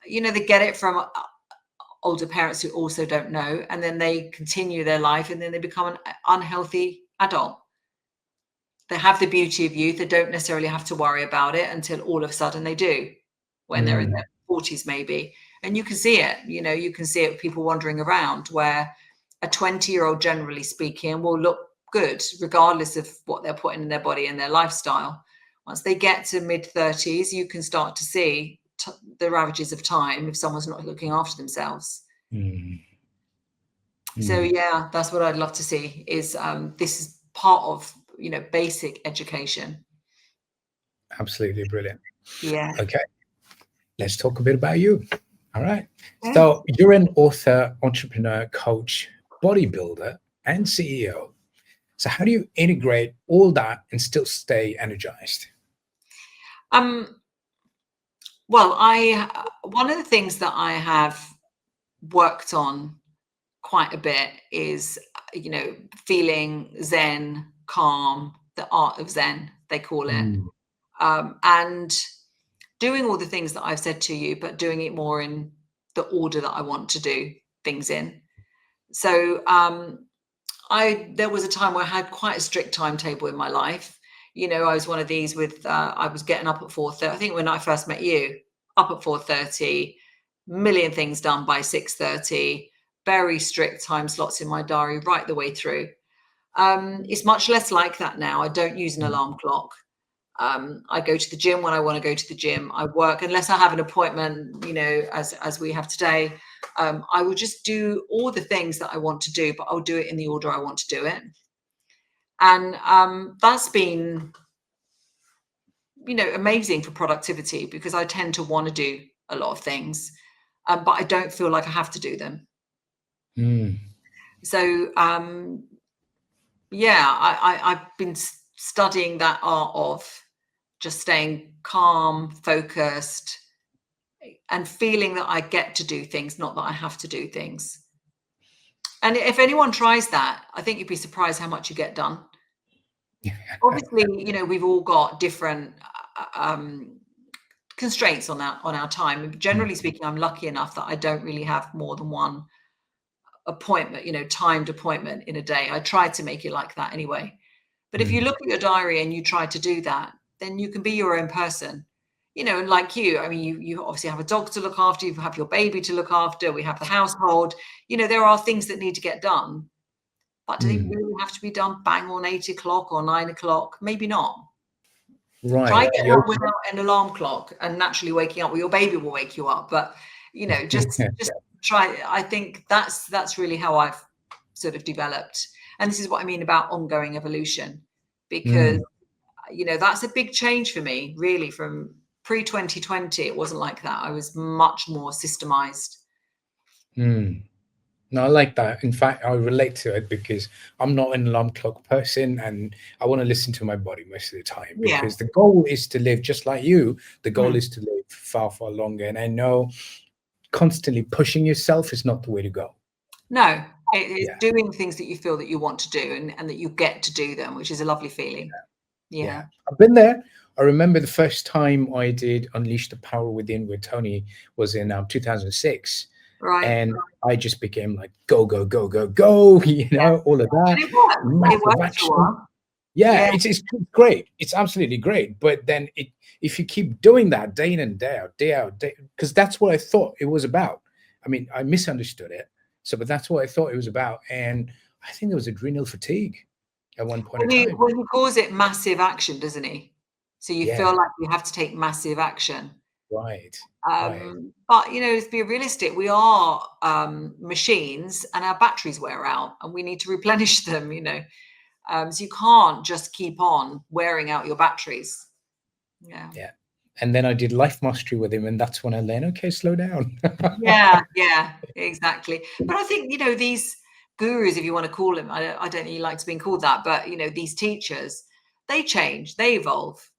you know, they get it from older parents who also don't know, and then they continue their life, and then they become an unhealthy adult. They have the beauty of youth. They don't necessarily have to worry about it until all of a sudden they do, when they're in their 40s maybe. And you can see it, you know, you can see it with people wandering around, where a 20-year-old, generally speaking, will look good regardless of what they're putting in their body and their lifestyle. Once they get to mid-30s, you can start to see the ravages of time if someone's not looking after themselves. So yeah, that's what I'd love to see, is this is part of, you know, basic education. Absolutely brilliant. Yeah. Okay, let's talk a bit about you. All right. So you're an author, entrepreneur, coach, bodybuilder, and CEO. So how do you integrate all that and still stay energized? Well, one of the things that I have worked on quite a bit is, you know, feeling zen, calm, the art of zen, they call it. And doing all the things that I've said to you, but doing it more in the order that I want to do things in. So there was a time where I had quite a strict timetable in my life. You know, I was one of these with, I was getting up at 4:30. I think when I first met you, up at 4:30, million things done by 6:30, very strict time slots in my diary right the way through. It's much less like that now. I don't use an alarm clock. I go to the gym when I want to go to the gym. I work unless I have an appointment, you know, as we have today. I will just do all the things that I want to do, but I'll do it in the order I want to do it. And that's been, you know, amazing for productivity, because I tend to want to do a lot of things, but I don't feel like I have to do them. So yeah, I've been studying that art of just staying calm, focused, and feeling that I get to do things, not that I have to do things. And if anyone tries that, I think you'd be surprised how much you get done. Obviously, you know, we've all got different constraints on our time. Generally speaking, I'm lucky enough that I don't really have more than one appointment, timed appointment in a day. I try to make it like that anyway. But if you look at your diary and you try to do that, then you can be your own person. And like you, I mean, you obviously have a dog to look after, you have your baby to look after, we have the household. There are things that need to get done. But do they really have to be done bang on 8 o'clock or 9 o'clock? Maybe not. Try Right. getting up without an alarm clock and naturally waking up. Well, your baby will wake you up, but just try. I think that's really how I've sort of developed, and this is what I mean about ongoing evolution, because that's a big change for me. Really, from pre-2020, it wasn't like that. I was much more systemized. No, I like that. In fact, I relate to it because I'm not an alarm clock person and I want to listen to my body most of the time, because the goal is to live just like you. The goal is to live far, far longer. And I know constantly pushing yourself is not the way to go. No, it is doing things that you feel that you want to do and that you get to do them, which is a lovely feeling. Yeah. I've been there. I remember the first time I did Unleash the Power Within with Tony was in 2006. Right. And I just became like, go, go, go, go, go, all of that. And it worked. It worked for a while. It's great. It's absolutely great. But then if you keep doing that day in and day out, because that's what I thought it was about. I mean, I misunderstood it. But that's what I thought it was about. And I think it was adrenal fatigue at one point in time. Well, he calls it massive action, doesn't he? So you feel like you have to take massive action. Right. But to be realistic, we are machines and our batteries wear out and we need to replenish them, so you can't just keep on wearing out your batteries. And then I did life mastery with him, and that's when I learned, okay, slow down. yeah, exactly. But I think these gurus, if you want to call them, I don't really like to being called that, but these teachers, they change, they evolve.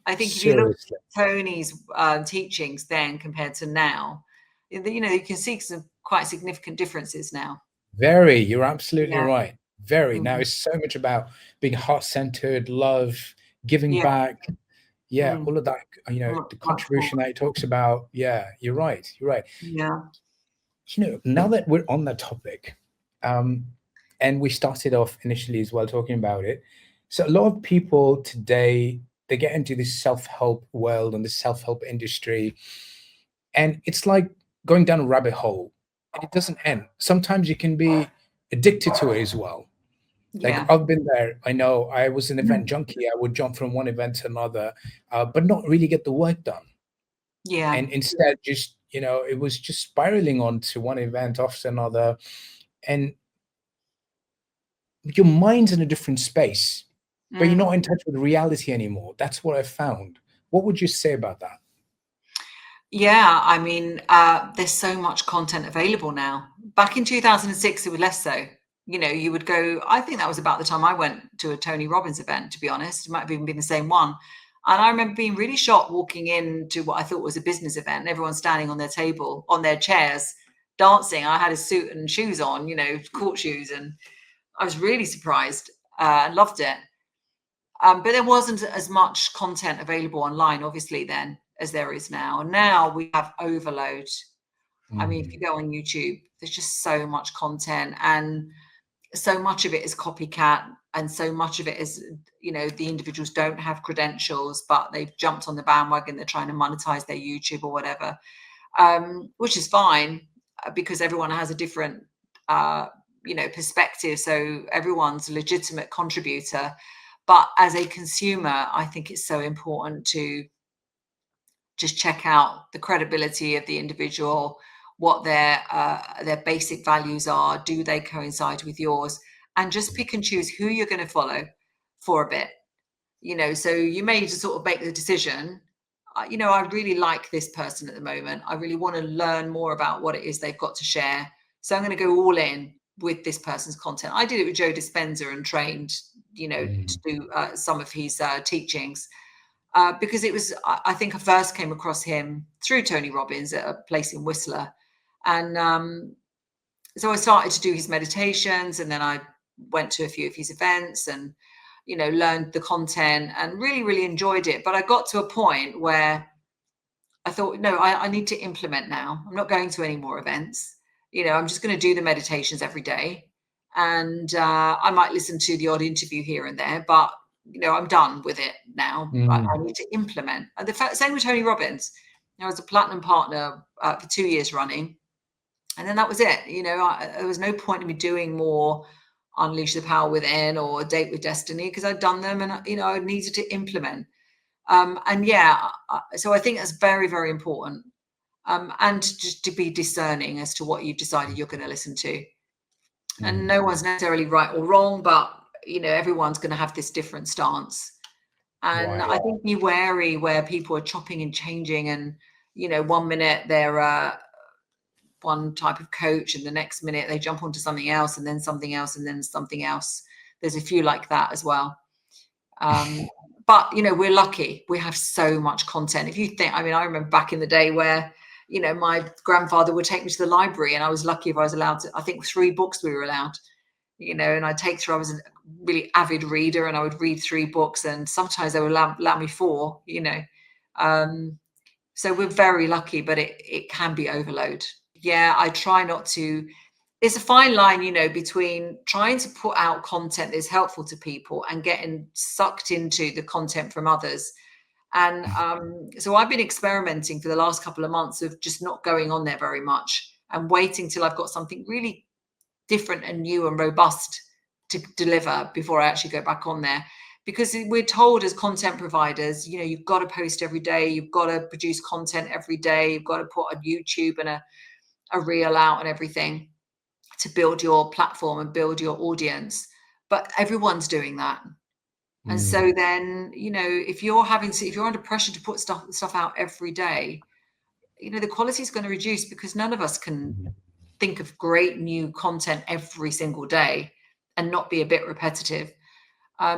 I think if you look at Tony's teachings then compared to now, you can see some quite significant differences now. Very, you're absolutely right. Very. Now it's so much about being heart-centered, love, giving back. All of that, the contribution that he talks about. Yeah, you're right. You're right. Yeah. Now that we're on that topic, and we started off initially as well talking about it. So a lot of people today, they get into this self-help world and the self-help industry, and it's like going down a rabbit hole and it doesn't end. Sometimes you can be addicted to it as well. Like I've been there. I know I was an event junkie. I would jump from one event to another, but not really get the work done. And instead just, it was just spiraling onto one event after another. And your mind's in a different space, but you're not in touch with reality anymore. That's what I found. What would you say about that? Yeah, I mean, there's so much content available now. Back in 2006, it was less so. You would go, I think that was about the time I went to a Tony Robbins event, to be honest. It might have even been the same one. And I remember being really shocked walking into what I thought was a business event, and everyone standing on their table, on their chairs, dancing. I had a suit and shoes on, court shoes, and I was really surprised and loved it. But there wasn't as much content available online, obviously, then as there is now. And now we have overload. I mean, if you go on YouTube, there's just so much content, and so much of it is copycat, and so much of it is, the individuals don't have credentials, but they've jumped on the bandwagon. They're trying to monetize their YouTube or whatever, which is fine because everyone has a different, perspective. So everyone's a legitimate contributor. But as a consumer, I think it's so important to just check out the credibility of the individual, what their basic values are. Do they coincide with yours? And just pick and choose who you're going to follow for a bit. So you may just sort of make the decision, I really like this person at the moment. I really want to learn more about what it is they've got to share. So I'm going to go all in with this person's content. I did it with Joe Dispenza and trained, to do some of his teachings. Because it was, I think I first came across him through Tony Robbins at a place in Whistler. And so I started to do his meditations, and then I went to a few of his events and, learned the content and really, really enjoyed it. But I got to a point where I thought, no, I need to implement now. I'm not going to any more events. I'm just going to do the meditations every day. And I might listen to the odd interview here and there, but I'm done with it now. I need to implement. And same with Tony Robbins. I was a platinum partner for 2 years running, and then that was it. There was no point in me doing more Unleash the Power Within or Date with Destiny, because I'd done them, and I needed to implement. So I think that's very, very important. And just to be discerning as to what you've decided you're going to listen to. And no one's necessarily right or wrong, but everyone's going to have this different stance. And I think be wary where people are chopping and changing, and 1 minute they're one type of coach, and the next minute they jump onto something else, and then something else, and then something else. There's a few like that as well. But we're lucky. We have so much content. If you think, I remember back in the day where my grandfather would take me to the library, and I was lucky if I was allowed to. I think 3 books we were allowed. And I'd take through. I was a really avid reader, and I would read 3 books, and sometimes they would allow me 4. So we're very lucky, but it can be overload. Yeah, I try not to. It's a fine line, between trying to put out content that's helpful to people and getting sucked into the content from others. And so I've been experimenting for the last couple of months of just not going on there very much and waiting till I've got something really different and new and robust to deliver before I actually go back on there. Because we're told as content providers, you've got to post every day, you've got to produce content every day, you've got to put a YouTube and a reel out and everything to build your platform and build your audience. But everyone's doing that. And so then, if you're under pressure to put stuff out every day, the quality is going to reduce, because none of us can think of great new content every single day and not be a bit repetitive.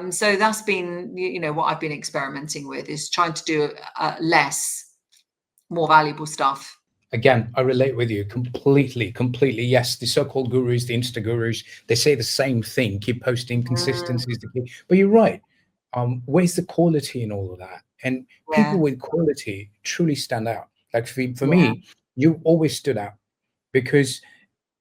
So that's been, what I've been experimenting with, is trying to do less, more valuable stuff. Again, I relate with you completely. Yes, the so-called gurus, the Insta gurus, they say the same thing. Keep posting, consistency is the key. But you're right. Where's the quality in all of that? And people with quality truly stand out. Like for me, you always stood out, because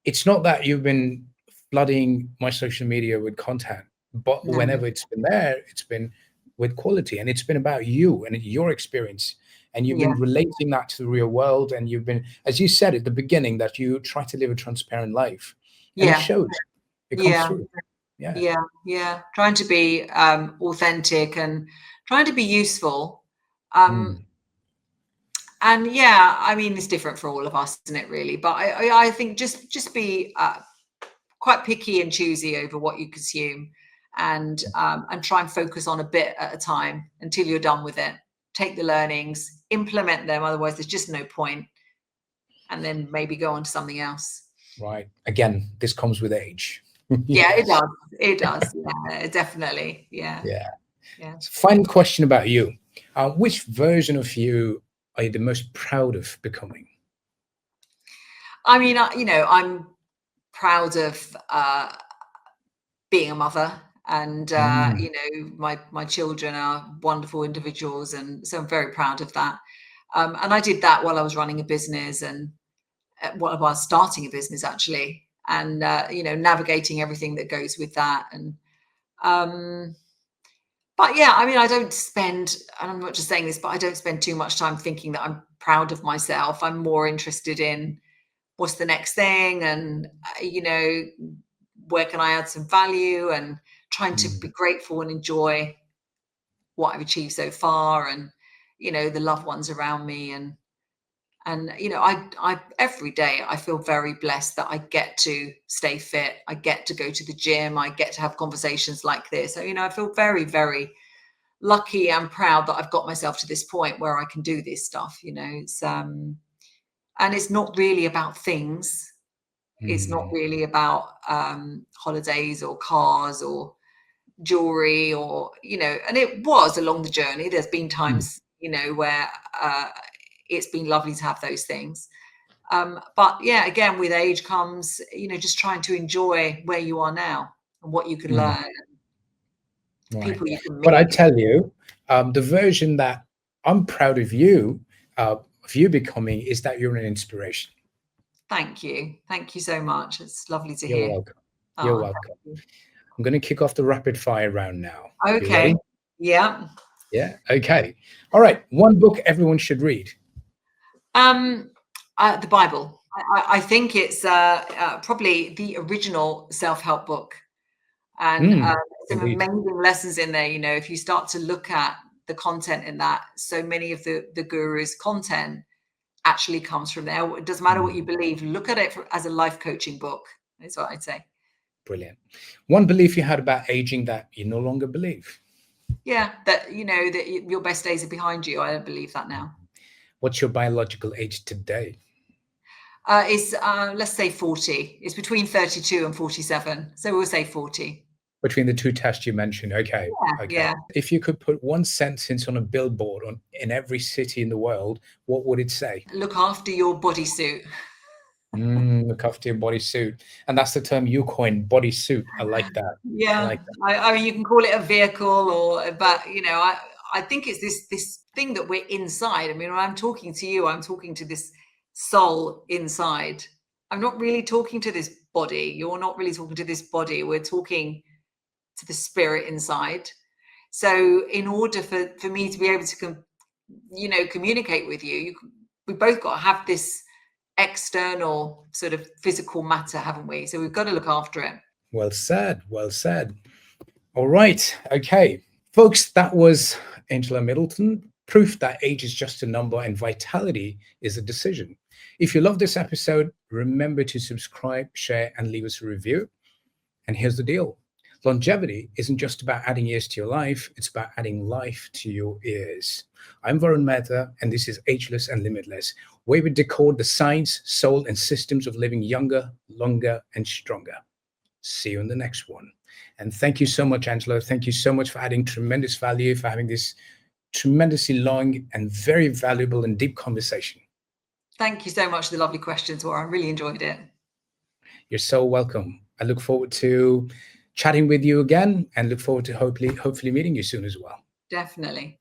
it's not that you've been flooding my social media with content, but whenever it's been there, it's been with quality, and it's been about you and your experience. And you've been relating that to the real world. And you've been, as you said at the beginning, that you try to live a transparent life. And it shows. It comes through. Yeah. Trying to be authentic and trying to be useful. And it's different for all of us, isn't it, really? But I think just be quite picky and choosy over what you consume, and try and focus on a bit at a time until you're done with it. Take the learnings, implement them. Otherwise, there's just no point. And then maybe go on to something else. Right. Again, this comes with age. Yeah, it does. It does. Yeah, definitely. Yeah. So final question about you. Which version of you are you the most proud of becoming? I'm proud of being a mother. And, my children are wonderful individuals. And so I'm very proud of that. And I did that while I was running a business, and while I was starting a business, actually, and, navigating everything that goes with that. And, but yeah, I don't spend, and I'm not just saying this, but I don't spend too much time thinking that I'm proud of myself. I'm more interested in what's the next thing, and, where can I add some value, and trying to be grateful and enjoy what I've achieved so far, and the loved ones around me, and I every day I feel very blessed that I get to stay fit, I get to go to the gym, I get to have conversations like this. So I feel very, very lucky and proud that I've got myself to this point where I can do this stuff. It's and it's not really about things. It's not really about holidays or cars or jewelry, or and it was along the journey. There's been times where it's been lovely to have those things, but yeah, again, with age comes just trying to enjoy where you are now and what you can learn, people you can meet. But I tell you, the version that I'm proud of you, of you becoming is that you're an inspiration. Thank you. Thank you so much. It's lovely to You're hear. welcome. You're Oh, welcome. thank I'm going to kick off the rapid fire round now. you. You ready? Okay. Yeah. Yeah. Okay. All right. One book everyone should read. The Bible. I think it's probably the original self-help book, and some Indeed. amazing lessons in there. You know, if you start to look at the content in that, so many of the guru's content actually comes from there. It doesn't matter what you believe. Look at it as a life coaching book. That's what I'd say. Brilliant. One belief you had about aging that you no longer believe. Yeah, that your best days are behind you. I don't believe that now. What's your biological age today? It's let's say 40. It's between 32 and 47. So we'll say 40. Between the two tests you mentioned. Okay. Yeah, Okay. yeah. If you could put one sentence on a billboard in every city in the world, what would it say? Look after your bodysuit. Look after your bodysuit. And that's the term you coined, bodysuit. I like that. Yeah. I like that. I mean, you can call it a vehicle but I think it's this thing that we're inside. I mean, when I'm talking to you, I'm talking to this soul inside. I'm not really talking to this body. You're not really talking to this body. We're talking to the spirit inside. So in order for me to be able to communicate with you, we both got to have this external sort of physical matter, haven't we? So we've got to look after it. Well said. Well said. All right. Okay. Folks, that was Angela Middleton. Proof that age is just a number and vitality is a decision. If you love this episode, remember to subscribe, share, and leave us a review. And here's the deal. Longevity isn't just about adding years to your life, it's about adding life to your years. I'm Warun Mehta, and this is Ageless and Limitless, where we decode the science, soul, and systems of living younger, longer, and stronger. See you in the next one. And thank you so much, Angela. Thank you so much for adding tremendous value, for having this tremendously long and very valuable and deep conversation. Thank you so much for the lovely questions, Warren. I really enjoyed it. You're so welcome. I look forward to chatting with you again and look forward to hopefully meeting you soon as well. Definitely.